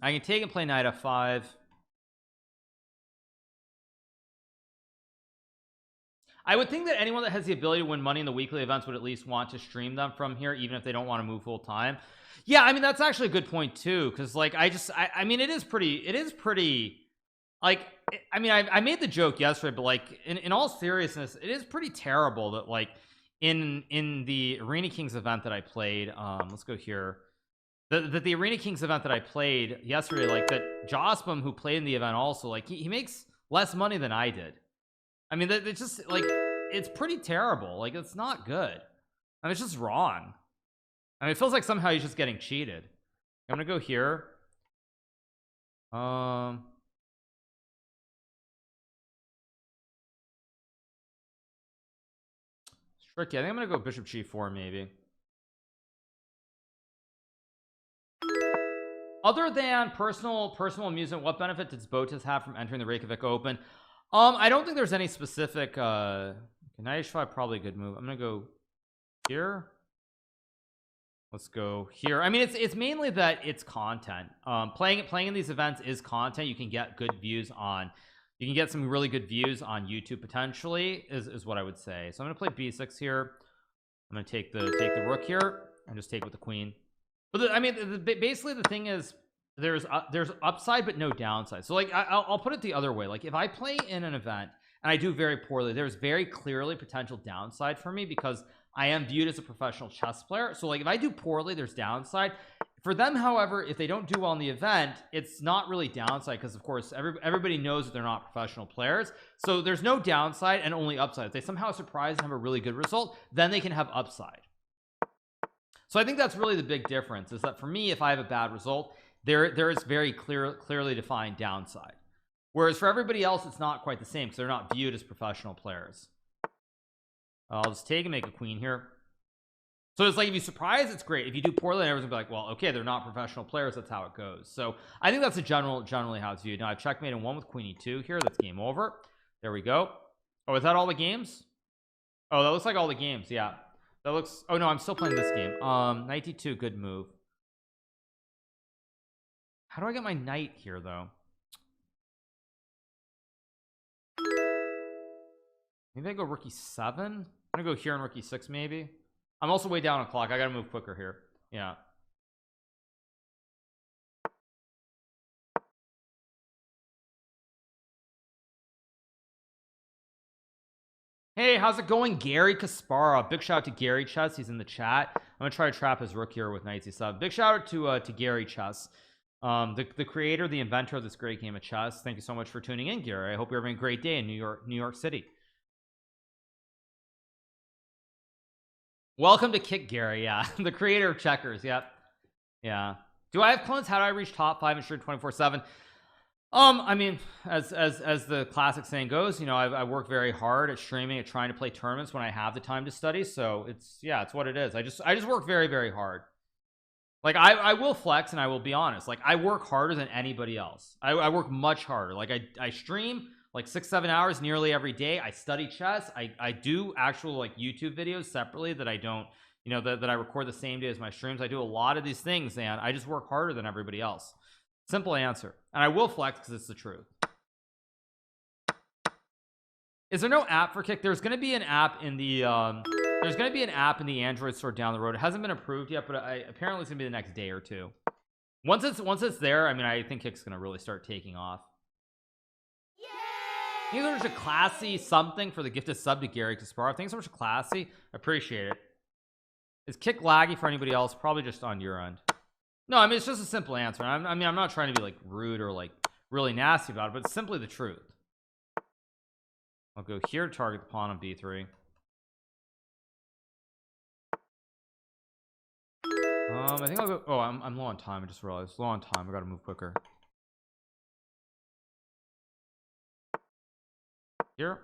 [SPEAKER 1] I can take and play knight f5. I would think that anyone that has the ability to win money in the weekly events would at least want to stream them from here, even if they don't want to move full time. Yeah, I mean, that's actually a good point too, because like I mean, it is pretty like, I mean, I made the joke yesterday, but like in all seriousness, it is pretty terrible that like in the Arena Kings event that I played, let's go here, the Arena Kings event that I played yesterday, like that Jospam, who played in the event also, like he makes less money than I did. I mean, it's just like, it's pretty terrible. Like, it's not good. I mean, it's just wrong. I mean, it feels like somehow he's just getting cheated. I'm gonna go here. It's tricky. I think I'm gonna go bishop g4 maybe. Other than personal amusement, what benefit does Botes have from entering the Reykjavik Open? I don't think there's any specific knight h5, probably a good move. I'm gonna go here. Let's go here. I mean, it's mainly that it's content. Playing in these events is content. You can get good views on, you can get some really good views on YouTube potentially, is what I would say. So I'm gonna play b6 here. I'm gonna take the rook here and just take with the queen. But I mean, basically the thing is, there's upside but no downside. So like I'll put it the other way. Like if I play in an event and I do very poorly, there's very clearly potential downside for me because I am viewed as a professional chess player. So like if I do poorly, there's downside. For them, however, if they don't do well in the event, it's not really downside, because of course everybody knows that they're not professional players, so there's no downside and only upside. If they somehow surprise and have a really good result, then they can have upside. So I think that's really the big difference, is that for me, if I have a bad result, there is very clearly defined downside, whereas for everybody else it's not quite the same, because they're not viewed as professional players. I'll just take and make a queen here. So it's like, if you surprise, it's great. If you do poorly, everyone's gonna be like, well, okay, they're not professional players, that's how it goes. So I think that's a generally how it's viewed. Now I've checkmate in one with queen e2 here. That's game over. There we go. Oh, is that all the games? Oh, that looks like all the games. Yeah, that looks. Oh no, I'm still playing this game. Knight d2, good move. How do I get my knight here though? Maybe I go rook e7. I'm gonna go here on rook e6 maybe. I'm also way down on clock. I gotta move quicker here. Yeah. Hey, how's it going, Gary Kasparov? Big shout out to Gary Chess. He's in the chat. I'm gonna try to trap his rook here with knight c7. Big shout out to Gary Chess, the creator, the inventor of this great game of chess. Thank you so much for tuning in, Gary. I hope you're having a great day in New York City. Welcome to Kick Gary. Yeah, the creator of checkers. Yep. Yeah. Do I have clones? How do I reach top 5 and stream 24/7? I mean, as the classic saying goes, you know, I work very hard at streaming, at trying to play tournaments when I have the time to study. So it's, yeah, it's what it is. I just work very hard. Like I will flex, and I will be honest, like I work harder than anybody else. I work much harder. Like I stream like 6-7 hours nearly every day. I study chess. I do actual like YouTube videos separately that I don't, you know, that I record the same day as my streams. I do a lot of these things, and I just work harder than everybody else. Simple answer. And I will flex because it's the truth. Is there no app for Kick? There's going to be an app in the there's going to be an app in the Android store down the road. It hasn't been approved yet, but apparently it's going to be the next day or two. Once it's there, I mean, I think Kick's going to really start taking off. Thanks so much to Classy something for the gifted sub to Gary Kasparov. Thanks so much to Classy. Appreciate it. Is Kick laggy for anybody else? Probably just on your end. No, I mean, it's just a simple answer. I mean, I'm not trying to be like rude or like really nasty about it, but it's simply the truth. I'll go here to target the pawn on b3. I think I'll go. Oh, I'm low on time. I just realized, low on time. I gotta move quicker. Here.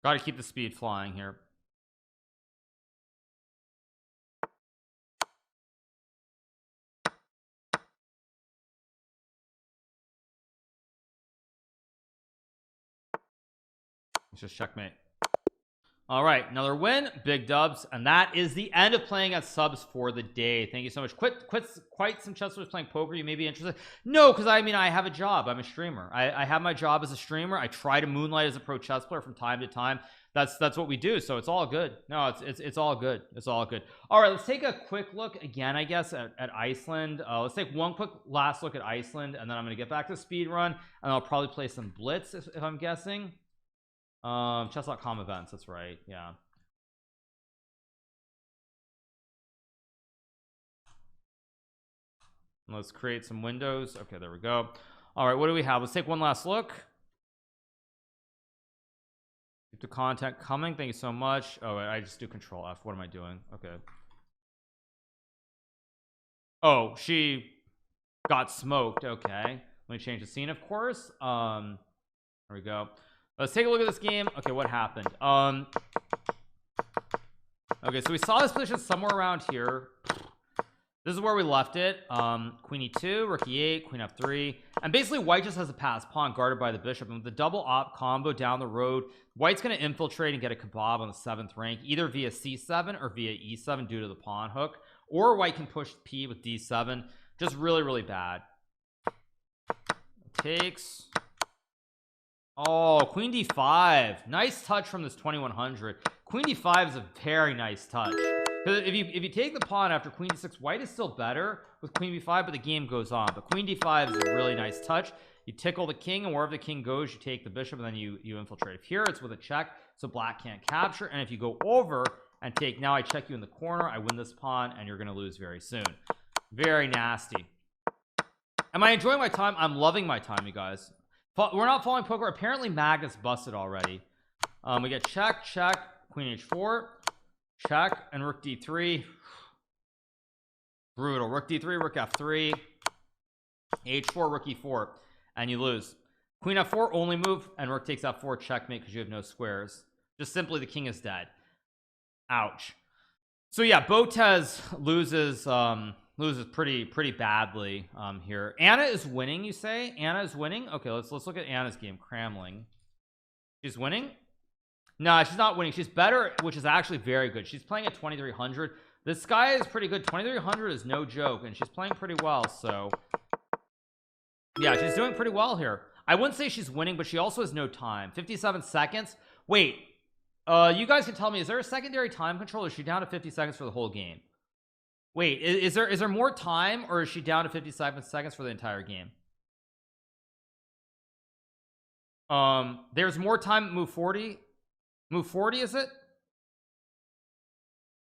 [SPEAKER 1] Got to keep the speed flying here. Let's just checkmate. All right, another win, big dubs, and that is the end of playing at subs for the day. Thank you so much. Quite some chess players playing poker. You may be interested. No, because I mean, I have a job. I'm a streamer. I have my job as a streamer. I try to moonlight as a pro chess player from time to time. That's what we do. So it's all good. No, it's all good. It's all good. All right, let's take a quick look again, I guess, at Iceland. Let's take one quick last look at Iceland, and then I'm gonna get back to speed run, and I'll probably play some Blitz if I'm guessing. Chess.com events, that's right. Yeah, let's create some windows. Okay, there we go. All right, what do we have? Let's take one last look. Keep the content coming. Thank you so much. Oh, I just do Control F. What am I doing? Okay. Oh, she got smoked. Okay, let me change the scene, of course. There we go. Let's take a look at this game. Okay, what happened? Okay, so we saw this position somewhere around here. This is where we left it. Queen e2, rook e8, queen f3, and basically white just has a pass pawn guarded by the bishop, and with the double op combo down the road, white's going to infiltrate and get a kebab on the 7th rank, either via c7 or via e7 due to the pawn hook, or white can push p with d7. Just really bad. Takes. Oh, queen d5. Nice touch from this 2100. Queen d5 is a very nice touch. Because if you take the pawn after queen d6, white is still better with queen b5, but the game goes on. But queen d5 is a really nice touch. You tickle the king, and wherever the king goes, you take the bishop, and then you infiltrate. If here it's with a check, so black can't capture. And if you go over and take, now I check you in the corner, I win this pawn, and you're going to lose very soon. Very nasty. Am I enjoying my time? I'm loving my time, you guys. We're not following poker. Apparently Magnus busted already. We get check, check, queen h4, check, and rook d3. Brutal. Rook d3, rook f3, h4, rook e4, and you lose. Queen f4 only move, and rook takes f4, checkmate, because you have no squares. Just simply the king is dead. Ouch. So yeah, Botez loses pretty badly here. Anna is winning, you say? Anna is winning? Okay, let's look at Anna's game. Cramling. She's winning? No, she's not winning. She's better, which is actually very good. She's playing at 2300. This guy is pretty good. 2300 is no joke, and she's playing pretty well. So yeah, she's doing pretty well here. I wouldn't say she's winning, but she also has no time. 57 seconds. Wait, you guys can tell me, is there a secondary time control, or is she down to 50 seconds for the whole game? Wait, is there more time, or is she down to 57 seconds for the entire game? There's more time. Move 40. Move 40, is it?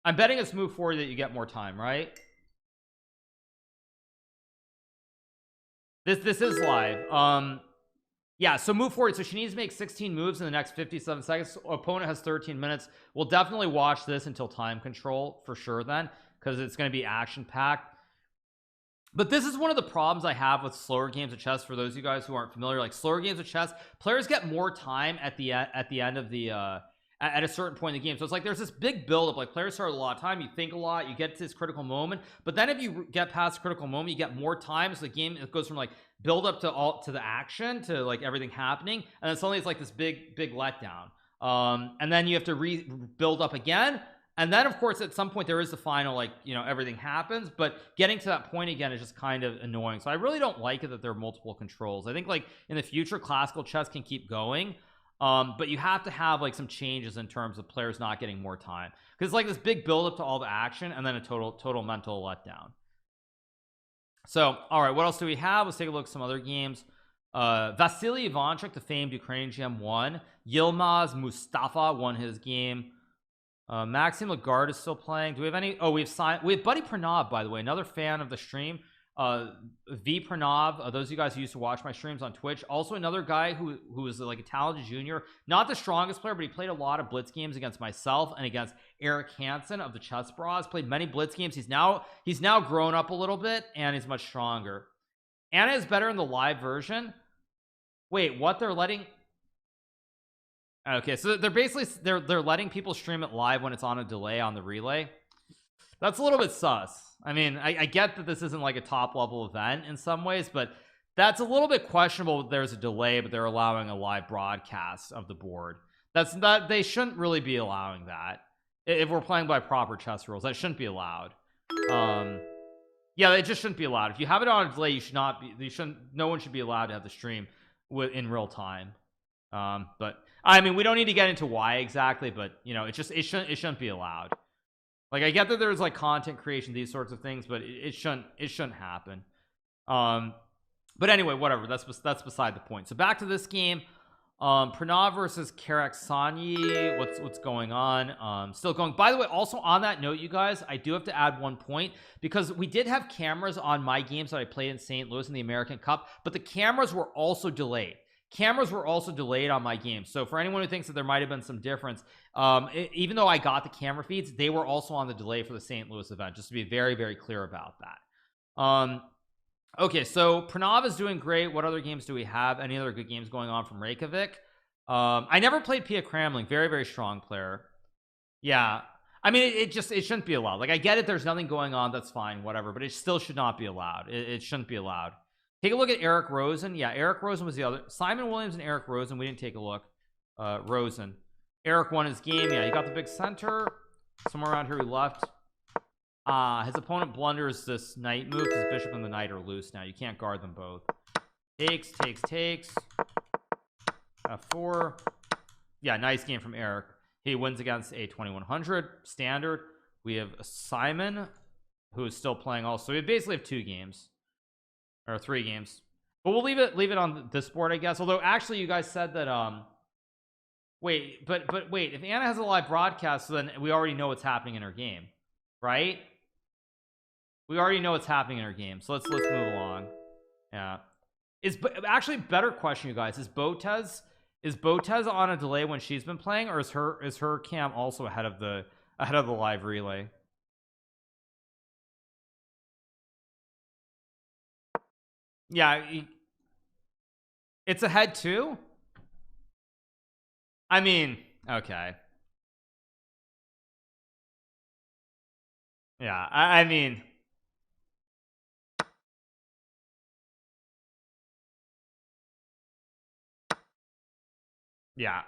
[SPEAKER 1] I'm betting it's move 40 that you get more time, right? This is live. Yeah, so move 40. So she needs to make 16 moves in the next 57 seconds. Opponent has 13 minutes. We'll definitely watch this until time control for sure then, because it's going to be action packed. But this is one of the problems I have with slower games of chess. For those of you guys who aren't familiar, like slower games of chess, players get more time at the end of the at a certain point in the game. So it's like there's this big build up. Like players start a lot of time, you think a lot, you get to this critical moment, but then if you get past critical moment, you get more time. So the game, it goes from like build up to the action to like everything happening, and then suddenly it's like this big letdown. And then you have to rebuild up again. And then of course at some point there is the final, like, you know, everything happens, but getting to that point again is just kind of annoying. So I really don't like it that there are multiple controls. I think like in the future classical chess can keep going, but you have to have like some changes in terms of players not getting more time, because it's like this big build up to all the action and then a total mental letdown. So all right, what else do we have? Let's take a look at some other games. Vasily Ivanchuk, the famed Ukrainian GM, won. Yilmaz Mustafa won his game. Maxime Lagarde is still playing. Do we have any? Oh, we have Buddy Pranav, by the way, another fan of the stream. V Pranav, those of you guys who used to watch my streams on Twitch, also another guy who was like a talented junior, not the strongest player, but he played a lot of blitz games against myself and against Eric Hansen of the Chess Bras. Played many blitz games. He's now grown up a little bit and he's much stronger. Anna is better in the live version. Wait, what? They're letting, okay, so they're basically they're letting people stream it live when it's on a delay on the relay. That's a little bit sus. I mean, I get that this isn't like a top level event in some ways, but that's a little bit questionable. There's a delay, but they're allowing a live broadcast of the board. They shouldn't really be allowing that. If we're playing by proper chess rules, that shouldn't be allowed. Yeah, it just shouldn't be allowed. If you have it on a delay, no one should be allowed to have the stream in real time. But I mean, we don't need to get into why exactly, but you know, it shouldn't be allowed. Like, I get that there's like content creation, these sorts of things, but it shouldn't happen. But anyway, whatever, that's beside the point. So back to this game. Pranav versus Karaksanyi. What's going on? Still going. By the way, also on that note, you guys, I do have to add one point, because we did have cameras on my games that I played in St. Louis in the American Cup, but the cameras were also delayed. Cameras were also delayed on my game. So for anyone who thinks that there might have been some difference, even though I got the camera feeds, they were also on the delay for the St. Louis event, just to be very, very clear about that. Okay, so Pranav is doing great. What other games do we have? Any other good games going on from Reykjavik? I never played Pia Cramling. Very, very strong player. Yeah, I mean, it shouldn't be allowed. Like, I get it, there's nothing going on, that's fine, whatever, but it still should not be allowed. It shouldn't be allowed. Take a look at Eric Rosen. Yeah, Eric Rosen was the other. Simon Williams and Eric Rosen. We didn't take a look. Rosen. Eric won his game. Yeah, he got the big center. Somewhere around here he left. His opponent blunders this knight move. His bishop and the knight are loose now. You can't guard them both. Takes. F4. Yeah, nice game from Eric. He wins against a 2100 standard. we have Simon, who is still playing also. We basically have 2 games or 3 games, but we'll leave it on this board, I guess. Although actually you guys said that wait, but wait, if Anna has a live broadcast, then we already know what's happening in her game, right? We already know what's happening in her game, so let's move along. Yeah, is actually better question, you guys, is Botez on a delay when she's been playing, or is her cam also ahead of the live relay? Yeah, it's ahead too. I mean, okay. Yeah, I mean, yeah,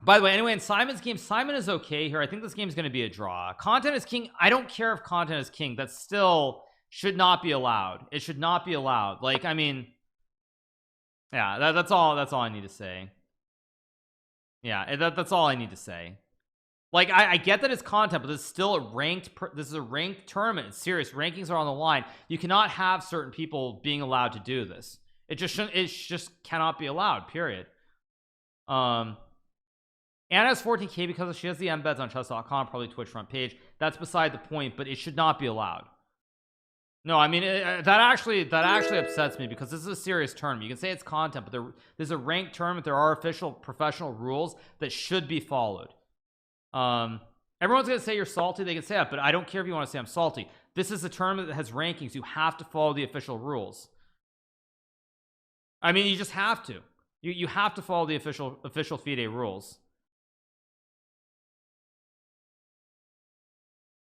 [SPEAKER 1] by the way, anyway, in Simon's game, Simon is okay here. I think this game's going to be a draw. Content is king. I don't care if content is king. That still should not be allowed. It should not be allowed. Like, I mean, yeah, that's all I need to say. Yeah, that's all I need to say. Like, I get that it's content, but this is still a this is a ranked tournament. It's serious. Rankings are on the line. You cannot have certain people being allowed to do this. It just cannot be allowed, period. Anna has 14k because she has the embeds on chess.com, probably Twitch front page. That's beside the point, but it should not be allowed. No, I mean, that actually upsets me, because this is a serious tournament. You can say it's content, but there's a ranked tournament. There are official professional rules that should be followed. Everyone's gonna say you're salty. They can say that, but I don't care if you want to say I'm salty. This is a tournament that has rankings. You have to follow the official rules. I mean, you just have to. You have to follow the official FIDE rules.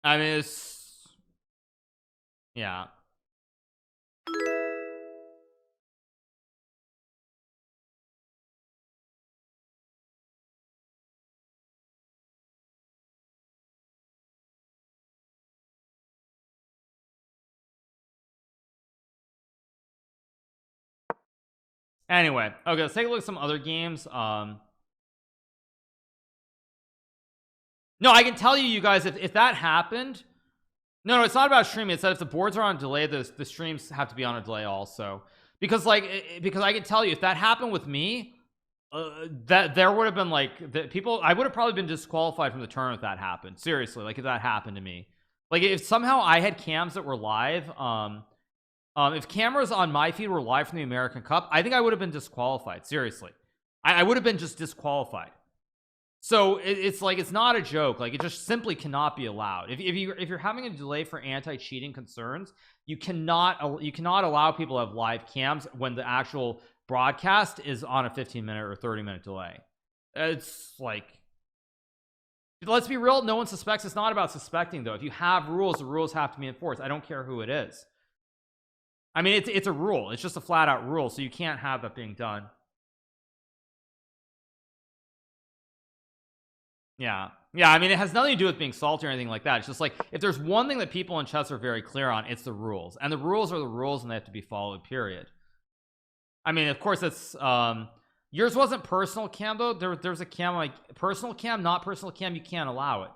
[SPEAKER 1] I mean, it's, yeah. Anyway, okay, let's take a look at some other games. No, I can tell you guys, if that happened, no, it's not about streaming. It's that if the boards are on delay, the streams have to be on a delay also, because because I can tell you, if that happened with me, that there would have been like I would have probably been disqualified from the tournament if that happened. Seriously, like if that happened to me, like if somehow I had cams that were live, if cameras on my feed were live from the American Cup, I think I would have been disqualified. Seriously, I would have been just disqualified. So it's like, it's not a joke. Like, it just simply cannot be allowed. If you're having a delay for anti-cheating concerns, you cannot allow people to have live cams when the actual broadcast is on a 15-minute or 30-minute delay. It's like, let's be real, no one suspects. It's not about suspecting, though. If you have rules, the rules have to be enforced. I don't care who it is. I mean, it's a rule. It's just a flat-out rule, so you can't have that being done. Yeah, I mean, it has nothing to do with being salty or anything like that. It's just like, if there's one thing that people in chess are very clear on, it's the rules, and the rules are the rules, and they have to be followed, period. I mean, of course, it's yours wasn't personal cam, though. There's a cam, like personal cam, not personal cam, you can't allow it.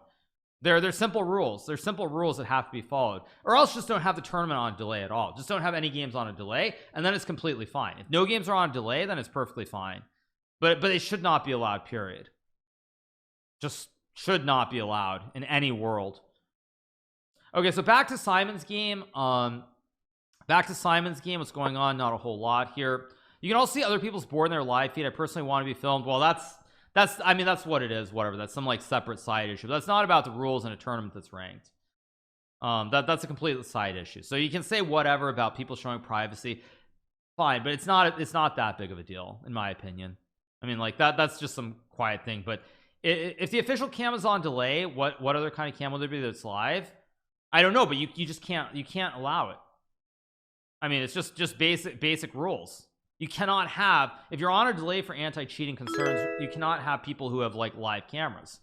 [SPEAKER 1] There's simple rules. There's simple rules that have to be followed, or else just don't have the tournament on delay at all. Just don't have any games on a delay, and then it's completely fine. If no games are on delay, then it's perfectly fine, but it should not be allowed, period. Just should not be allowed in any world. Okay, so back to Simon's game. What's going on? Not a whole lot here. You can also see other people's board in their live feed. I personally want to be filmed. Well, I mean, that's what it is. Whatever. That's some like separate side issue. But that's not about the rules in a tournament that's ranked. That's a complete side issue. So you can say whatever about people showing privacy, fine, but it's not that big of a deal, in my opinion. I mean, like that's just some quiet thing. But if the official cam is on delay, what other kind of cam will there be that's live? I don't know, but you just can't allow it. I mean, it's just basic rules. You cannot have, if you're on a delay for anti-cheating concerns, you cannot have people who have like live cameras.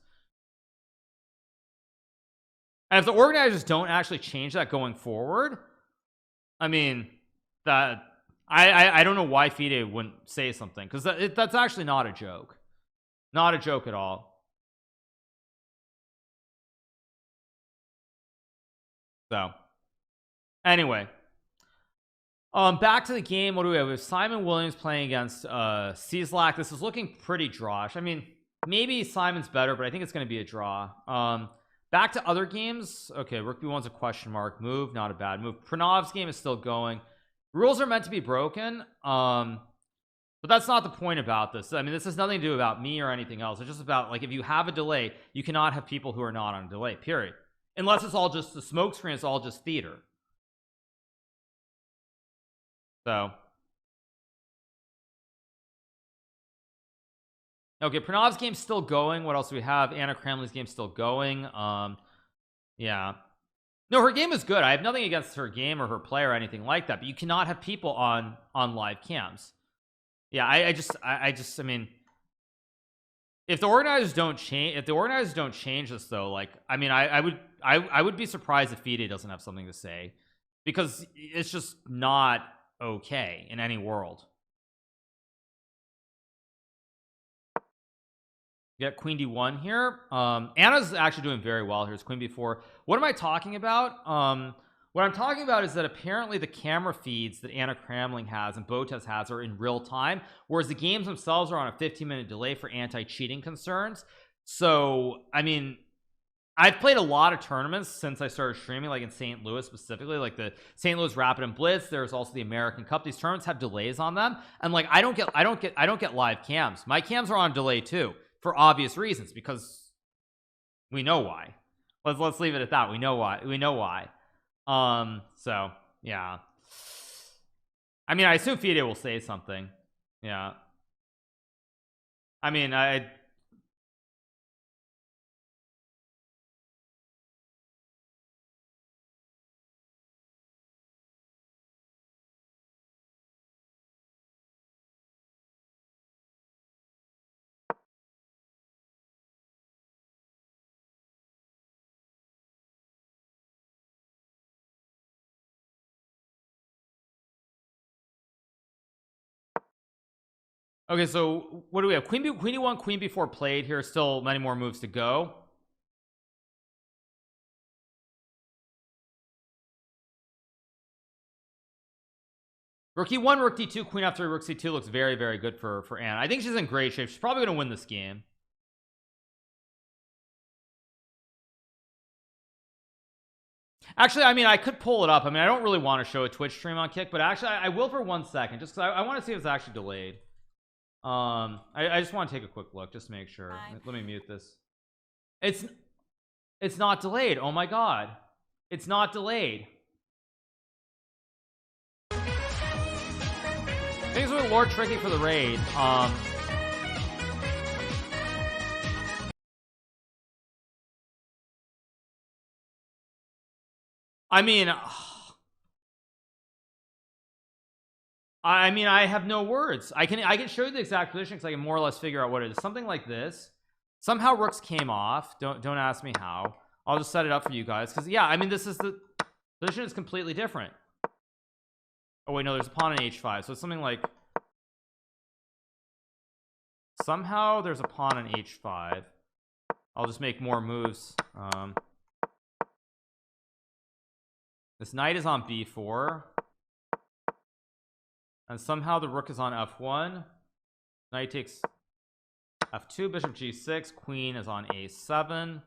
[SPEAKER 1] And if the organizers don't actually change that going forward, I mean, that I don't know why FIDE wouldn't say something, because that's actually not a joke. Not a joke at all. So anyway, back to the game. What do we have? We have Simon Williams playing against Cieslak. This is looking pretty drawish. I mean, maybe Simon's better, but I think it's going to be a draw. Back to other games. Okay, Rook B1's a question mark. Move, not a bad move. Pranov's game is still going. Rules are meant to be broken. But that's not the point about this. I mean, this has nothing to do about me or anything else. It's just about, like, if you have a delay, you cannot have people who are not on a delay, period. Unless it's all just the smoke screen, it's all just theater. So okay, Pranov's game's still going. What else do we have? Anna Kramley's game's still going. Yeah, no, her game is good. I have nothing against her game or her play or anything like that, but you cannot have people on live cams. Yeah, I mean, if the organizers don't change this though, like, I mean, I would be surprised if FIDE doesn't have something to say, because it's just not okay in any world. You got Queen D1 here. Anna's actually doing very well here. It's Queen B4. What am I talking about? What I'm talking about is that apparently the camera feeds that Anna Kramling has and Botes has are in real time, whereas the games themselves are on a 15-minute delay for anti-cheating concerns. So I mean, I've played a lot of tournaments since I started streaming, like in St. Louis specifically, like the St. Louis Rapid and Blitz. There's also the American Cup. These tournaments have delays on them, and like I don't get live cams. My cams are on delay too, for obvious reasons, because we know why. Let's leave it at that. We know why. So yeah, I mean, I assume FIDE will say something. Yeah, I mean, okay, so what do we have? Queen E1, Queen B4 played here. Still many more moves to go. Rook E1, Rook D2, Queen F3, Rook C2 looks very, very good for Anna. I think she's in great shape. She's probably going to win this game. Actually, I mean, I could pull it up. I mean, I don't really want to show a Twitch stream on Kick, but actually I will for 1 second, just because I want to see if it's actually delayed. I just want to take a quick look just to make sure. Let me mute this. It's not delayed. Oh my god, it's not delayed. Things with Lord Tricky for the raid. I mean, I have no words. I can show you the exact position, because I can more or less figure out what it is. Something like this. Somehow rooks came off. Don't ask me how. I'll just set it up for you guys, because yeah, I mean, this is the position is completely different. Oh wait, no, there's a pawn on h5, so it's something like, somehow there's a pawn on h5. I'll just make more moves. This knight is on b4, and somehow the rook is on f1. Knight takes f2, bishop g6, queen is on a7.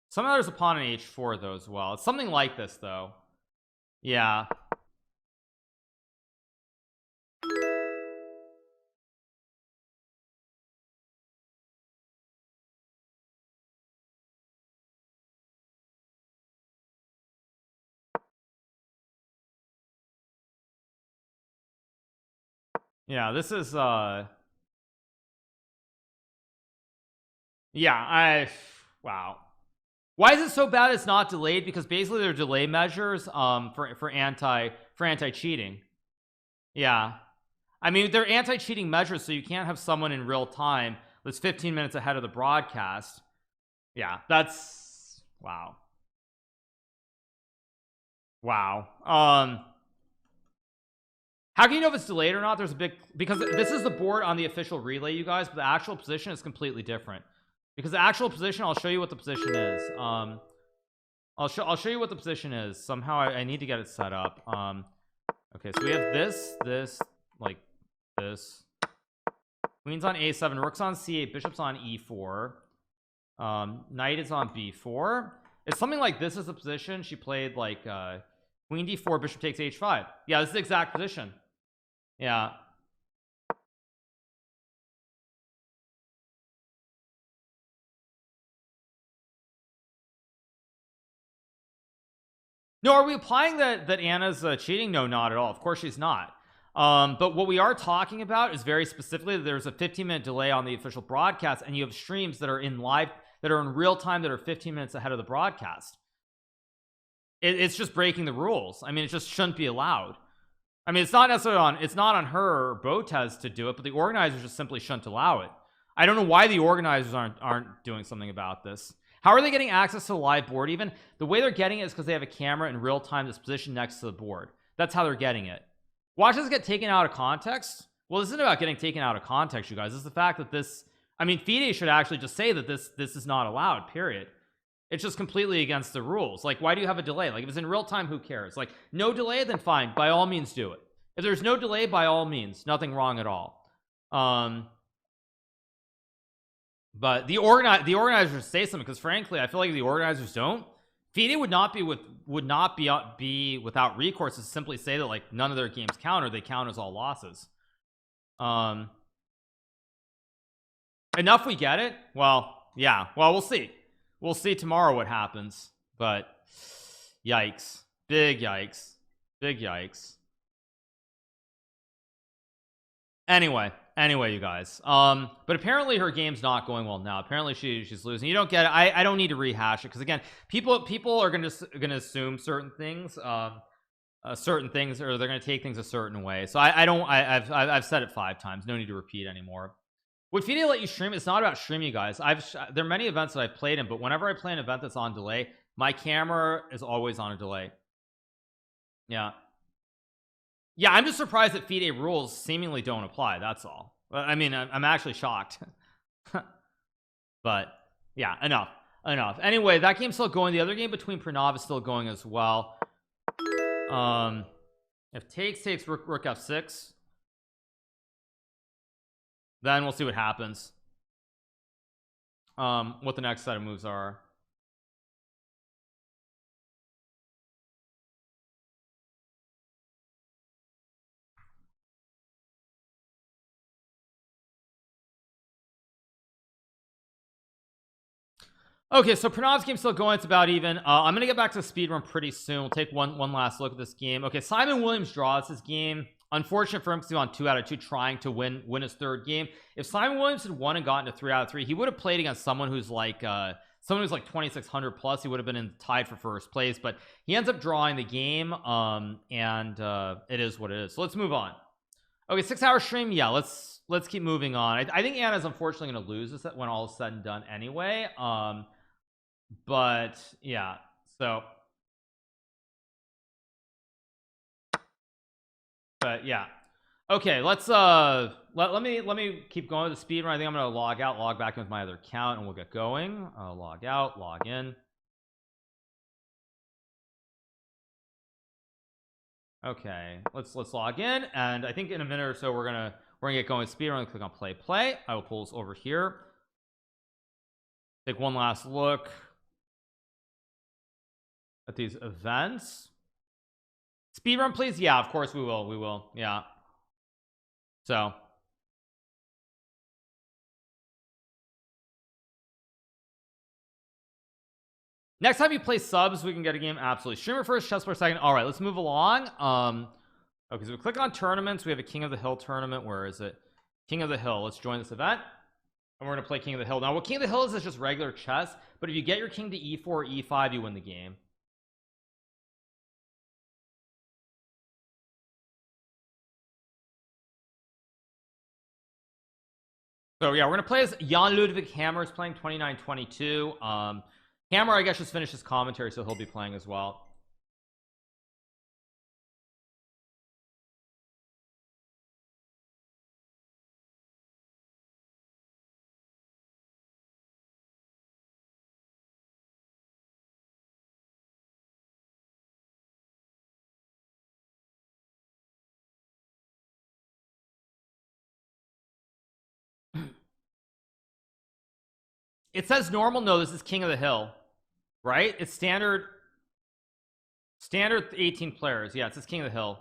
[SPEAKER 1] Somehow there's a pawn on h4 though as well. It's something like this though. Yeah. Yeah, this is yeah, wow. Why is it so bad it's not delayed? Because basically they're delay measures for anti-cheating. Yeah, I mean, they're anti-cheating measures, so you can't have someone in real time that's 15 minutes ahead of the broadcast. Yeah, that's wow. How can you know if it's delayed or not? There's a big, because this is the board on the official relay, you guys, but the actual position is completely different. Because the actual position, I'll show you what the position is. I'll show you what the position is. Somehow I need to get it set up. Okay, so we have this, like this. Queen's on A7, rook's on C8, bishop's on E4. Knight is on B4. It's something like this is the position. She played like Queen D4, bishop takes H5. Yeah, this is the exact position. Yeah. No, are we applying that Anna's cheating? No, not at all. Of course she's not. But what we are talking about is very specifically that there's a 15-minute delay on the official broadcast, and you have streams that are in live, that are in real time, that are 15 minutes ahead of the broadcast. It's just breaking the rules. I mean, it just shouldn't be allowed. I mean, it's not necessarily on, it's not on her or Botez to do it, but the organizers just simply shouldn't allow it. I don't know why the organizers aren't doing something about this. How are they getting access to the live board? Even the way they're getting it is because they have a camera in real time that's positioned next to the board. That's how they're getting it. Watch this get taken out of context. Well, this isn't about getting taken out of context, you guys. This is the fact that this, I mean, FIDE should actually just say that this is not allowed, period. It's just completely against the rules. Like, why do you have a delay? Like, if it's in real time, who cares? Like, no delay, then fine, by all means do it. If there's no delay, by all means, nothing wrong at all. But the organizers say something, because frankly I feel like if the organizers don't, FIDE would not be without recourse to simply say that like none of their games count, or they count as all losses. Enough, we get it. Well, yeah, well, we'll see tomorrow what happens. But yikes, big yikes, big yikes. Anyway, you guys, but apparently her game's not going well now. Apparently she's losing. You don't get it. I don't need to rehash it, because again, people are gonna assume certain things, or they're gonna take things a certain way. So I've said it 5 times. No need to repeat anymore. Would FIDE let you stream? It's not about streaming, you guys. There are many events that I've played in, but whenever I play an event that's on delay, my camera is always on a delay. Yeah, I'm just surprised that FIDE rules seemingly don't apply. That's all. I mean, I'm actually shocked. But yeah, enough. Anyway, that game's still going. The other game between Pranav is still going as well. If takes rook f6, then we'll see what happens. What the next set of moves are. Okay, so Pranav's game's still going. It's about even. I'm gonna get back to the speedrun pretty soon. We'll take one last look at this game. Okay, Simon Williams draws his game. Unfortunate for him, because he's on 2 out of 2 trying to win his 3rd game. If Simon Williams had won and gotten to 3 out of 3, he would have played against someone who's like 2600 plus. He would have been tied for 1st place, but he ends up drawing the game. And it is what it is. So let's move on. Okay, 6-hour stream. Yeah, let's keep moving on. I think Anna's unfortunately going to lose this when all is said and done anyway. But yeah, so but yeah, okay, let's let me keep going with the speed run. I think I'm gonna log back in with my other account, and we'll get going. Log out, log in. Okay, let's log in, and I think in a minute or so we're gonna get going with speed run. Click on play. I will pull this over here, take one last look at these events. Speedrun, please. Yeah, of course we will. Yeah. So next time you play subs, we can get a game. Absolutely. Streamer first, chess player second. All right, let's move along. Okay, so we click on tournaments. We have a King of the Hill tournament. Where is it? King of the Hill. Let's join this event, and we're gonna play King of the Hill. Now, what King of the Hill is just regular chess, but if you get your king to E4 or E5, you win the game. So yeah, we're gonna play as Jan Ludwig Hammer is playing 2922. Hammer, I guess, just finished his commentary, so he'll be playing as well. It says normal. No, this is king of the hill, right? It's standard 18 players. Yeah, it says king of the hill.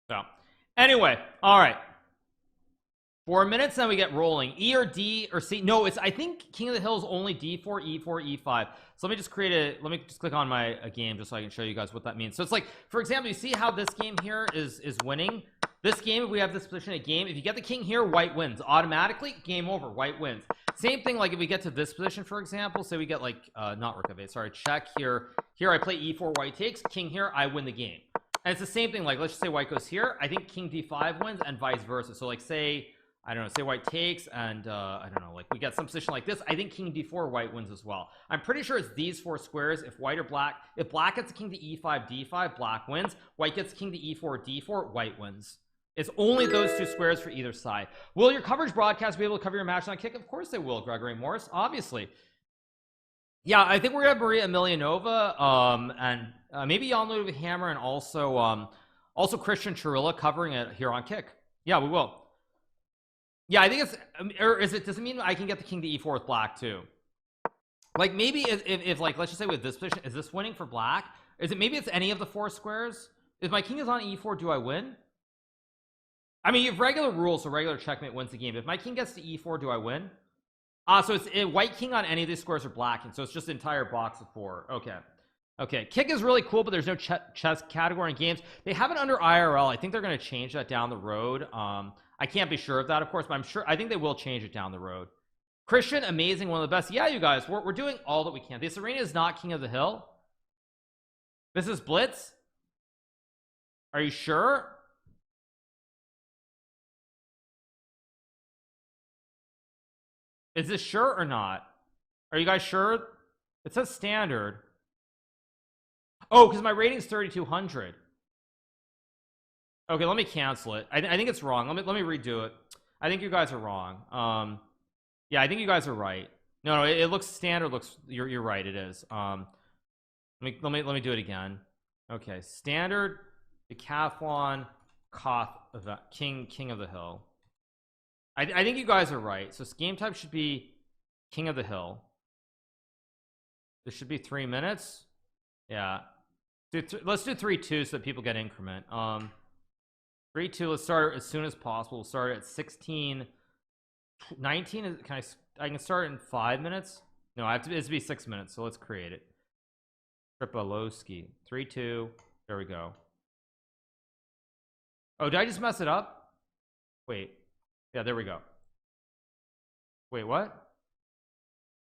[SPEAKER 1] So anyway, all right, 4 minutes, then we get rolling. E or D or C. No, it's, I think king of the hill is only D4, E4, E5. So let me just let me just click on my game just so I can show you guys what that means. So it's like, for example, you see how this game here is winning. This game, if we have this position at game, if you get the king here, white wins automatically. Game over, white wins. Same thing, like if we get to this position, for example, say we get like not Reykjavik, sorry, check here. Here I play E4, white takes, king here, I win the game. And it's the same thing, like let's just say white goes here, I think king D5 wins, and vice versa. So like say, I don't know, say white takes, and I don't know, like we get some position like this, I think king D4, white wins as well. I'm pretty sure it's these 4 squares. If white or black, if black gets the king to E5, D5, black wins. White gets king to E4, D4, white wins. It's only those 2 squares for either side. Will your coverage broadcast be able to cover your match on kick? Of course they will, Gregory Morris, obviously. Yeah, I think we're gonna have Maria Emilianova, and maybe Jan Ludwig Hammer, and also Christian Chirilla covering it here on kick. Yeah, we will. Yeah, I think it's, or is it, does it mean I can get the king to E4 with black too? Like maybe if like, let's just say with this position, is this winning for black? Is it, maybe it's any of the 4 squares? If my king is on E4, do I win? I mean, you have regular rules, so regular checkmate wins the game. If my king gets to E4, do I win? So it's white king on any of these squares are blacking, so it's just an entire box of 4. Okay, kick is really cool, but there's no chess category in games. They have it under IRL. I think they're going to change that down the road. I can't be sure of that, of course, but I think they will change it down the road. Christian, amazing, one of the best. Yeah, you guys, we're doing all that we can. This arena is not king of the hill. This is Blitz. Are you sure? Is this sure or not? Are you guys sure? It says standard. Oh, because my rating is 3200. Okay, let me cancel it. I think it's wrong. Let me redo it. I think you guys are wrong. Yeah, I think you guys are right. No, it looks standard. Looks, you're right. It is. Let me do it again. Okay, standard decathlon Koth event, king of the hill. I think you guys are right. So game type should be king of the hill. This should be 3 minutes. Yeah, let's do 3-2 so that people get increment. 3-2. Let's start as soon as possible. We'll start at 16 19. I can start in 5 minutes. No, I have to, it's to be 6 minutes, so let's create it. Tripolowski. 3-2. There we go. Oh, did I just mess it up? Wait. Yeah, there we go. Wait, what?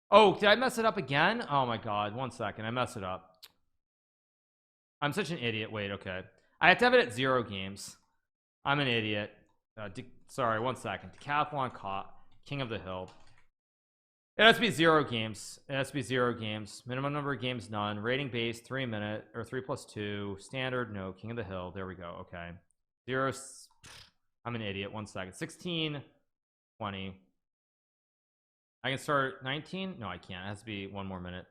[SPEAKER 1] Oh, did I mess it up again? Oh my god, 1 second, I messed it up. I'm such an idiot. Wait, okay, I have to have it at 0 games. I'm an idiot. Sorry, 1 second. Decathlon king of the hill. It has to be 0 games. It has to be 0 games. Minimum number of games, none. Rating base 3 minute or 3+2. Standard, no. King of the hill. There we go. Okay, 0. I'm an idiot. 1 second. 16 20. I can start 19. No, I can't. It has to be 1 more minute.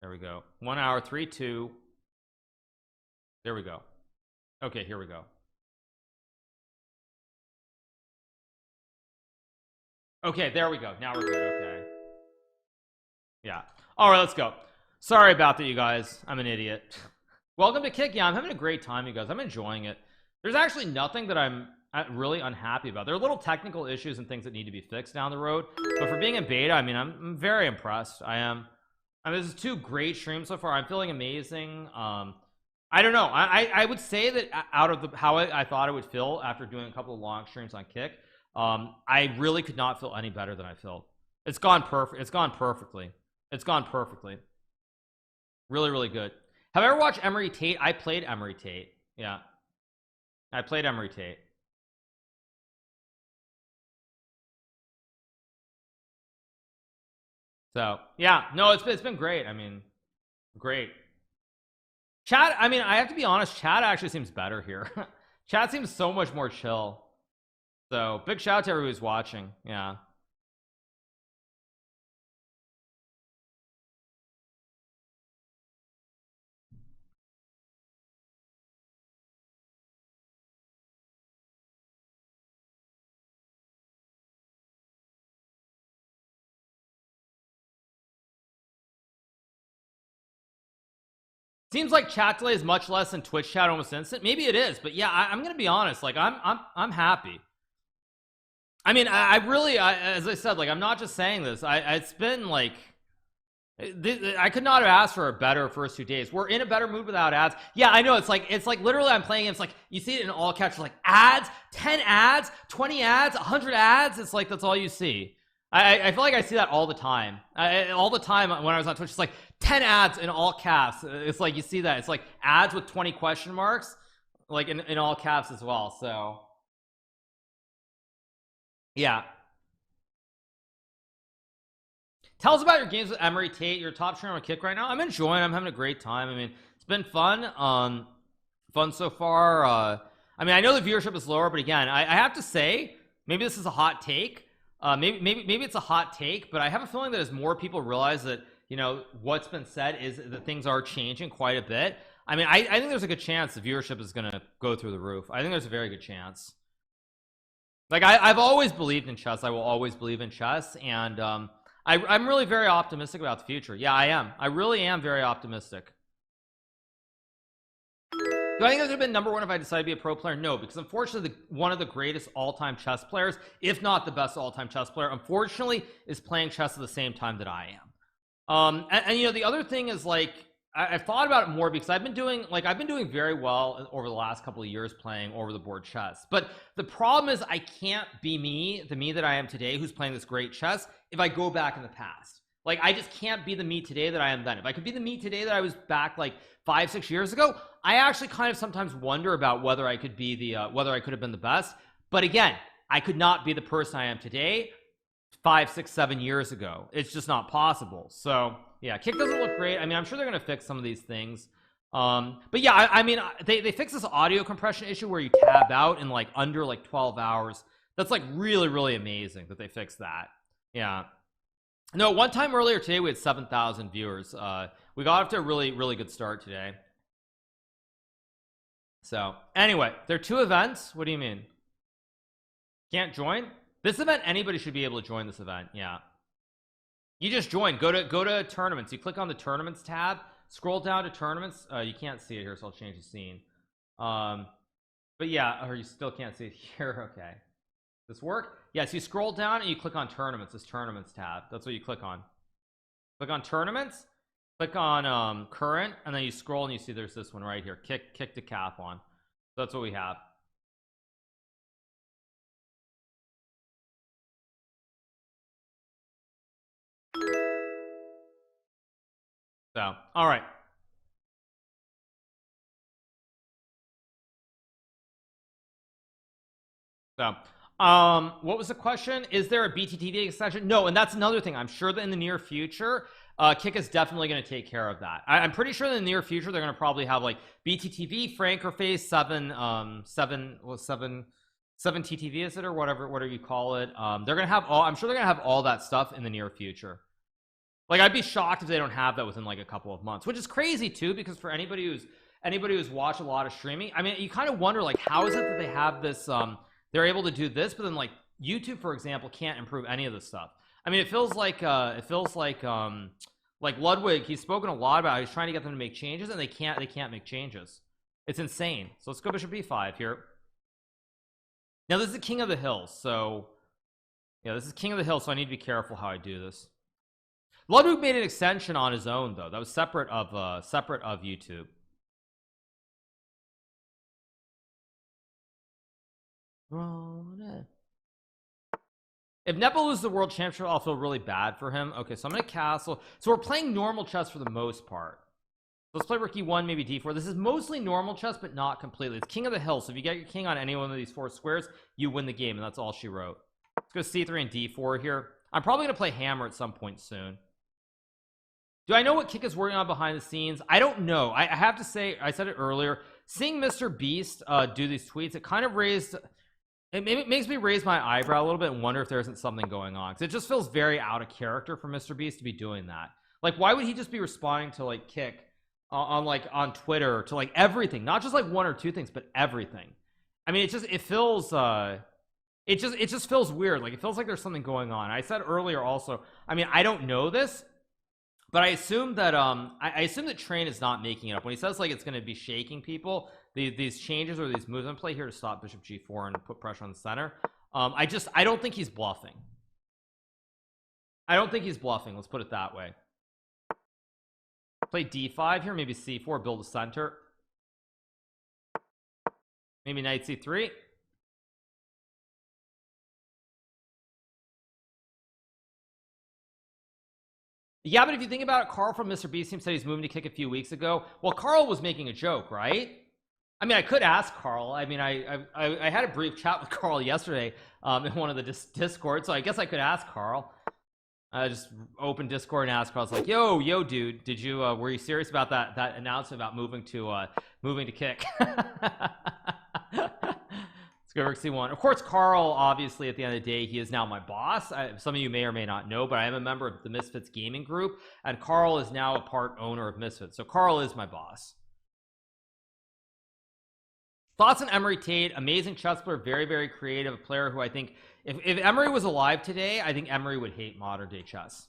[SPEAKER 1] There we go. 1 hour. 3-2. There we go. Okay, here we go. Okay, there we go. Now we're good. Okay, yeah, all right, let's go. Sorry about that, you guys. I'm an idiot. Welcome to kick. Yeah, I'm having a great time, you guys. I'm enjoying it. There's actually nothing that I'm really unhappy about. There are little technical issues and things that need to be fixed down the road, but for being in beta, I mean, I'm very impressed. I am. I mean, this is 2 great streams so far. I'm feeling amazing. I don't know. I would say that out of how I thought I would feel after doing a couple of long streams on kick, I really could not feel any better than I felt. It's gone perfect. It's gone perfectly. It's gone perfectly. Really, really good. Have I ever watched Emery Tate? I played Emery Tate. Yeah, I played Emery Tate. So yeah, no, it's been great. I mean, great. Chat, I mean, I have to be honest, chat actually seems better here. Chat seems so much more chill. So big shout out to everybody who's watching. Yeah. Seems like chat delay is much less than Twitch chat almost instant. Maybe it is, but yeah, I'm gonna be honest. Like I'm happy. I mean, I really, as I said, like I'm not just saying this. It's been like I could not have asked for a better first 2 days. We're in a better mood without ads. Yeah, I know. It's like literally I'm playing. It's like you see it in all caps. Like ads, 10 ads, 20 ads, 100 ads. It's like that's all you see. I feel like I see that all the time. All the time when I was on Twitch, it's like 10 ads in all caps. It's like you see that. It's like ads with 20 question marks, like in all caps as well. So yeah. Tell us about your games with Emery Tate. You're a top trainer on Kick right now. I'm enjoying. I'm having a great time. I mean, it's been fun. Fun so far. I mean, I know the viewership is lower, but again, I have to say, maybe this is a hot take. Maybe it's a hot take, but I have a feeling that as more people realize that, you know, what's been said is that things are changing quite a bit. I mean, I think there's a good chance the viewership is going to go through the roof. I think there's a very good chance. Like I've always believed in chess. I will always believe in chess, and I'm really very optimistic about the future. Yeah, I am. I really am very optimistic. Do I think I would have been number one if I decided to be a pro player? No, because unfortunately, one of the greatest all-time chess players, if not the best all-time chess player, unfortunately, is playing chess at the same time that I am. And you know, the other thing is like I've thought about it more because I've been doing very well over the last couple of years playing over the board chess. But the problem is I can't be the me that I am today, who's playing this great chess, if I go back in the past. Like I just can't be the me today that I am then. If I could be the me today that I was back like 5-6 years ago, I actually kind of sometimes wonder about whether I could be the whether I could have been the best. But again, I could not be the person I am today 5, 6, 7 years ago. It's just not possible. So yeah, Kick doesn't look great. I mean, I'm sure they're gonna fix some of these things. But yeah, I mean, they fixed this audio compression issue where you tab out in like under like 12 hours. That's like really amazing that they fixed that. Yeah. No, one time earlier today we had 7,000 viewers. We got off to a really good start today. So anyway, there are 2 events. What do you mean? Can't join? This event, anybody should be able to join this event. Yeah. You just join. Go to tournaments. You click on the tournaments tab, scroll down to tournaments. You can't see it here, so I'll change the scene. But yeah, or you still can't see it here. Okay. This work? Yes, you scroll down and you click on tournaments, this tournaments tab. That's what you click on. Click on tournaments, click on current, and then you scroll and you see there's this one right here, kick to cap on. So that's what we have. So all right. So what was the question? Is there a BTTV extension? No, and that's another thing. I'm sure that in the near future Kick is definitely going to take care of that. I'm pretty sure in the near future they're going to probably have like BTTV, Frankerface, 7 TTV, is it, or whatever you call it. They're going to have all, I'm sure they're going to have all that stuff in the near future. Like I'd be shocked if they don't have that within like a couple of months, which is crazy too, because for anybody who's watched a lot of streaming, I mean, you kind of wonder like how is it that they have this they're able to do this, but then like YouTube, for example, can't improve any of this stuff. I mean, it feels like Ludwig, he's spoken a lot about how he's trying to get them to make changes, and they can't make changes. It's insane. So let's go bishop b5 here. Now this is the king of the hill, so yeah, this is king of the hill, so I need to be careful how I do this. Ludwig made an extension on his own though. That was separate of YouTube. If Nepo loses the world championship, I'll feel really bad for him. Okay, so I'm gonna castle. So we're playing normal chess for the most part. Let's play rook e1, maybe d4. This is mostly normal chess, but not completely. It's king of the hill, so if you get your king on any one of these 4 squares, you win the game, and that's all she wrote. Let's go c3 and d4 here. I'm probably gonna play hammer at some point soon. Do I know what Kick is working on behind the scenes? I don't know. I have to say, I said it earlier, seeing Mr. Beast do these tweets, it kind of makes me raise my eyebrow a little bit and wonder if there isn't something going on, because it just feels very out of character for Mr. Beast to be doing that. Like, why would he just be responding to like Kick on Twitter to like everything, not just like 1 or 2 things, but everything? I mean, it just feels feels weird. Like, it feels like there's something going on. I said earlier also, I mean, I don't know this, But I assume that I assume that Train is not making it up when he says like it's going to be shaking people. These changes or these moves I'm play here to stop bishop g4 and put pressure on the center. I don't think he's bluffing. I don't think he's bluffing. Let's put it that way. Play d5 here, maybe c4, build a center. Maybe knight c3. Yeah, but if you think about it, Carl from Mr. Beast Team said he's moving to kick a few weeks ago. Well, Carl was making a joke, right? I mean, I could ask Carl. I mean, I had a brief chat with Carl yesterday in one of the Discord, so I guess I could ask Carl. I just opened Discord and asked Carl. I was like, yo dude, did you were you serious about that announcement about moving to kick? Let's go Rick C1. Of course, Carl, obviously, at the end of the day, he is now my boss. Some of you may or may not know, but I am a member of the Misfits gaming group, and Carl is now a part owner of Misfits. So Carl is my boss. Thoughts on Emery Tate? Amazing chess player, very, very creative, a player who I think, if Emery was alive today, I think Emery would hate modern day chess.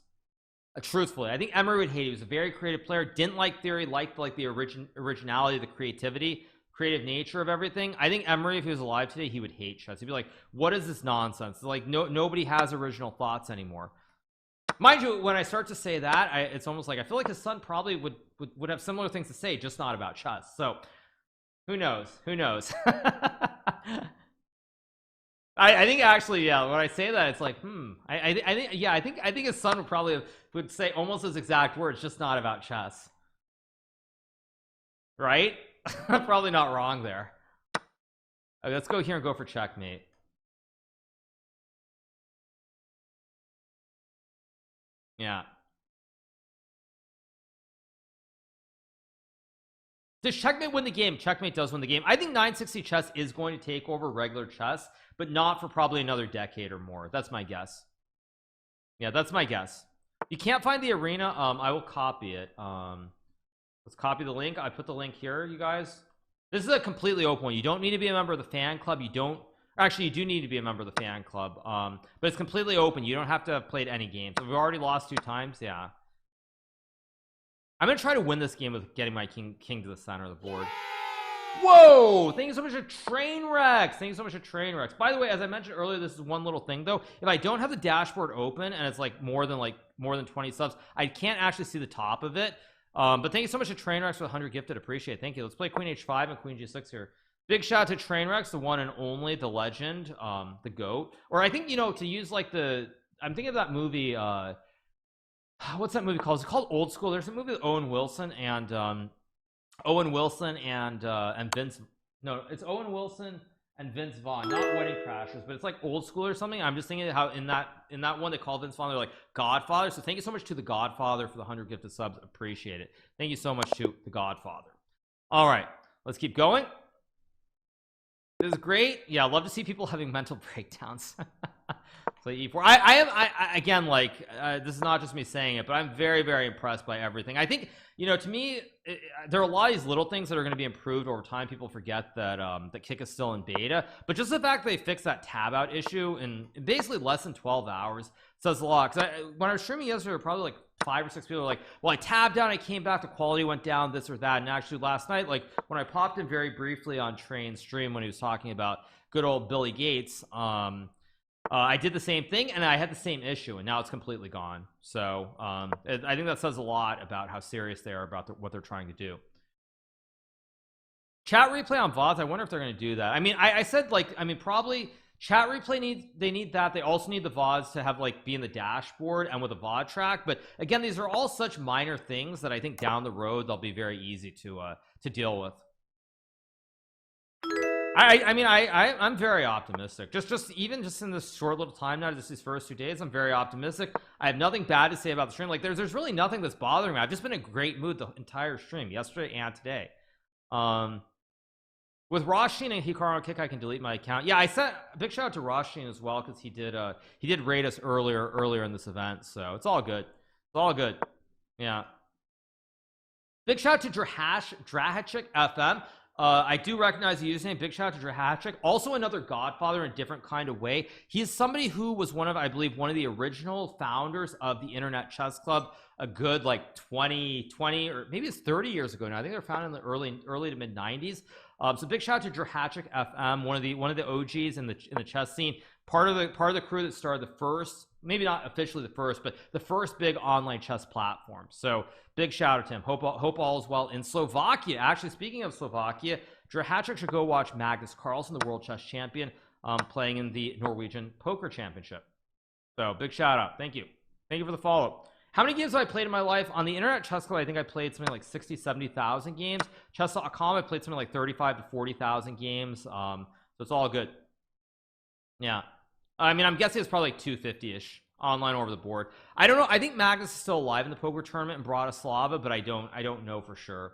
[SPEAKER 1] Truthfully, I think Emery would hate it. He was a very creative player, didn't like theory, liked like the originality, the creativity, creative nature of everything. I think Emery, if he was alive today, he would hate chess. He'd be like, what is this nonsense? Like, nobody has original thoughts anymore. Mind you, when I start to say that, it's almost like I feel like his son probably would have similar things to say, just not about chess. So who knows? I think actually, yeah, when I say that, it's like, I think his son would say almost his exact words, just not about chess, right? I'm probably not wrong there. Okay, let's go here and go for checkmate. Yeah. Does checkmate win the game? Checkmate does win the game. I think 960 chess is going to take over regular chess, but not for probably another decade or more. That's my guess. Yeah, that's my guess. You can't find the arena. I will copy it. Let's copy the link. I put the link here, you guys. This is a completely open one. You don't need to be a member of the fan club. You do need to be a member of the fan club. But it's completely open. You don't have to have played any games. We've already lost 2 times. Yeah. I'm gonna try to win this game with getting my king to the center of the board. Whoa! Thank you so much for Trainwrecks. Thank you so much for Trainwrecks. By the way, as I mentioned earlier, this is one little thing though. If I don't have the dashboard open and it's like more than 20 subs, I can't actually see the top of it. But thank you so much to Trainwrecks for the 100 gifted. Appreciate it. Thank you. Let's play Queen H5 and Queen G6 here. Big shout out to Trainwrecks, the one and only, the legend, the GOAT. Or I think, you know, to use like I'm thinking of that movie, what's that movie called? Is it called Old School? There's a movie with Owen Wilson and Vince. No, it's Owen Wilson and Vince Vaughn, not Wedding Crashers, but it's like Old School or something. I'm just thinking how in that one they call Vince Vaughn, they're like Godfather. So thank you so much to the Godfather for the 100 gifted subs. Appreciate it. Thank you so much to the Godfather. All right, let's keep going. This is great. Yeah, I love to see people having mental breakdowns. So E4. I again, like, this is not just me saying it, but I'm very, very impressed by everything. I think, you know, to me, there are a lot of these little things that are going to be improved over time. People forget that that kick is still in beta, but just the fact that they fixed that tab out issue in basically less than 12 hours says a lot. Because when I was streaming yesterday, probably like 5 or 6 people were like, well, I tabbed out, I came back, the quality went down, this or that. And actually last night, like when I popped in very briefly on Train's stream when he was talking about good old Billy Gates, I did the same thing and I had the same issue, and now it's completely gone. So I think that says a lot about how serious they are about what they're trying to do. Chat replay on VODs, I wonder if they're going to do that. I mean, I said, like, I mean, probably chat replay they need that. They also need the VODs to have like be in the dashboard and with a VOD track. But again, these are all such minor things that I think down the road they'll be very easy to deal with. I mean, I'm very optimistic. Just even in this short little time now, just these first 2 days, I'm very optimistic. I have nothing bad to say about the stream. Like, there's really nothing that's bothering me. I've just been in a great mood the entire stream, yesterday and today. With Roshin and Hikaru on kick, I can delete my account. Yeah, I sent a big shout out to Roshin as well, because he did raid us earlier in this event, so it's all good. It's all good. Yeah. Big shout out to Drahachik FM. I do recognize the username. Big shout out to GMHikaru, also another godfather in a different kind of way. He is somebody who was one of, I believe, one of the original founders of the Internet Chess Club, a good like 20 or maybe it's 30 years ago now. I think they were founded in the early to mid 90s. So big shout out to GMHikaru FM, one of the OGs in the chess scene, part of the crew that started the first, maybe not officially the first, but the first big online chess platform. So big shout out to him. Hope all is well in Slovakia. Actually, speaking of Slovakia, GMHikaru should go watch Magnus Carlsen, the world chess champion, playing in the Norwegian Poker Championship. So big shout out. Thank you for the follow. How many games have I played in my life? On the Internet Chess Club, I think I played something like 60,000-70,000 games. Chess.com, I played something like 35,000 to 40,000 games. So it's all good. Yeah, I mean, I'm guessing it's probably like 250-ish online over the board. I don't know. I think Magnus is still alive in the poker tournament in Bratislava, but I don't know for sure.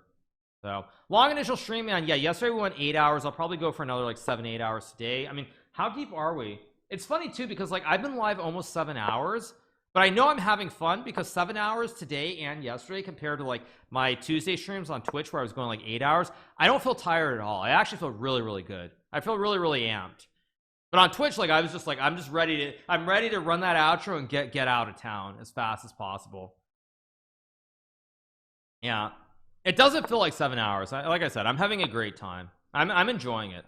[SPEAKER 1] So long initial stream, man. Yeah, yesterday we went 8 hours. I'll probably go for another like 7-8 hours today. I mean, how deep are we? It's funny too, because like I've been live almost 7 hours, but I know I'm having fun because 7 hours today and yesterday compared to like my Tuesday streams on Twitch where I was going like 8 hours, I don't feel tired at all. I actually feel really good. I feel really amped. But on Twitch, like I was just like, I'm ready to run that outro and get out of town as fast as possible. Yeah, it doesn't feel like 7 hours. Like I said, I'm having a great time. I'm enjoying it.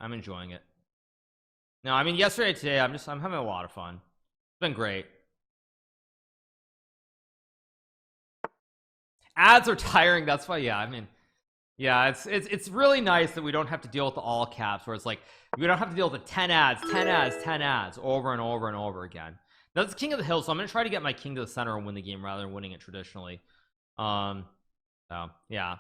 [SPEAKER 1] No, I mean yesterday, today, I'm having a lot of fun. It's been great. Ads are tiring. That's why. Yeah, I mean, yeah, it's really nice that we don't have to deal with the all caps where it's like we don't have to deal with the 10 ads over and over again. That's King of the Hill, so I'm gonna try to get my king to the center and win the game rather than winning it traditionally. So yeah,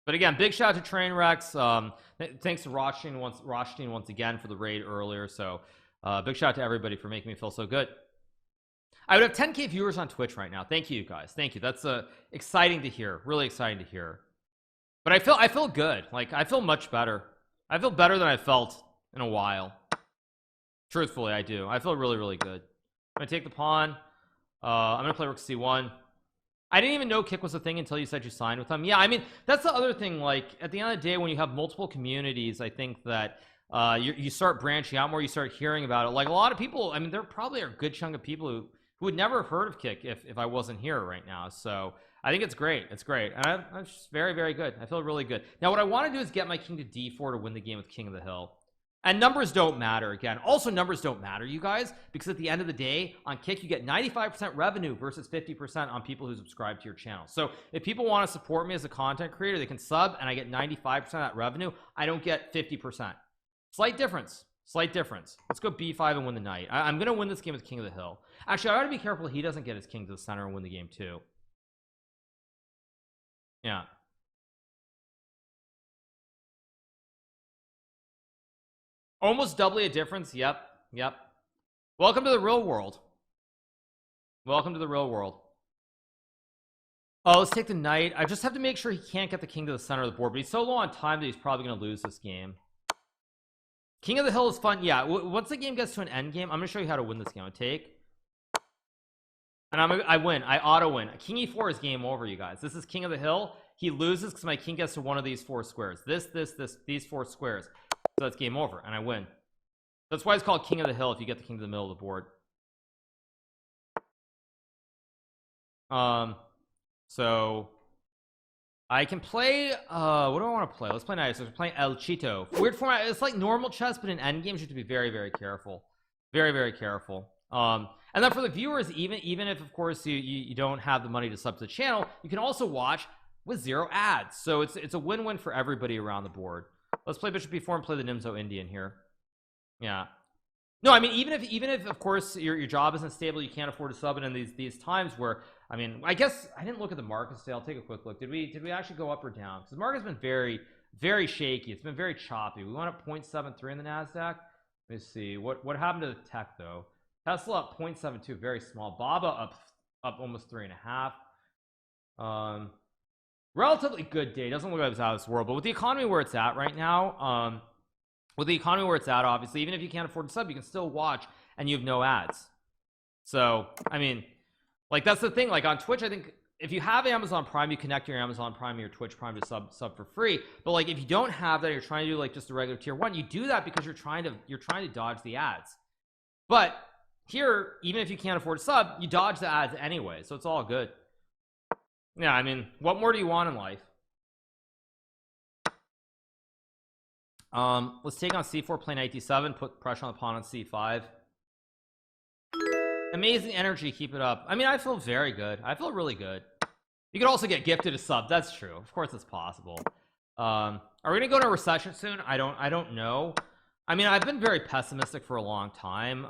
[SPEAKER 1] but again, big shout out to Trainwrecks. Thanks to Rothstein once again for the raid earlier. So big shout out to everybody for making me feel so good. I would have 10k viewers on Twitch right now. Thank you guys. Thank you. That's exciting to hear. Really exciting to hear. But I feel good. Like I feel much better. I feel better than I felt in a while. Truthfully, I do. I feel really good. I'm gonna take the pawn. I'm gonna play rook c1. I didn't even know kick was a thing until you said you signed with them. Yeah, I mean that's the other thing. Like at the end of the day, when you have multiple communities, I think that you start branching out more. You start hearing about it. Like a lot of people. I mean, there probably are a good chunk of people who would never have heard of kick if I wasn't here right now. So I think it's great. It's great. And I'm just very good. I feel really good. Now, what I want to do is get my king to d4 to win the game with King of the Hill. And numbers don't matter. Again, also numbers don't matter, you guys, because at the end of the day, on kick, you get 95% revenue versus 50% on people who subscribe to your channel. So if people want to support me as a content creator, they can sub and I get 95% of that revenue. I don't get 50%. Slight difference. Let's go b5 and win the knight. I'm going to win this game with King of the Hill. Actually, I got to be careful he doesn't get his king to the center and win the game too. Yeah. Almost doubly a difference. Yep. Welcome to the real world. Oh, let's take the knight. I just have to make sure he can't get the king to the center of the board, but he's so low on time that he's probably going to lose this game. King of the Hill is fun. Yeah, once the game gets to an end game, I'm gonna show you how to win this game. I take and I win. I auto win. King e4 is game over, you guys. This is King of the Hill. He loses because my king gets to one of these 4 squares. These 4 squares. So that's game over and I win. That's why it's called King of the Hill if you get the king to the middle of the board. So I can play what do I want to play? Let's play nice. So we're playing El Chito. Weird format. It's like normal chess, but in endgames you have to be very careful. Very careful. And then for the viewers, even if of course you don't have the money to sub to the channel, you can also watch with 0 ads. So it's a win-win for everybody around the board. Let's play bishop b4 and play the Nimzo Indian here. Yeah. No, I mean even if of course your job isn't stable, you can't afford to sub it in these times where I mean I guess I didn't look at the market today. I'll take a quick look. Did we actually go up or down? Because the market's been very shaky. It's been very choppy. We went up 0.73 in the NASDAQ. Let me see what happened to the tech though. Tesla up 0.72, very small. Baba up almost 3.5. Relatively good day. Doesn't look like it's out of this world, but with the economy where it's at right now, obviously even if you can't afford to sub, you can still watch and you have no ads. So I mean like that's the thing. Like on Twitch, I think if you have Amazon Prime, you connect your Amazon Prime and your Twitch Prime to sub for free. But like if you don't have that, you're trying to do like just a regular tier 1, you do that because you're trying to dodge the ads. But here, even if you can't afford a sub, you dodge the ads anyway, so it's all good. Yeah, I mean, what more do you want in life? Let's take on c4, play knight d7, put pressure on the pawn on c5. Amazing energy, keep it up. I mean, I feel very good. I feel really good. You could also get gifted a sub. That's true. Of course it's possible. Are we gonna go into a recession soon? I don't know. I mean, I've been very pessimistic for a long time.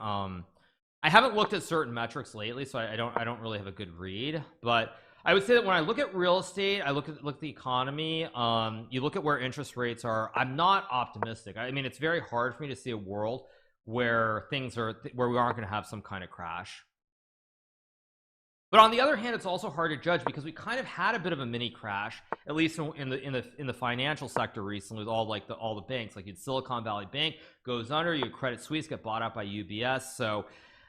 [SPEAKER 1] I haven't looked at certain metrics lately, so I don't really have a good read, but I would say that when I look at real estate, I look at the economy, you look at where interest rates are, I'm not optimistic. I mean, it's very hard for me to see a world where where we aren't going to have some kind of crash. But on the other hand, it's also hard to judge because we kind of had a bit of a mini crash, at least in the financial sector recently, with all the banks. Like Silicon Valley Bank goes under, your Credit Suisse get bought out by UBS. So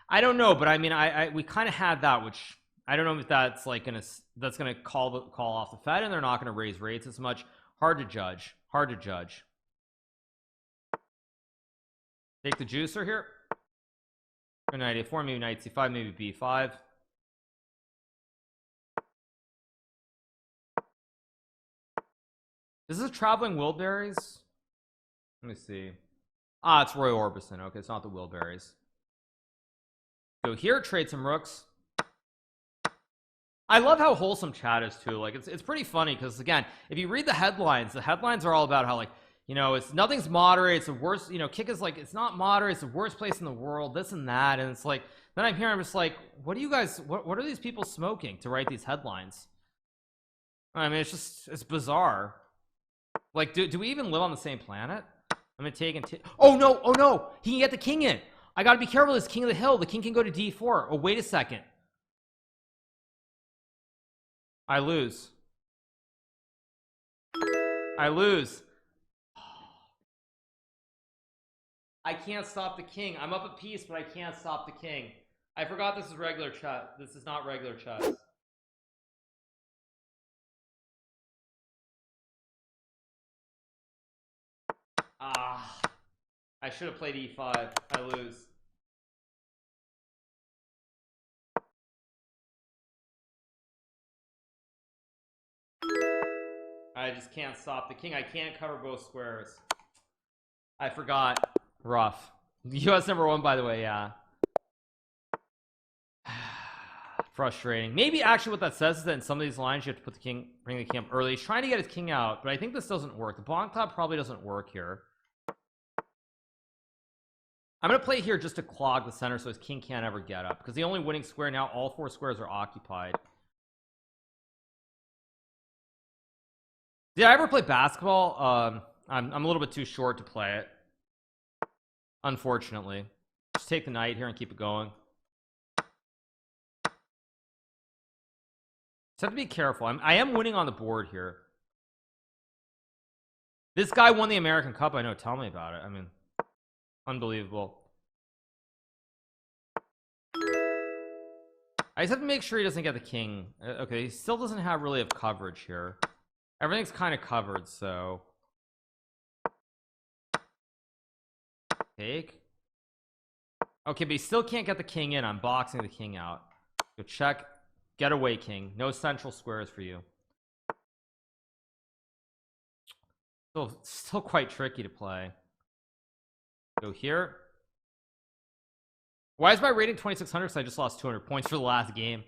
[SPEAKER 1] I don't know, but I mean, we kind of had that, which I don't know if that's like gonna call off the Fed, and they're not going to raise rates as much. Hard to judge. Take the juicer here. Knight a4, maybe knight c5, maybe b5. This is traveling Wilberries. Let me see. It's Roy Orbison. Okay, it's not the Wilberries. So here, trade some rooks. I love how wholesome chat is too. Like it's pretty funny because again, if you read the headlines are all about how like, you know, nothing's moderate, it's the worst, you know, kick is like, it's not moderate, it's the worst place in the world, this and that. And it's like, then I'm here, I'm just like, what do you guys, what are these people smoking to write these headlines? I mean, it's bizarre. Like, do we even live on the same planet? I'm gonna take and oh no, he can get the king in. I gotta be careful. This king of the hill, the king can go to d4. Oh, wait a second, I lose. I can't stop the king. I'm up a piece, but I can't stop the king. I forgot this is regular chess. This is not regular chess. I should have played e5. I lose. I just can't stop the king. I can't cover both squares. I forgot. Rough. US #1, by the way. Yeah. Frustrating. Maybe actually what that says is that in some of these lines you have to put the king, bring the king up early. He's trying to get his king out, but I think this doesn't work. The pawn clap probably doesn't work here. I'm gonna play here just to clog the center so his king can't ever get up, because the only winning square now, all 4 squares are occupied. Did I ever play basketball? I'm a little bit too short to play it, unfortunately. Just take the knight here and keep it going. Just have to be careful. I am winning on the board here. This guy won the American Cup. I know. Tell me about it. I mean, unbelievable. I just have to make sure he doesn't get the king. Okay, he still doesn't have really have coverage here. Everything's kind of covered, so take. Okay, but he still can't get the king in. I'm boxing the king out. Go check. Get away, king. No central squares for you. Still quite tricky to play. Go here. Why is my rating 2600? Because I just lost 200 points for the last game.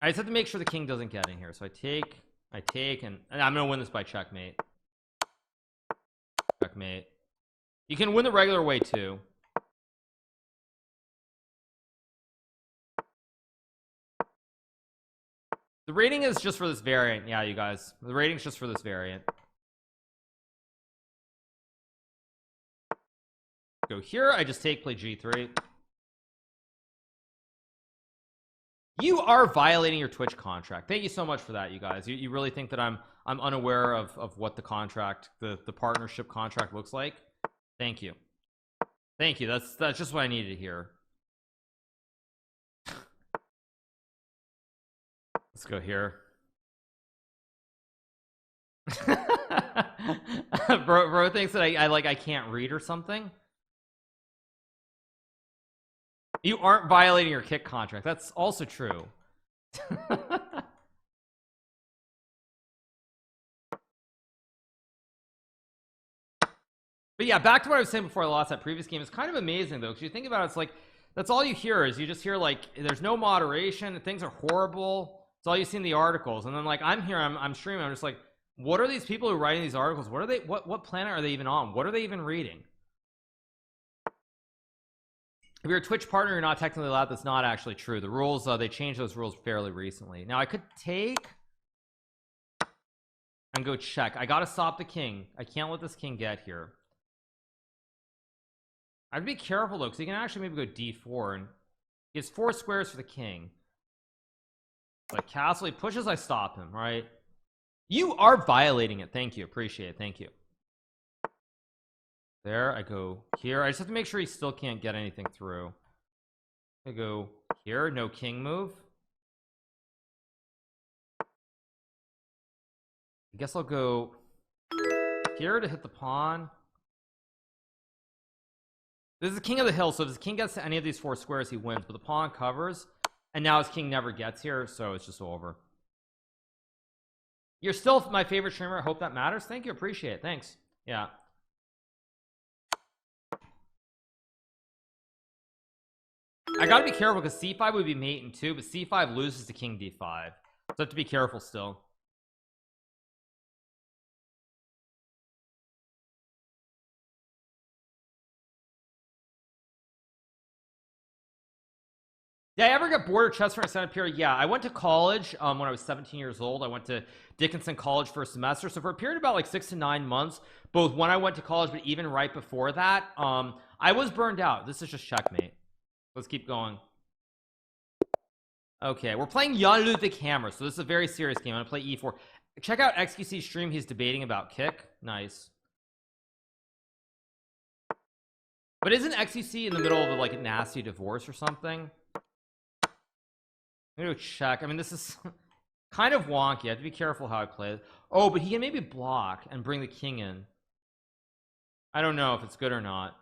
[SPEAKER 1] I just have to make sure the king doesn't get in here. So I take, and I'm gonna win this by checkmate. Checkmate. You can win the regular way too. The rating is just for this variant. Yeah, you guys. The rating's just for this variant. Go here. I just take, play g3. You are violating your Twitch contract. Thank you so much for that, you guys. You really think that I'm unaware of what the contract, the partnership contract looks like? Thank you. Thank you. That's just what I needed to hear. Let's go here. Bro thinks that I can't read or something. You aren't violating your kick contract. That's also true. But yeah, back to what I was saying before I lost that previous game. It's kind of amazing though, because you think about it, it's like that's all you hear is you just hear like there's no moderation, things are horrible. It's all you see in the articles, and then like I'm here, I'm streaming, I'm just like, what are these people who are writing these articles? What are they? What planet are they even on? What are they even reading? If you're a Twitch partner, you're not technically allowed. That's not actually true. The rules, they changed those rules fairly recently. Now I could take and go check. I gotta stop the king. I can't let this king get here. I'd be careful though, because he can actually maybe go d4, and he has 4 squares for the king. Like castle, he pushes, I stop him, right? You are violating it. Thank you, appreciate it. Thank you. There, I go here. I just have to make sure he still can't get anything through. I go here, no king move. I guess I'll go here to hit the pawn. This is the king of the hill, so if his king gets to any of these 4 squares, he wins, but the pawn covers, and now his king never gets here, so it's just over. You're still my favorite streamer. I hope that matters. Thank you, appreciate it. Thanks. Yeah. I gotta be careful because c5 would be mate in 2, but c5 loses to king d5, so I have to be careful still. Did I ever get bored of chess for an extended period? Yeah, I went to college when I was 17 years old. I went to Dickinson College for a semester, so for a period of about like 6 to 9 months, both when I went to college but even right before that, I was burned out. This is just checkmate. Let's keep going. Okay, we're playing Jan Ludwig Hammer, so this is a very serious game. I'm gonna play e4. Check out XQC's stream. He's debating about kick. Nice. But isn't XQC in the middle of like a nasty divorce or something? I'm gonna go check. I mean, this is kind of wonky. I have to be careful how I play it. Oh, but he can maybe block and bring the king in. I don't know if it's good or not.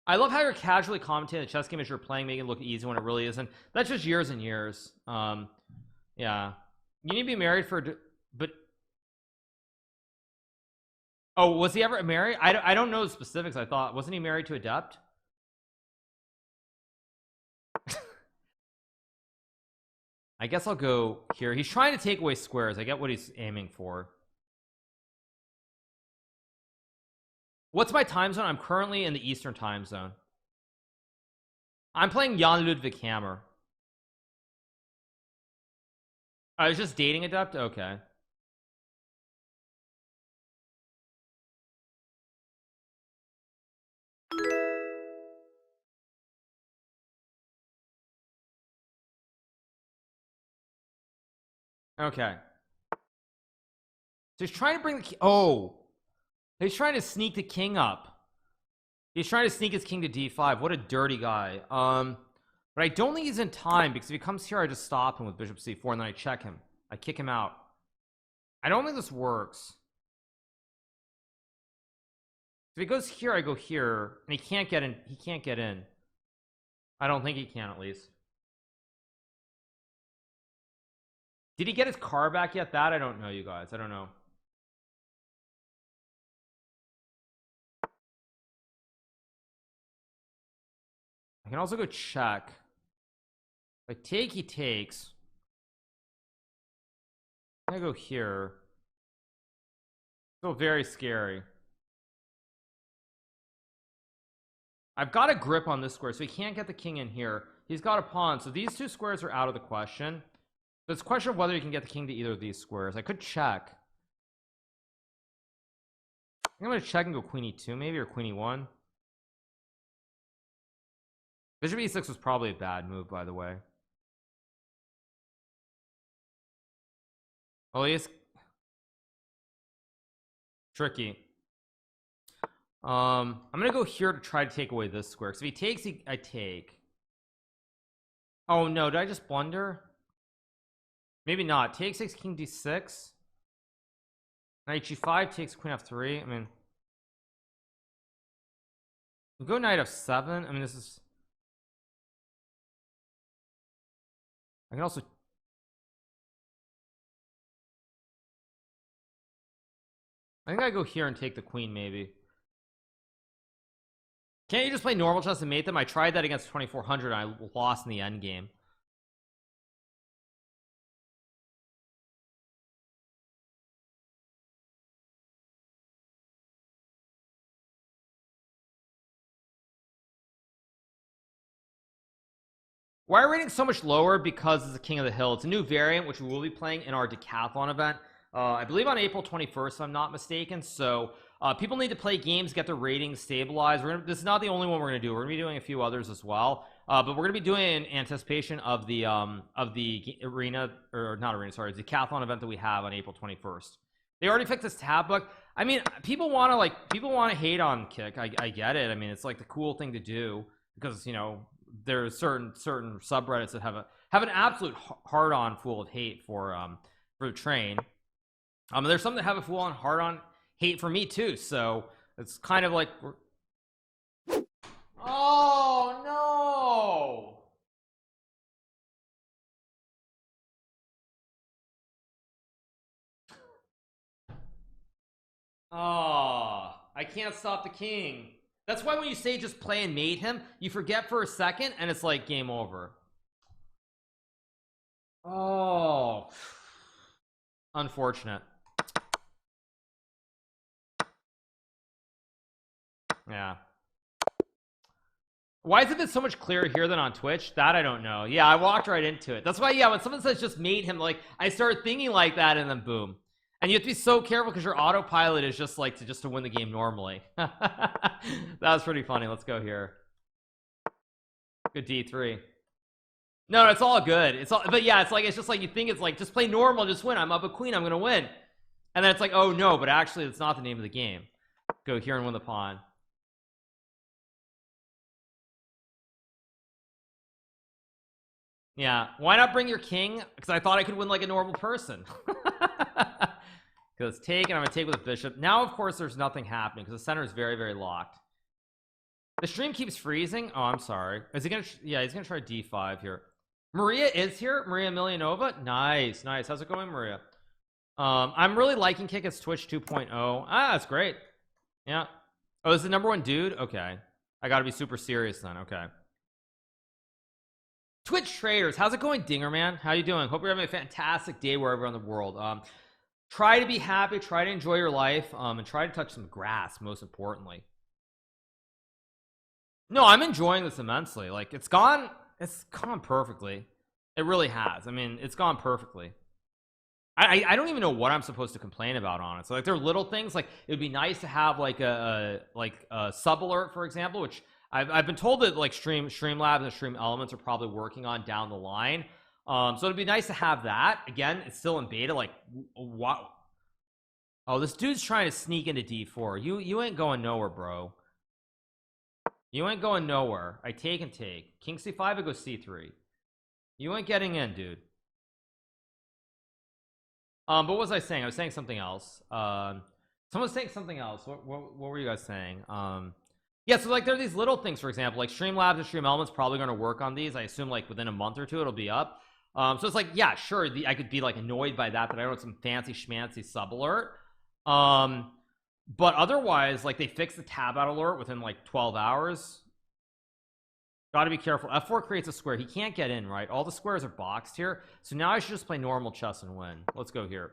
[SPEAKER 1] I love how you're casually commentating the chess game as you're playing, making it look easy when it really isn't. That's just years and years. Yeah, you need to be married for, but oh, was he ever married? I don't know the specifics. I thought, wasn't he married to Adept? I guess I'll go here. He's trying to take away squares. I get what he's aiming for. What's my time zone? I'm currently in the Eastern time zone. I'm playing Jan Ludwig Hammer. I was just dating Adept? Okay. Okay. So he's trying to bring the oh, he's trying to sneak the king up. He's trying to sneak his king to d5. What a dirty guy. But I don't think he's in time, because if he comes here, I just stop him with bishop c4, and then I check him. I kick him out. I don't think this works. If he goes here, I go here, and he can't get in. He can't get in. I don't think he can, at least. Did he get his car back yet? That I don't know, you guys. I don't know. I can also go check. If I take, he takes. I'm gonna go here. Still very scary. I've got a grip on this square, so he can't get the king in here. He's got a pawn, so these 2 squares are out of the question. So it's a question of whether you can get the king to either of these squares. I could check. I'm gonna check and go queen e2 maybe, or queen e1. Bishop e6 was probably a bad move, by the way. Oh, he's tricky. I'm gonna go here to try to take away this square, because if he takes, I take. Oh no, did I just blunder? Maybe not. Takes king d6. Knight g5 takes queen f3. I mean, we'll go knight f7. I mean, this is, I can also, I think I go here and take the queen maybe. Can't you just play normal chess and mate them? I tried that against 2400 and I lost in the end game. Why are ratings so much lower? Because it's the King of the Hill. It's a new variant which we will be playing in our decathlon event, I believe on April 21st if I'm not mistaken. So people need to play games, get their ratings stabilized. This is not the only one we're gonna do. We're gonna be doing a few others as well, but we're gonna be doing it in anticipation of the arena, or not arena, sorry, the decathlon event that we have on April 21st. They already fixed this tab book. I mean, people want to hate on Kick. I get it. I mean, it's like the cool thing to do because, you know, there's certain subreddits that have an absolute hard on full of hate for the train. There's some that have a full on hard on hate for me too. So it's kind of like, oh no. Oh, I can't stop the king. That's why when you say just play and mate him, you forget for a second and it's like game over. Oh, unfortunate. Yeah. Why is it so much clearer here than on Twitch? That I don't know. Yeah, I walked right into it. That's why, yeah, when someone says just mate him, like I start thinking like that and then boom. And you have to be so careful because your autopilot is just like to win the game normally. That was pretty funny. Let's go here. Good d3. No, it's all good. It's all, but yeah, it's just like you think it's like just play normal, just win. I'm up a queen, I'm gonna win. And then it's like, oh no, but actually it's not the name of the game. Go here and win the pawn. Yeah, why not bring your king? Because I thought I could win like a normal person. Because take, and I'm gonna take with a bishop. Now of course there's nothing happening because the center is very, very locked. The stream keeps freezing. Oh, I'm sorry. Is he gonna, yeah, he's gonna try d5 here. Maria is here. Maria Milionova. Nice. How's it going, Maria? I'm really liking Kick. It's Twitch 2.0. Ah, that's great. Yeah. Oh, is the #1 dude? Okay, I gotta be super serious then. Okay. Twitch traders, how's it going, Dinger Man? How you doing? Hope you're having a fantastic day wherever in the world. Try to be happy, try to enjoy your life, and try to touch some grass, most importantly. No, I'm enjoying this immensely. Like it's gone perfectly. It really has. I mean, it's gone perfectly. I don't even know what I'm supposed to complain about, honestly. Like there are little things, like it would be nice to have like a sub alert, for example, which I've been told that like Streamlabs and Stream Elements are probably working on down the line. So it'd be nice to have that. Again, it's still in beta. Like what? Oh, this dude's trying to sneak into d4. You ain't going nowhere, bro. You ain't going nowhere. I take and take. King c5, I go c3. You ain't getting in, dude. But what was I saying? I was saying something else. Someone was saying something else. What were you guys saying? Yeah, so like there are these little things, for example, like Streamlabs and Stream Elements probably going to work on these. I assume like within a month or two it'll be up. So it's like, yeah, sure, I could be like annoyed by that I don't want some fancy schmancy sub alert. But otherwise, like they fixed the tab out alert within like 12 hours. Got to be careful. F4 creates a square. He can't get in, right? All the squares are boxed here. So now I should just play normal chess and win. Let's go here.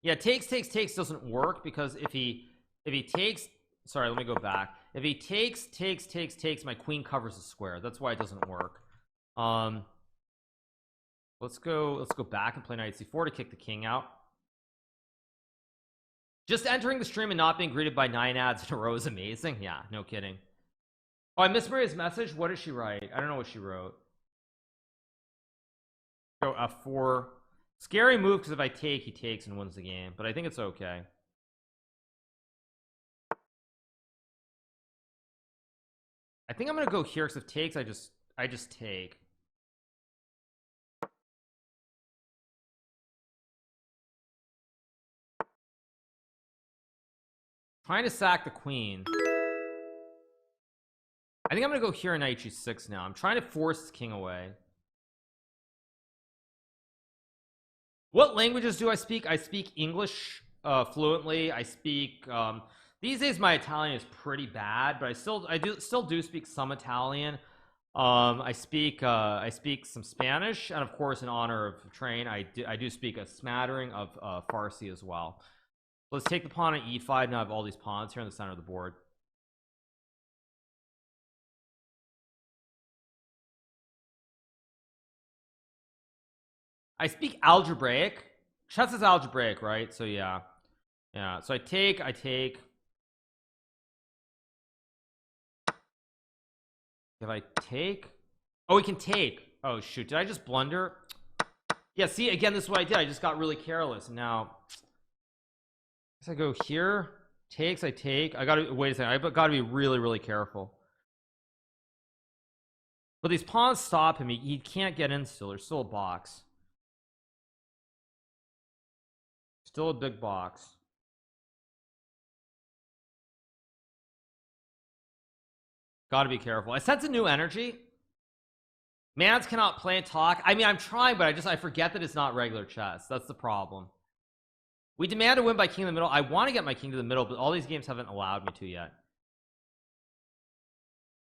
[SPEAKER 1] Yeah, takes doesn't work because if he takes, sorry, let me go back. If he takes, my queen covers the square. That's why it doesn't work. Let's go back and play knight c4 to kick the king out. Just entering the stream and not being greeted by 9 ads in a row is amazing. Yeah, no kidding. Oh, I missed Maria's message. What did she write? I don't know what she wrote. Go f4. Scary move because if I take, he takes and wins the game, but I think it's okay. I think I'm gonna go here because if takes, I just take. Trying to sack the queen. I think I'm gonna go here in knight g6 now. I'm trying to force this king away. What languages do I speak? I speak English fluently. I speak these days my Italian is pretty bad, but I still do speak some Italian. I speak some Spanish, and of course, in honor of train, I do speak a smattering of Farsi as well. Let's take the pawn on e5. Now I have all these pawns here in the center of the board. I speak algebraic. Chess is algebraic, right? So yeah. So I take if I take, oh, we can take, oh shoot, did I just blunder? Yeah, see, again, this is what I did. I just got really careless, and now I guess I go here, takes, I take, I gotta wait a second, I gotta be really careful. But these pawns stop him. He can't get in still. There's still a box. Still a big box. Gotta be careful. I sense a new energy. Mans cannot play and talk. I mean, I'm trying, but I forget that it's not regular chess. That's the problem. We demand a win by king in the middle. I want to get my king to the middle, but all these games haven't allowed me to yet.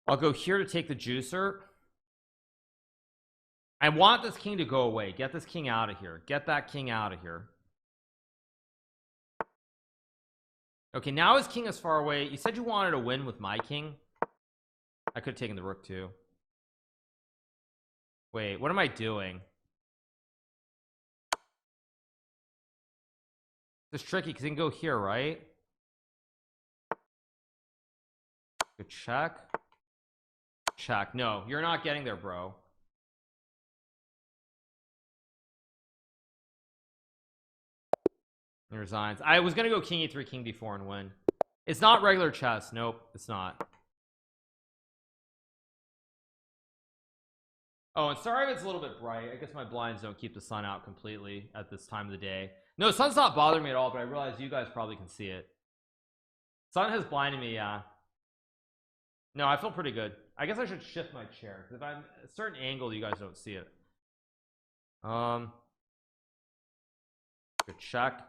[SPEAKER 1] I'll go here to take the juicer. I want this king to go away. Get this king out of here. Get that king out of here. Okay, now his king is far away. You said you wanted a win with my king. I could have taken the rook too. Wait, what am I doing? This is tricky because he can go here, right? Good check. Check. No, you're not getting there, bro. He resigns. I was gonna go king e3, king d4 and win. It's not regular chess. Nope, it's not. Oh, and sorry if it's a little bit bright. I guess my blinds don't keep the sun out completely at this time of the day. No, the sun's not bothering me at all, but I realize you guys probably can see it. Sun has blinded me, yeah. No, I feel pretty good. I guess I should shift my chair because if I'm at a certain angle, you guys don't see it. Good check.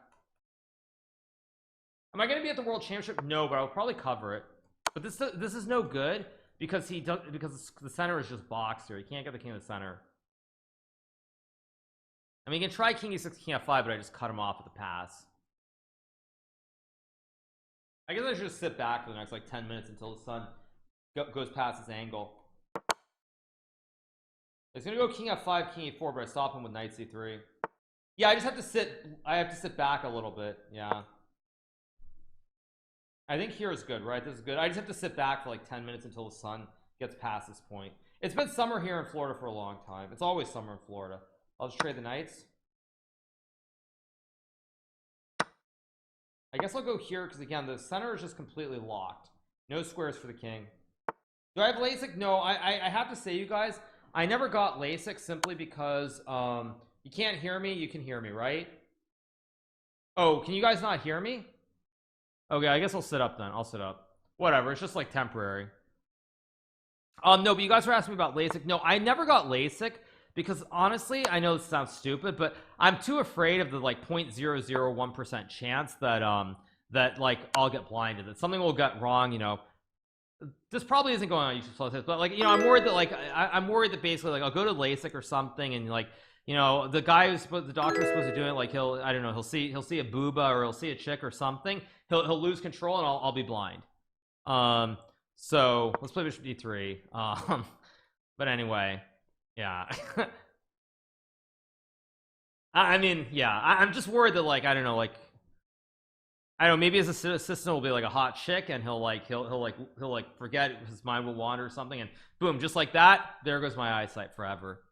[SPEAKER 1] Am I going to be at the World Championship? No, but I'll probably cover it. But this is no good because the center is just boxed here. He can't get the king in the center. I mean, he can try king e6, king f5, but I just cut him off at the pass. I guess I should just sit back for the next like 10 minutes until the sun goes past this angle. It's gonna go king f5, king e4, but I stop him with knight c3. Yeah, I have to sit back a little bit. Yeah, I think here is good, right? This is good. I just have to sit back for like 10 minutes until the sun gets past this point. It's been summer here in Florida for a long time. It's always summer in Florida. I'll just trade the knights. I guess I'll go here because again the center is just completely locked. No squares for the king. Do I have LASIK? No, I have to say, you guys, I never got LASIK simply because you can't hear me. You can hear me, right? Oh, can you guys not hear me? Okay, I guess I'll sit up then. I'll sit up. Whatever, it's just like temporary. No, but you guys were asking me about LASIK. No, I never got LASIK because honestly, I know this sounds stupid, but I'm too afraid of the like 0.001% chance that that like I'll get blinded, that something will get wrong, you know. This probably isn't going on YouTube Plus, but like, you know, I'm worried that like I'm worried that basically like I'll go to LASIK or something and like, you know, the guy who's supposed, the doctor's supposed to do it, like I don't know, he'll see a booba or he'll see a chick or something, he'll lose control and I'll be blind. So let's play bishop d3. But anyway, yeah. I mean, yeah, I'm just worried that like I don't know, like I don't know, maybe his assistant will be like a hot chick and he'll forget, his mind will wander or something, and boom, just like that, there goes my eyesight forever.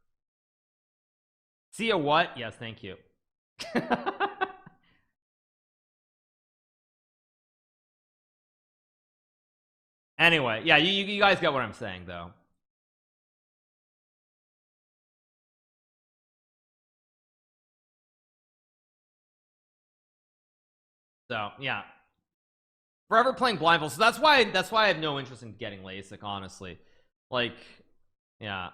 [SPEAKER 1] See a what? Yes, thank you. Anyway, yeah, you guys get what I'm saying though. So yeah, Forever playing blindfold. So that's why I have no interest in getting LASIK, honestly. Like, yeah.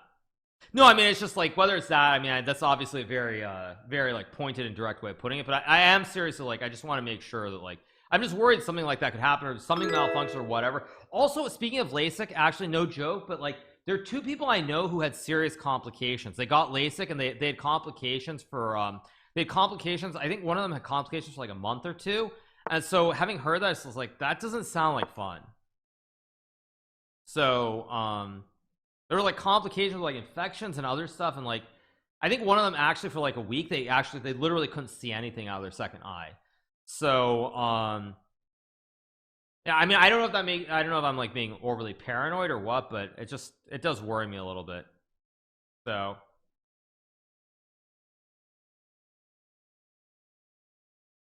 [SPEAKER 1] No, I mean, it's just like, whether it's that, I mean, that's obviously a very very like pointed and direct way of putting it, but I am seriously, like, I just want to make sure that, like, I'm just worried something like that could happen, or something malfunction or whatever. Also, speaking of LASIK, actually, no joke, but like, there are 2 people I know who had serious complications. They got LASIK and they had complications for they had complications. I think one of them had complications for like a month or 2. And so having heard that, I was like, that doesn't sound like fun. So there were like complications with like infections and other stuff, and like, I think one of them actually for like a week they literally couldn't see anything out of their second eye. So yeah, I mean, I don't know if I'm like being overly paranoid or what, but it does worry me a little bit. So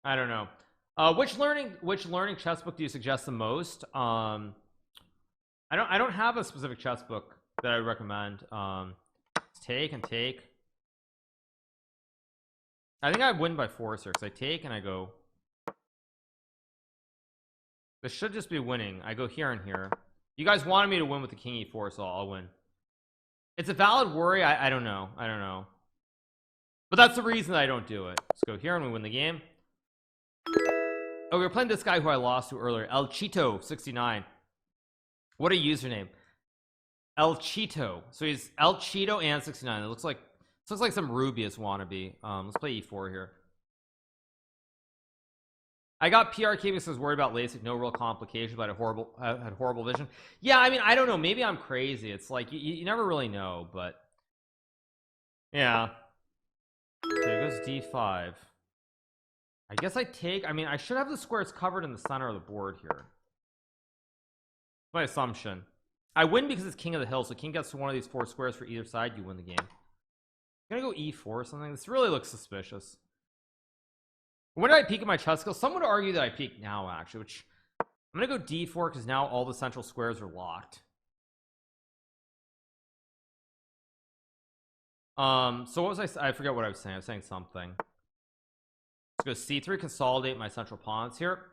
[SPEAKER 1] I don't know. Which learning chess book do you suggest the most? I don't have a specific chess book that I would recommend. Take and take. I think I win by force here, because I take and I go. This should just be winning. I go here and here. You guys wanted me to win with the king e4, so I'll win. It's a valid worry. I don't know. But that's the reason I don't do it. Let's go here and we win the game. Oh, we were playing this guy who I lost to earlier, El Cheeto 69. What a username, El Cheeto. So he's El Cheeto and 69. It looks like some Rubius wannabe. Let's play e4 here. I got PRK because I was worried about LASIK, no real complications, but I had horrible vision. Yeah, I mean, I don't know, maybe I'm crazy. It's like you never really know, but yeah. Okay, it goes d5. I guess I take. I mean, I should have the squares covered in the center of the board here. My assumption. I win because it's king of the hill, so king gets to one of these 4 squares for either side. You win the game. I'm gonna go e4 or something. This really looks suspicious. When did I peak in my chess skills? Some would argue that I peak now, actually, which I'm gonna go d4 because now all the central squares are locked. So what was I forget what I was saying. I was saying something. Let's go c3, consolidate my central pawns here.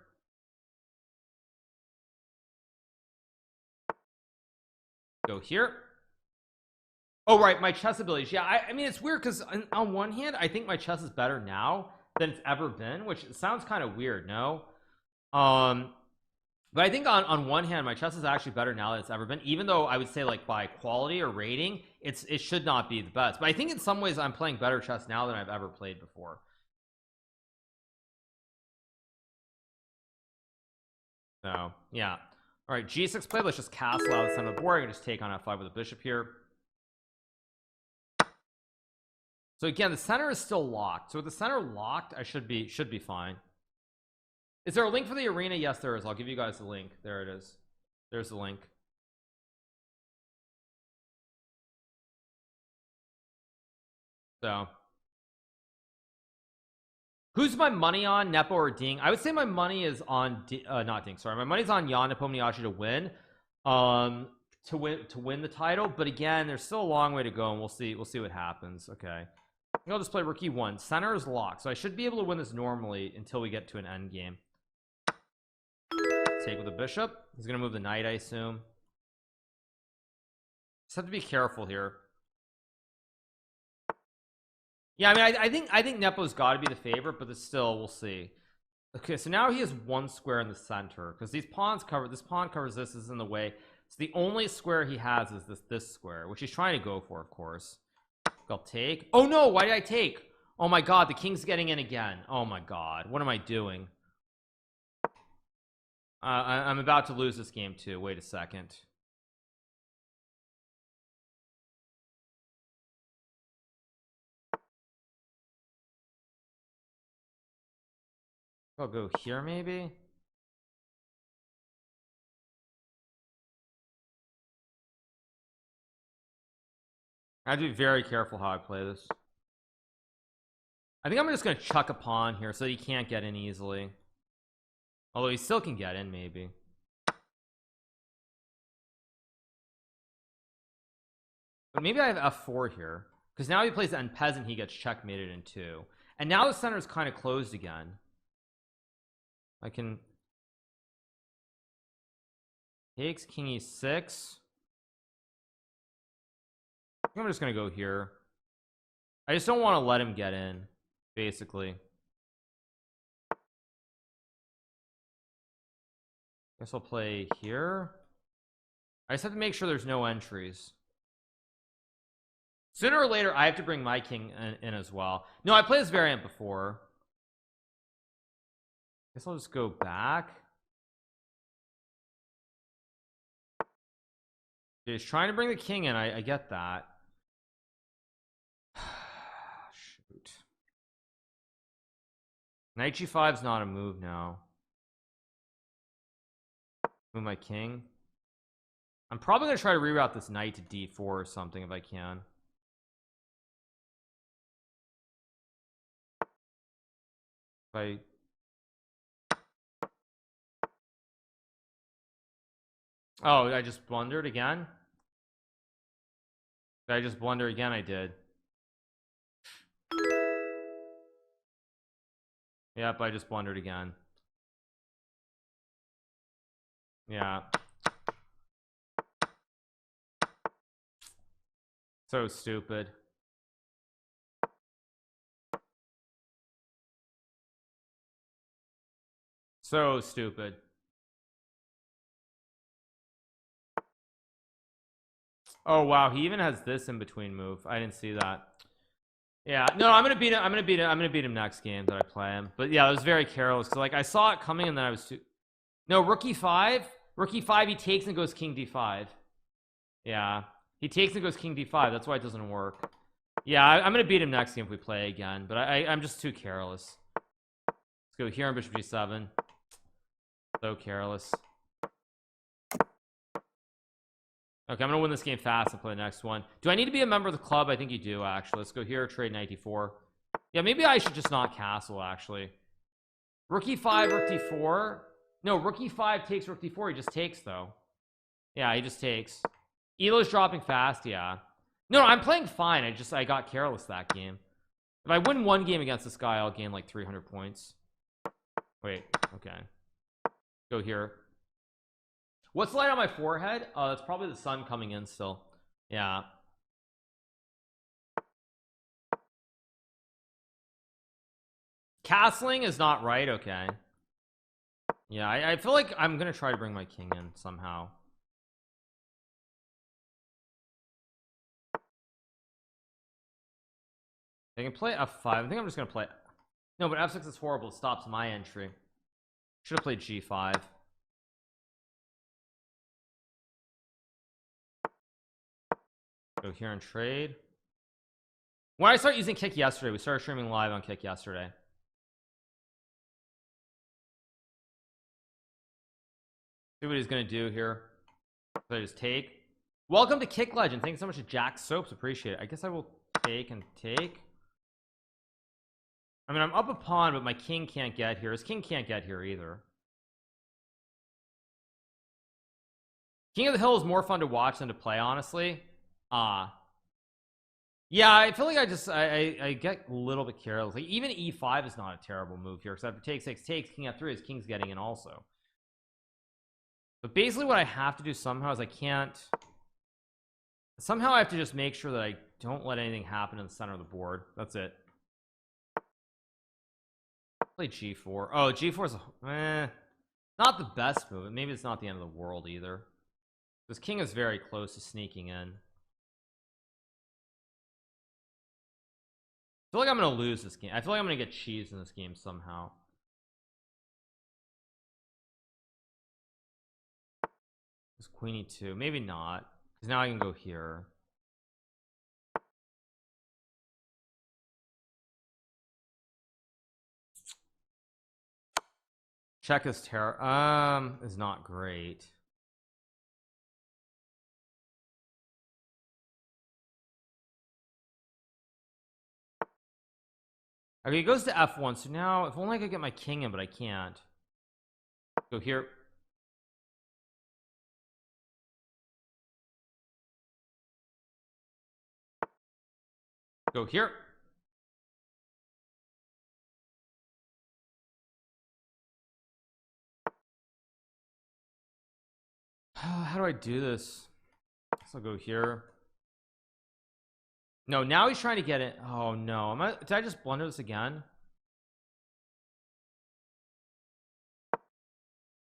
[SPEAKER 1] Go here. Oh, right, my chess abilities. Yeah, I mean, it's weird because on one hand, I think my chess is better now than it's ever been, which sounds kind of weird, no? But I think on one hand, my chess is actually better now than it's ever been, even though I would say, like, by quality or rating, it should not be the best. But I think in some ways I'm playing better chess now than I've ever played before. So yeah. All right, g6 play. Let's just castle out the center of the board. I can just take on f5 with a bishop here. So again, the center is still locked. So with the center locked, I should be fine. Is there a link for the arena? Yes, there is. I'll give you guys the link. There it is. There's the link. So who's my money on, Nepo or Ding? I would say my money is on not Ding, sorry. My money's on Jan Nepomniachtchi to win. To win the title, but again, there's still a long way to go, and we'll see what happens. Okay, I'll just play rook e1. Center is locked, so I should be able to win this normally until we get to an end game. Take with the bishop. He's gonna move the knight, I assume. Just have to be careful here. Yeah, I mean, I think Nepo's got to be the favorite, but still, we'll see. Okay, so now he has 1 square in the center because these pawns cover. This pawn covers this. Is in the way. So the only square he has is this square, which he's trying to go for, of course. I'll take. Oh no, why did I take? Oh my god, the king's getting in again. Oh my god, what am I doing? I'm about to lose this game too. Wait a second. I'll go here maybe. I have to be very careful how I play this. I think I'm just gonna chuck a pawn here so he can't get in easily, although he still can get in maybe. But maybe I have f4 here because now he plays end peasant, he gets checkmated in 2, and now the center is kind of closed again. I can Takes king e6. I think I'm just gonna go here. I just don't want to let him get in, basically. Guess I'll play here. I just have to make sure there's no entries. Sooner or later I have to bring my king in as well. No, I played this variant before. Guess I'll just go back. He's trying to bring the king in. I get that. Shoot. Knight g5 is not a move now. Move my king. I'm probably gonna try to reroute this knight to d4 or something if I can. If oh, I just blundered again. Did I just blunder again? I did. Yep, I just blundered again. Yeah. So stupid. So stupid. Oh wow, he even has this in between move. I didn't see that. Yeah, no, I'm gonna beat him. I'm gonna beat him next game that I play him. But yeah, it was very careless because like I saw it coming and then I was too. No, rook e5. Rook e5. He takes and goes king d5. Yeah, he takes and goes king d5. That's why it doesn't work. Yeah, I'm gonna beat him next game if we play again. But I'm just too careless. Let's go here on bishop g7. So careless. Okay, I'm gonna win this game fast and play the next one. Do I need to be a member of the club? I think you do, actually. Let's go here, trade knight d4. Yeah, maybe I should just not castle, actually. Rook e5, rook d4. No, rook e5 takes rook d4. He just takes, though. Yeah, he just takes. Elo's dropping fast, yeah. No, I'm playing fine. I got careless that game. If I win one game against this guy, I'll gain like 300 points. Wait, okay. Go here. What's the light on my forehead? That's probably the sun coming in still. Yeah. Castling is not right. Okay. Yeah, I feel like I'm gonna try to bring my king in somehow. I can play f5. I think I'm just gonna play. No, but f6 is horrible. It stops my entry. Should have played g5. Go here and trade. When I started using Kick yesterday, we started streaming live on Kick yesterday. See what he's gonna do here. So I just take. Welcome to Kick Legend. Thanks so much to Jack Soaps. Appreciate it. I guess I will take and take. I mean, I'm up a pawn, but my king can't get here. His king can't get here either. King of the Hill is more fun to watch than to play, honestly. Yeah, I feel like I get a little bit careless. Like even e5 is not a terrible move here, because after take 6 takes, king f3, his king's getting in also. But basically what I have to do somehow is I can't. Somehow I have to just make sure that I don't let anything happen in the center of the board. That's it. Play g4. Oh, g4 is not the best move. Maybe it's not the end of the world either. This king is very close to sneaking in. I feel like I'm gonna lose this game. I feel like I'm gonna get cheesed in this game somehow. This queen e2. Maybe not, because now I can go here. Check is terror is not great. Okay, he goes to f1. So now if only I could get my king in, but I can't. Go here. Go here. I do this? So I'll go here. No, now he's trying to get it. Oh no, did I just blunder this again?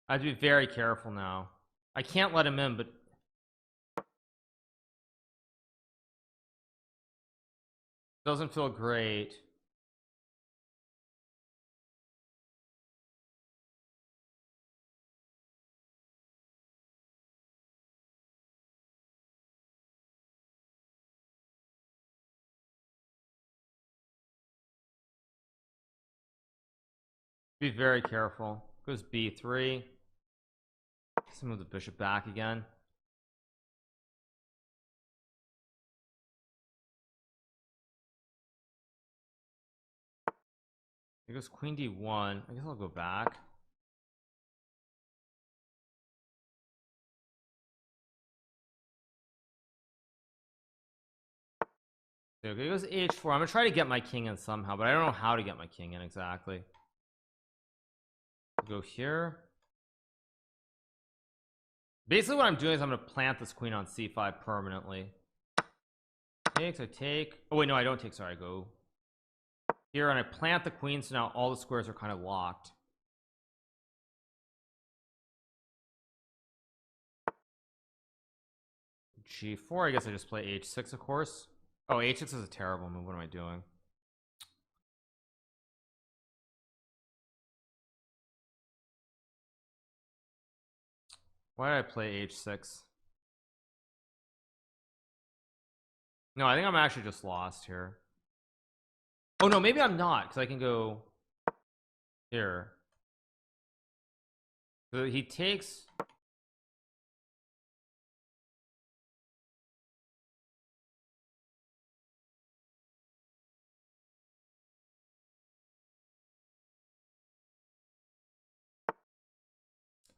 [SPEAKER 1] I have to be very careful now. I can't let him in, but doesn't feel great. Be very careful. Goes b3. Let's move the bishop back again. Here goes queen d1. I guess I'll go back. Okay, goes h4. I'm gonna try to get my king in somehow, but I don't know how to get my king in exactly. Go here. Basically what I'm doing is I'm gonna plant this queen on c5 permanently. Takes, I take. Oh wait, no, I don't take. Sorry, I go here and I plant the queen, so now all the squares are kind of locked. g4. I guess I just play h6, of course. Oh, h6 is a terrible move. What am I doing? Why did I play h6? No, I think I'm actually just lost here. Oh no, maybe I'm not, because I can go here. So he takes.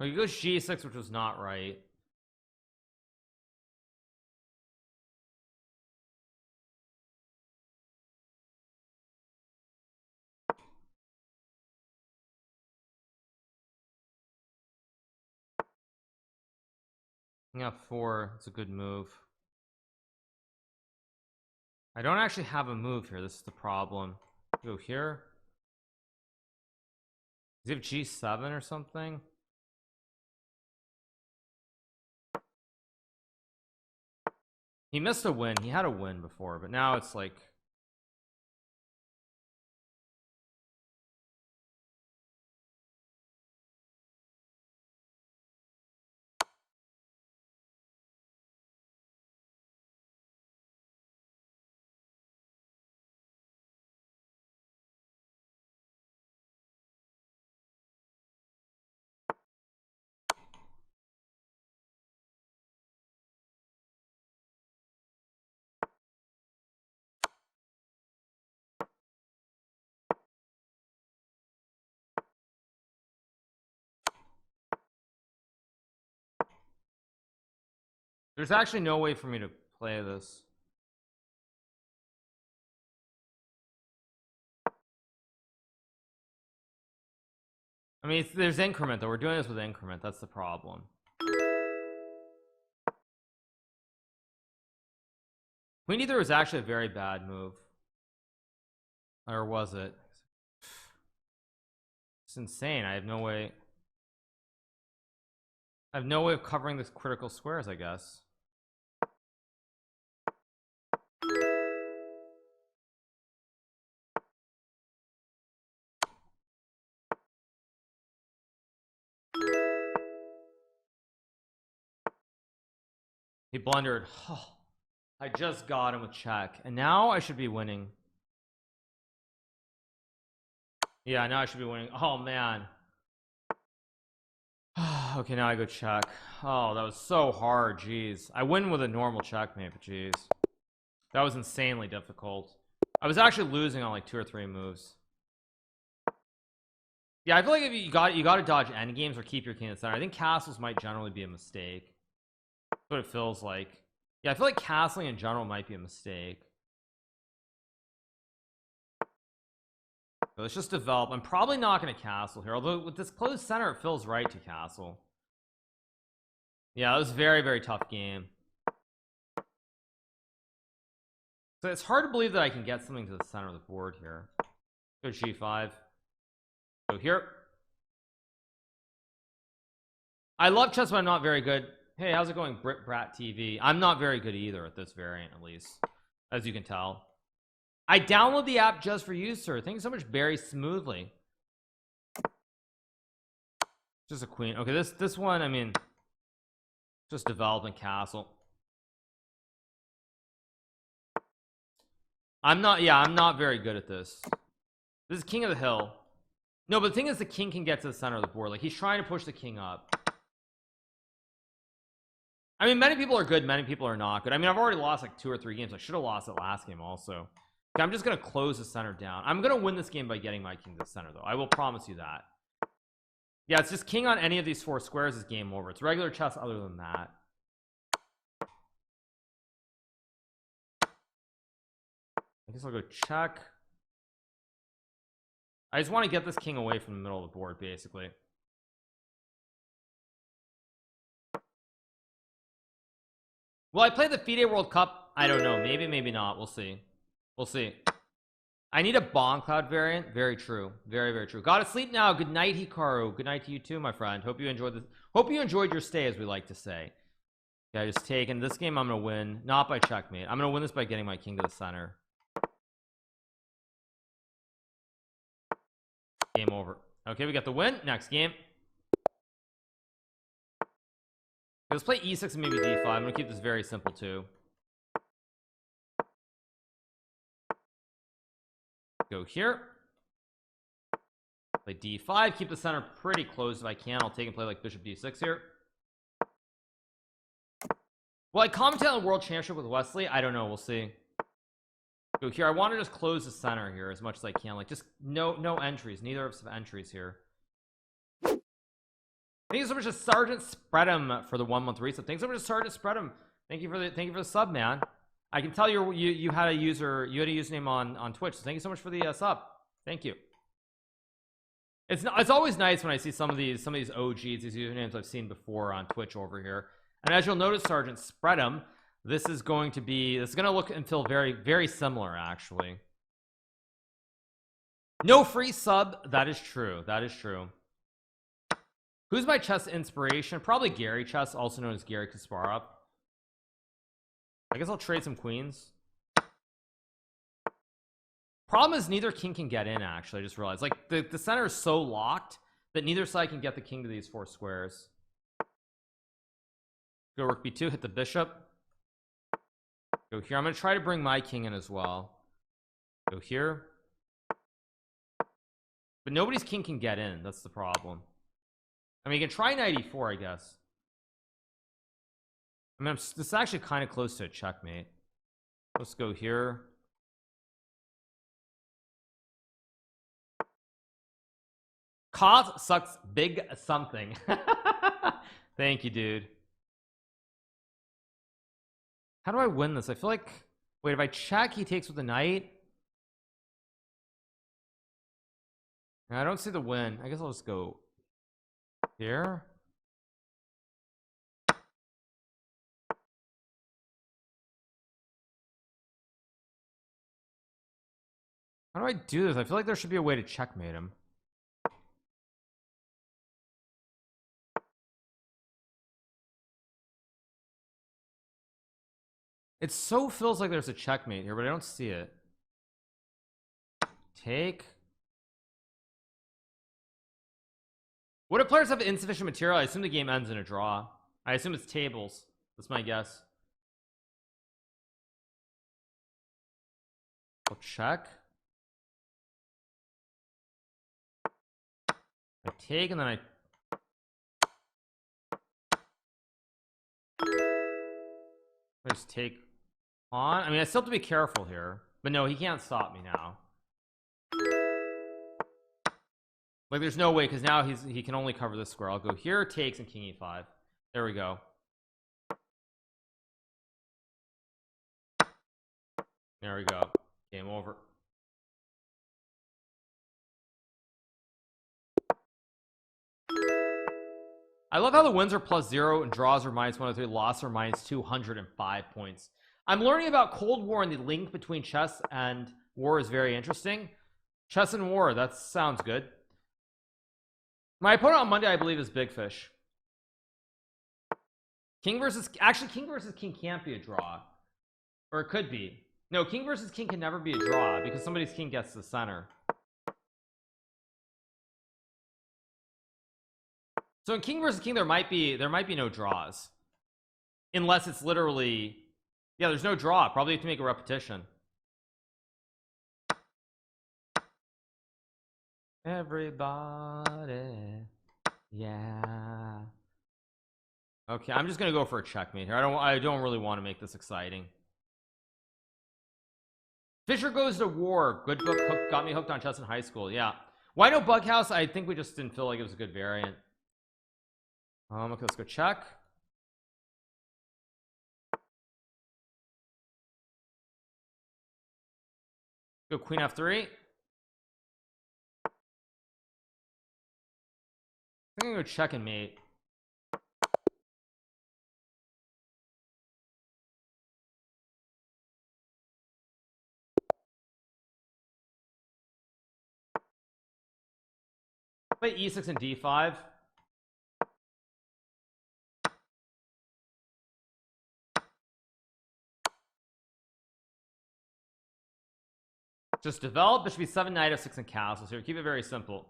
[SPEAKER 1] Well, he goes g6, which was not right. Yeah, 4. It's a good move. I don't actually have a move here. This is the problem. Go here. Does he have g7 or something? He missed a win. He had a win before, but now it's like. There's actually no way for me to play this. I mean, there's increment though. We're doing this with increment. That's the problem. Queen either was actually a very bad move, or was it? It's insane. I have no way. I have no way of covering this critical squares, I guess. He blundered. Oh, I just got him with check, and now I should be winning. Yeah, now I should be winning. Oh man. Okay, now I go check. Oh, that was so hard. Jeez, I win with a normal checkmate, but jeez, that was insanely difficult. I was actually losing on like 2 or 3 moves. Yeah, I feel like if you got to dodge endgames or keep your king in the center. I think castles might generally be a mistake. That's what it feels like. Yeah, I feel like castling in general might be a mistake. But let's just develop. I'm probably not going to castle here, although with this closed center it feels right to castle. Yeah, it was a very, very tough game. So it's hard to believe that I can get something to the center of the board here. Go g5. Go here. I love chess, but I'm not very good. Hey, how's it going, Brit Brat TV? I'm not very good either at this variant, at least, as you can tell. I download the app just for you, sir. Thank you so much, very smoothly. Just a queen. Okay, this one, I mean, just development castle. I'm not very good at this. This is king of the hill. No, but the thing is, the king can get to the center of the board. Like, he's trying to push the king up. I mean, many people are good, many people are not good. I mean, I've already lost like 2 or 3 games. I should have lost it last game also. Okay, I'm just gonna close the center down. I'm gonna win this game by getting my king to the center, though. I will promise you that. Yeah, it's just king on any of these 4 squares is game over. It's regular chess other than that. I guess I'll go check. I just want to get this king away from the middle of the board, basically. Will I play the FIDE World Cup? I don't know. Maybe, maybe not. We'll see. We'll see. I need a Bomb Cloud variant. Very true. Very, very true. Gotta sleep now. Good night, Hikaru. Good night to you too, my friend. Hope you enjoyed this. Hope you enjoyed your stay, as we like to say. Okay, just taking this game. I'm gonna win, not by checkmate. I'm gonna win this by getting my king to the center. Game over. Okay, we got the win. Next game. Let's play e6 and maybe d5. I'm gonna keep this very simple too. Go here. Play d5. Keep the center pretty close if I can. I'll take and play like bishop d6 here. Will I commentate on the world championship with Wesley? I don't know. We'll see. Go here. I want to just close the center here as much as I can. Like, just no entries. Neither of us have entries here. Thank you so much to Sergeant Spread'em for the 1 month reset. Thanks so much to Sergeant Spread'em. Thank you for the sub, man. I can tell you had a username on Twitch. So thank you so much for the sub. Thank you. It's always nice when I see some of these OGs, these usernames I've seen before on Twitch over here. And as you'll notice, Sergeant Spread'em, this is going to look and feel very, very similar, actually. No free sub. That is true. That is true. Who's my chess inspiration? Probably Gary Chess, also known as Gary Kasparov. I guess I'll trade some queens. Problem is neither king can get in, actually. I just realized, like, the center is so locked that neither side can get the king to these 4 squares. Go rook b2, hit the bishop. Go here. I'm gonna try to bring my king in as well. Go here. But nobody's king can get in. That's the problem. I mean, you can try knight e4, I guess. I mean, this is actually kind of close to a checkmate. Let's go here. Cos sucks big something. Thank you, dude. How do I win this? I feel like, wait, if I check, he takes with the knight. I don't see the win. I guess I'll just go here. How do I do this? I feel like there should be a way to checkmate him. It so feels like there's a checkmate here, but I don't see it. Take. What if players have insufficient material? I assume the game ends in a draw. I assume it's tables. That's my guess. I'll check. I take and then I just take on. I mean, I still have to be careful here, but no, he can't stop me now. Like, there's no way, because now he can only cover this square. I'll go here, takes, and king e5. There we go. There we go. Game over. I love how the wins are +0 and draws are -103, losses are -205 points. I'm learning about Cold War, and the link between chess and war is very interesting. Chess and war, that sounds good. My opponent on Monday, I believe, is Big Fish. King versus king can't be a draw, or it could be. No, king versus king can never be a draw because somebody's king gets the center. So in king versus king, there might be no draws, unless it's literally, yeah, there's no draw. Probably have to make a repetition. Everybody, yeah. Okay, I'm just gonna go for a checkmate here. I don't really want to make this exciting. Fisher Goes to War, good book, got me hooked on chess in high school. Yeah, why no Bughouse? I think we just didn't feel like it was a good variant. Okay, let's go check. Go queen f3. I'm gonna go check and mate. Play e6 and d5. Just develop. There should be 7 knight f6 and castles here. Keep it very simple.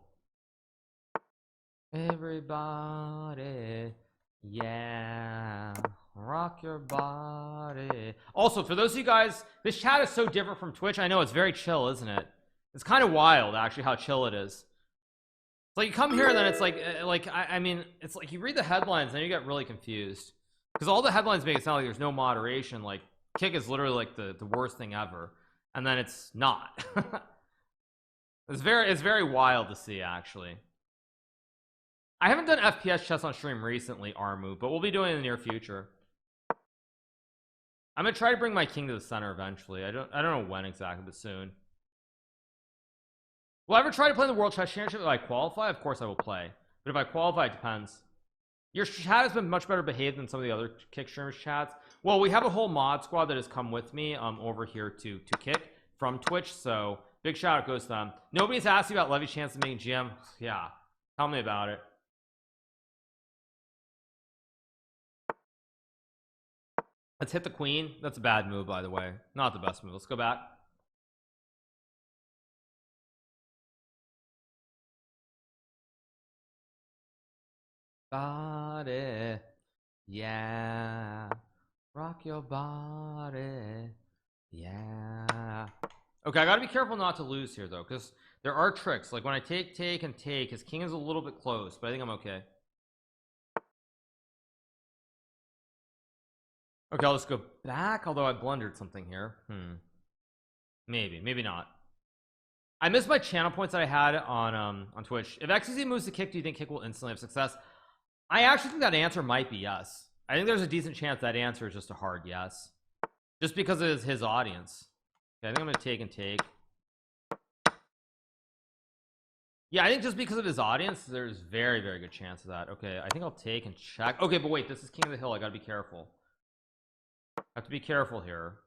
[SPEAKER 1] Everybody, yeah, rock your body. Also, for those of you guys, this chat is so different from Twitch. I know it's very chill, isn't it? It's kind of wild, actually, how chill it is. It's like you come here and then it's like I mean, it's like you read the headlines and you get really confused because all the headlines make it sound like there's no moderation. Like kick is literally like the worst thing ever, and then it's not. It's very wild to see, actually. I haven't done FPS chess on stream recently, Armu, but we'll be doing it in the near future. I'm gonna try to bring my king to the center eventually. I don't know when exactly, but soon. Will I ever try to play in the World Chess Championship? If I qualify, of course I will play. But if I qualify, it depends. Your chat has been much better behaved than some of the other Kick streamers chats. Well, we have a whole mod squad that has come with me over here to Kick from Twitch, so big shout out goes to them. Nobody's asked you about Levy's chance of making GM. Yeah, tell me about it. Let's hit the queen. That's a bad move, by the way. Not the best move. Let's go back. Body, yeah, rock your body, yeah. Okay, I gotta be careful not to lose here though, because there are tricks. Like when I take and take, his king is a little bit close, but I think I'm okay. Okay, let's go back, although I blundered something here. Maybe not. I missed my channel points that I had on Twitch. If XYZ moves to Kick, do you think Kick will instantly have success? I actually think that answer might be yes. I think there's a decent chance that answer is just a hard yes, just because of his audience. Okay, I think I'm gonna take and take. Yeah, I think just because of his audience, there's very good chance of that. Okay, I think I'll take and check. Okay, but wait, this is King of the Hill. I gotta be careful. I have to be careful here.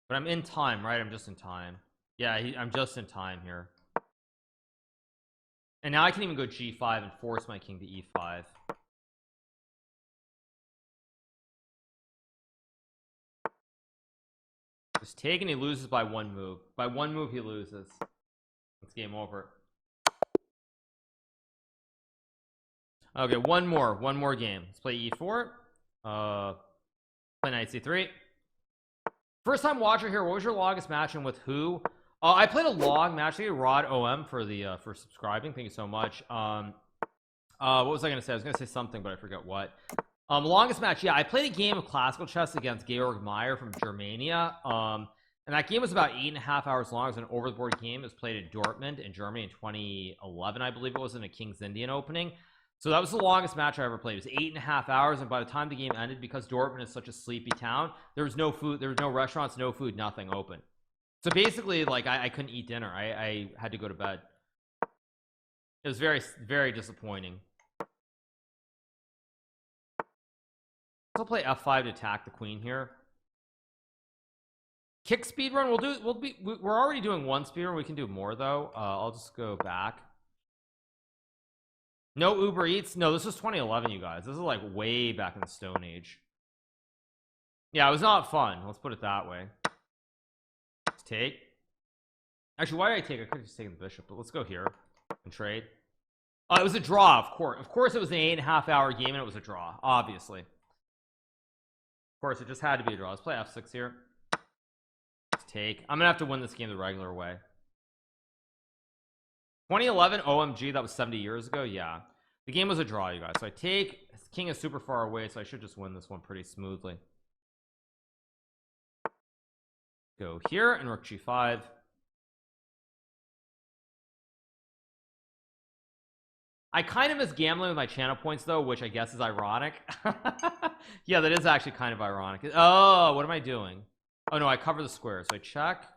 [SPEAKER 1] But I'm in time, right? I'm just in time. Yeah, I'm just in time here. And now I can even go g5 and force my king to e5. Just take and he loses by one move. By one move he loses. It's game over. Okay, one more game. Let's play e4. Play knight c3. First time watcher here. What was your longest match and with who? I played a long match. Thank you, Rod OM, for the for subscribing. Thank you so much. What was I gonna say? I was gonna say something, but I forgot what. Longest match. Yeah, I played a game of classical chess against Georg Meyer from Germania. And that game was about 8.5 hours long. It was an over the board game. It was played in Dortmund in Germany in 2011, I believe it was, in a King's Indian opening. So that was the longest match I ever played. It was 8.5 hours, and by the time the game ended, because Dortmund is such a sleepy town, there was no food, there was no restaurants, no food, nothing open. So basically, like, I couldn't eat dinner. I had to go to bed. It was very, very disappointing. I'll play f5 to attack the queen here. Kick speed run. We're already doing one speed run. We can do more though. I'll just go back. No Uber Eats. No, this was 2011, you guys. This is like way back in the Stone Age. Yeah, it was not fun. Let's put it that way. Let's take. Actually, why did I take? I could have just taken the bishop, but let's go here and trade. It was a draw, of course. Of course, it was an 8.5-hour game, and it was a draw. Obviously, of course, it just had to be a draw. Let's play f6 here. Let's take. I'm gonna have to win this game the regular way. 2011, OMG, that was 70 years ago. Yeah, the game was a draw, you guys. So I take. His king is super far away, so I should just win this one pretty smoothly. Go here and rook g5. I kind of miss gambling with my channel points though, which I guess is ironic. Yeah, that is actually kind of ironic. Oh, what am I doing? Oh no, I cover the square, so I check.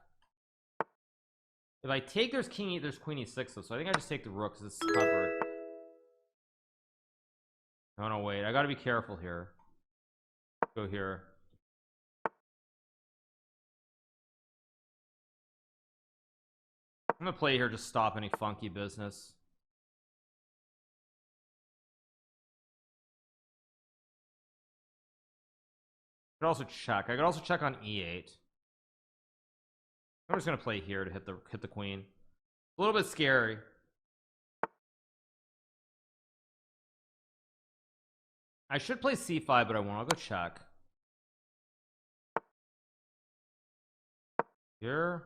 [SPEAKER 1] If I take, there's king, there's queen e6 though, so I think I just take the rook because it's covered. Oh no, wait, I gotta be careful here. Go here. I'm gonna play here, just stop any funky business. I could also check. I could also check on e8. I'm just gonna play here to hit the queen. A little bit scary. I should play c5, but I won't. I'll go check. Here.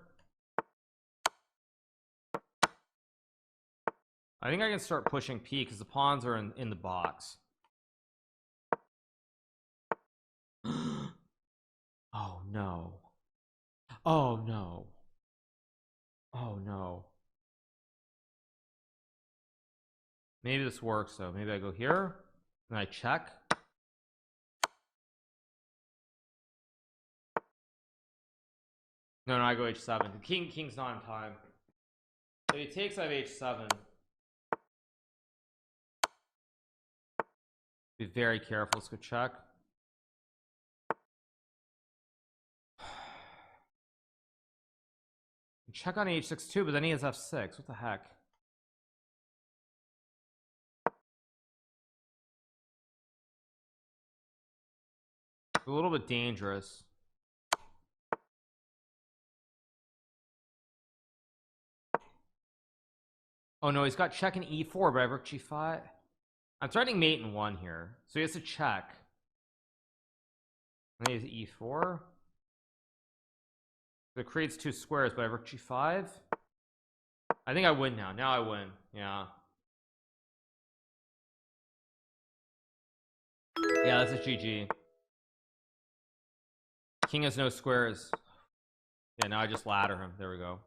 [SPEAKER 1] I think I can start pushing p because the pawns are in the box. Oh no. Oh no. Oh no. Maybe this works though. Maybe I go here and I check. No, I go h7. The king's not in time. So he takes, I have h7. Be very careful. Let's go check. Check on h6 too, but then he has f6. What the heck? It's a little bit dangerous. Oh no, he's got check in e4, but I have rook g5. I'm threatening mate in 1 here, so he has to check. And he has e4. So it creates 2 squares, but I have rook g5. I think I win now. Now I win. Yeah. Yeah, that's a GG. King has no squares. Yeah, now I just ladder him. There we go.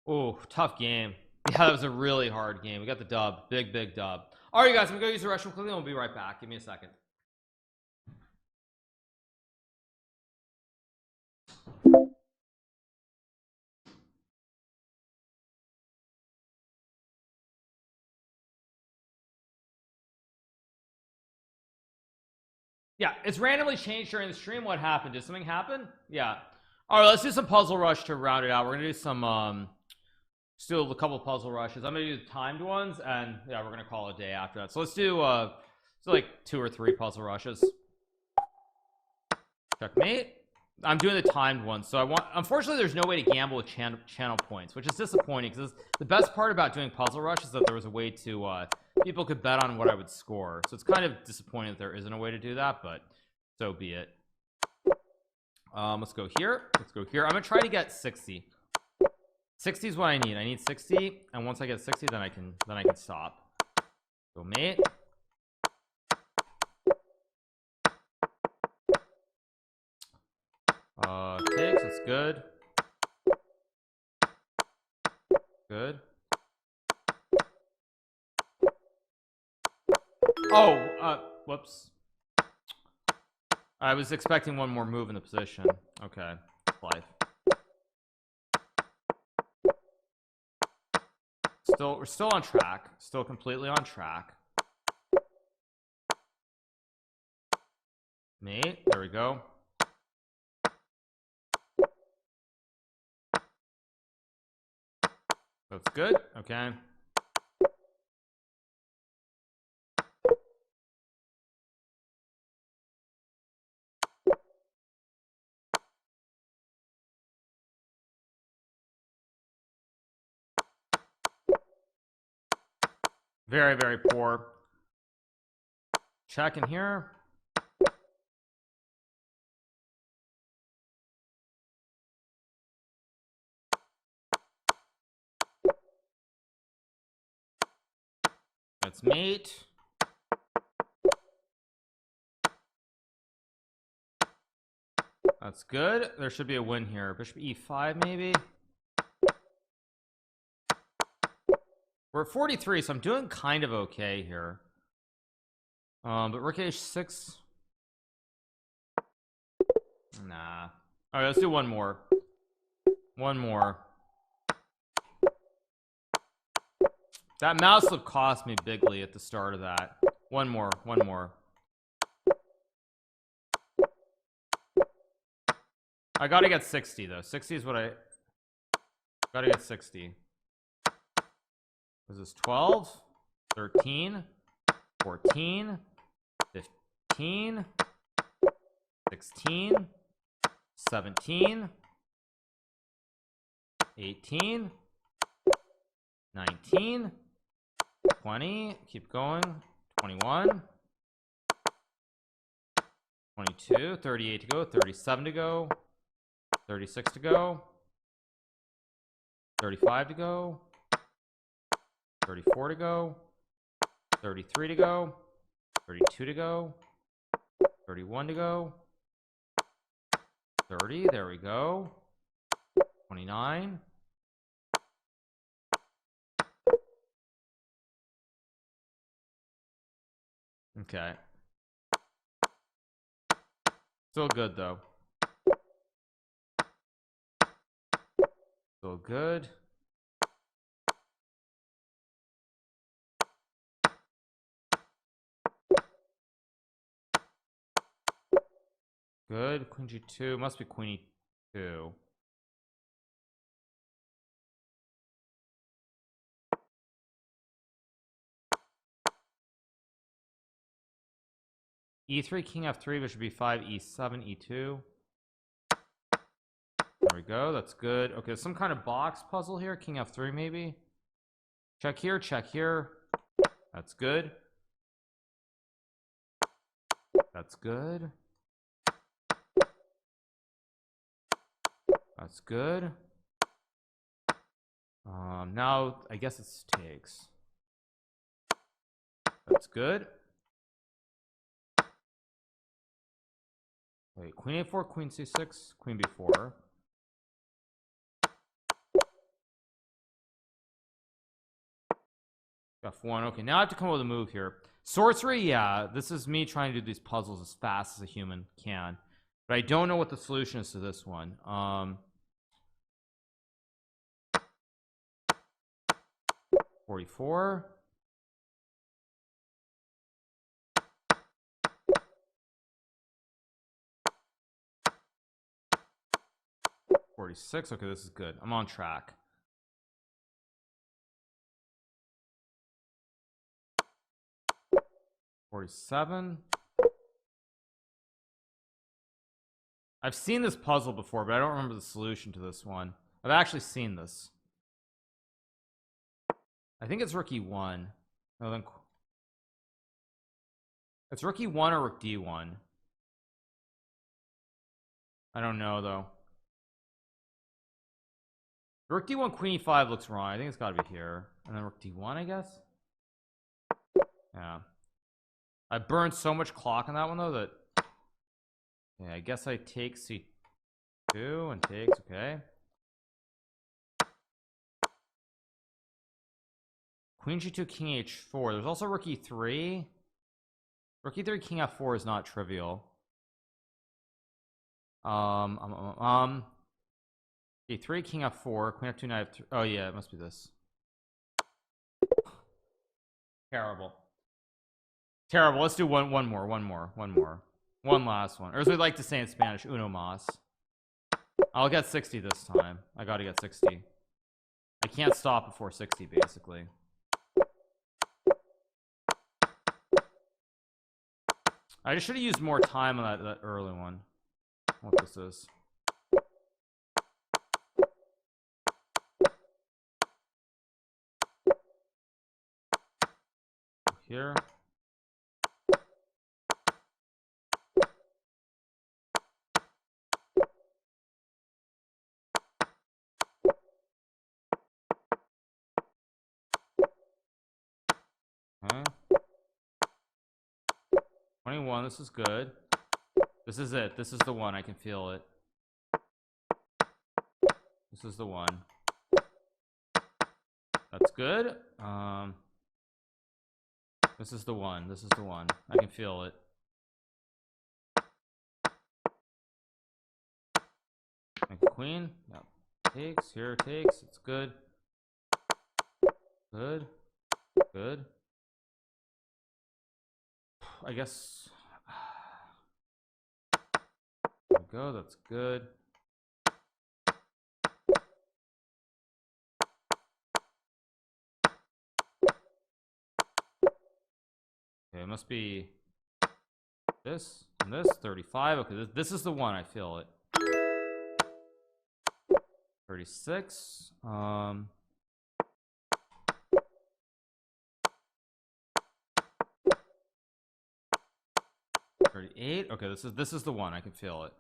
[SPEAKER 1] Oh, tough game. Yeah, that was a really hard game. We got the dub. Big dub. All right, you guys, I'm gonna go use the restroom quickly and we'll be right back. Give me a second. Yeah, it's randomly changed during the stream. What happened? Did something happen? Yeah. All right, let's do some puzzle rush to round it out. We're gonna do some still a couple puzzle rushes. I'm gonna do the timed ones, and yeah, we're gonna call it a day after that. So let's do like 2 or 3 puzzle rushes. Checkmate. I'm doing the timed ones, so I want, unfortunately there's no way to gamble with channel points, which is disappointing because the best part about doing puzzle rush is that there was a way to people could bet on what I would score, so it's kind of disappointing that there isn't a way to do that, but so be it. Let's go here. Let's go here. I'm gonna try to get 60. 60 is what I need. I need 60, and once I get 60, then I can stop. Go mate. Takes. That's good. Good. Oh, whoops. I was expecting one more move in the position. Okay, life. We're still on track. Still completely on track. Mate, there we go. That's good. Okay. Very, very poor. Check in here. That's mate. That's good. There should be a win here. Bishop e5 maybe. We're at 43, so I'm doing kind of okay here. But rook h6. Nah. All right, let's do one more. One more. That mouse flip cost me bigly at the start of that. One more. One more. I gotta get 60 though. 60 is what I gotta get 60. This is 12, 13, 14, 15, 16, 17, 18, 19, 20, keep going, 21, 22, 38 to go, 37 to go, 36 to go, 35 to go, 34 to go, 33 to go, 32 to go, 31 to go, 30, there we go, 29, okay, still good though, still good. Good. Queen g2 must be queen e2. e3, king f3, bishop b5, e7, e2. There we go. That's good. Okay, some kind of box puzzle here. King f3 maybe. Check here, check here. That's good. That's good. That's good. Now I guess it's takes. That's good. Wait, queen a4, queen c6, queen b4. f1. Okay, now I have to come up with a move here. Sorcery, yeah, this is me trying to do these puzzles as fast as a human can, but I don't know what the solution is to this one. 44. Okay, this is good. I'm on track. 47. I've seen this puzzle before, but I don't remember the solution to this one. I've actually seen this. I think it's rook e1. No, then it's rook e1 or rook d1. I don't know though. Rook d1, queen e5 looks wrong. I think it's got to be here, and then rook d1, I guess. Yeah, I burned so much clock on that one though that, yeah, I guess I take c2 and takes. Okay, queen g2, king h4. There's also rook e3. Rook e3, king f4 is not trivial. e3, king f4, queen f2, knight f3. Oh yeah, it must be this. Terrible. Terrible. Let's do one more. One last one. Or as we like to say in Spanish, uno más. I'll get 60 this time. I gotta get 60. I can't stop before 60, basically. I just should have used more time on that early one. What this is. Here. Okay. 21, this is good. This is it. This is the one. I can feel it. This is the one. That's good. This is the one. This is the one. I can feel it. Like queen. Yep. Takes. Here takes. It's good. Good. Good. I guess. There we go. That's good. Okay, it must be this and this. 35. Okay, this is the one. I feel it. 36. 38. Okay, this is the one. I can feel it.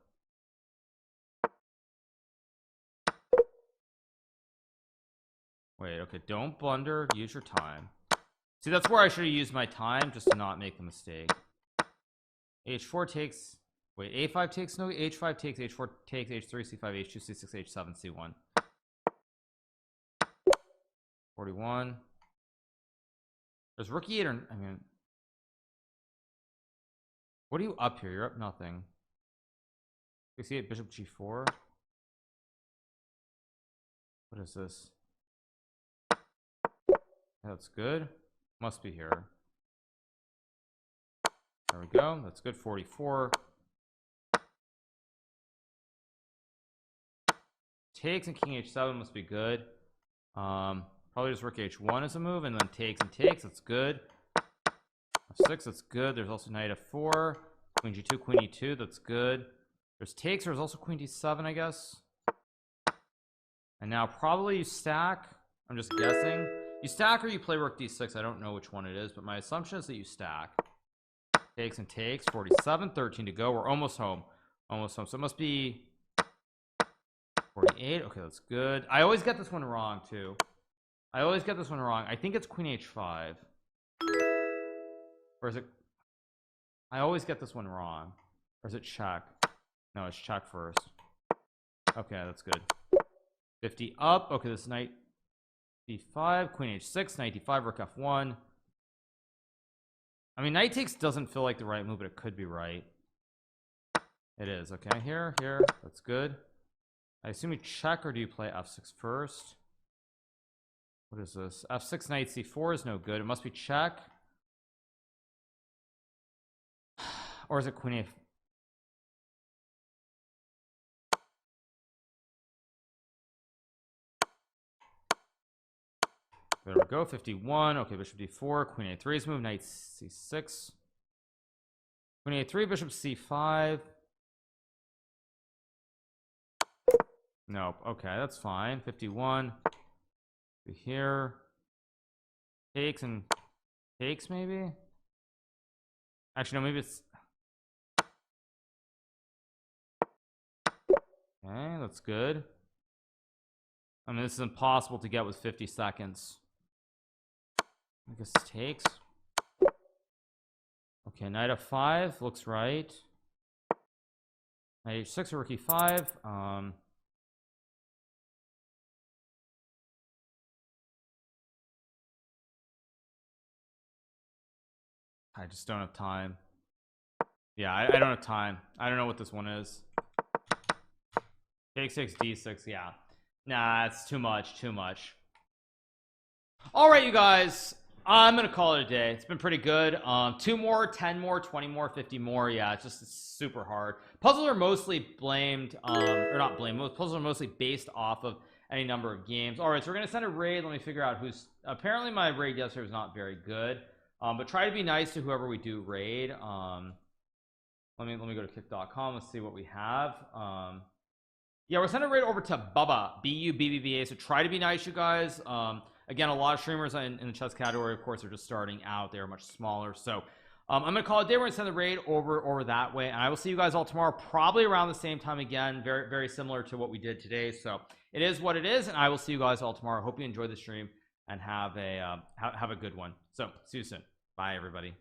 [SPEAKER 1] Wait, okay, don't blunder. Use your time. See, that's where I should have used my time, just to not make the mistake. H4 takes. Wait, A5 takes. No, H5 takes. H4 takes. H3, C5, H2, C6, H7, C1. 41. There's rook E8 or I mean, what are you up here? You're up nothing. 68, bishop G4. What is this? That's good. Must be here. There we go. That's good. 44. Takes and king H7 must be good. Probably just rook H1 as a move, and then takes and takes. That's good. F6. That's good. There's also knight F4. Queen G2, Queen E2. That's good. There's takes. There's also Queen D7, I guess. And now probably you stack. I'm just guessing. You stack or you play rook D6. I don't know which one it is, but my assumption is that you stack. Takes and takes. 47. 13 to go. We're almost home. Almost home. So it must be 48. Okay, that's good. I always get this one wrong too. I always get this one wrong. I think it's Queen H5. Or is it? I always get this one wrong. Or is it check? No, it's check first. Okay, that's good. 50 up. Okay, this knight D5, Queen H6, knight D5, rook F1. I mean, knight takes doesn't feel like the right move, but it could be right. It is. Okay, here. That's good. I assume you check, or do you play F6 first? What is this? F6, knight C4 is no good. It must be check. Or is it Queen F? There we go. 51. Okay, bishop D4, Queen A3's move, knight C6. Queen A3, bishop C5. Nope. Okay, that's fine. 51. Here. Takes and takes, maybe? Actually, no, maybe it's. Okay, that's good. I mean, this is impossible to get with 50 seconds. I guess takes. Okay, knight F5 looks right. Knight H6 or rook E5. I just don't have time. Yeah, I don't have time. I don't know what this one is. Take 6 D6. Yeah. Nah, it's too much. All right, you guys. I'm gonna call it a day. It's been pretty good. 2 more, 10 more, 20 more, 50 more. Yeah, it's just super hard. Puzzles are mostly blamed, or not blamed. Most puzzles are mostly based off of any number of games. All right, so we're gonna send a raid. Let me figure out who's. Apparently, my raid yesterday was not very good. But try to be nice to whoever we do raid. Let me go to kick.com. Let's see what we have. Yeah, we're sending a raid over to Bubba, BUBBBA. So try to be nice, you guys. Again, a lot of streamers in the chess category, of course, are just starting out. They're much smaller. So I'm gonna call it a day. We're gonna send the raid over that way, and I will see you guys all tomorrow, probably around the same time again. Very similar to what we did today. So it is what it is, and I will see you guys all tomorrow. Hope you enjoy the stream and have a good one. So see you soon. Bye, everybody.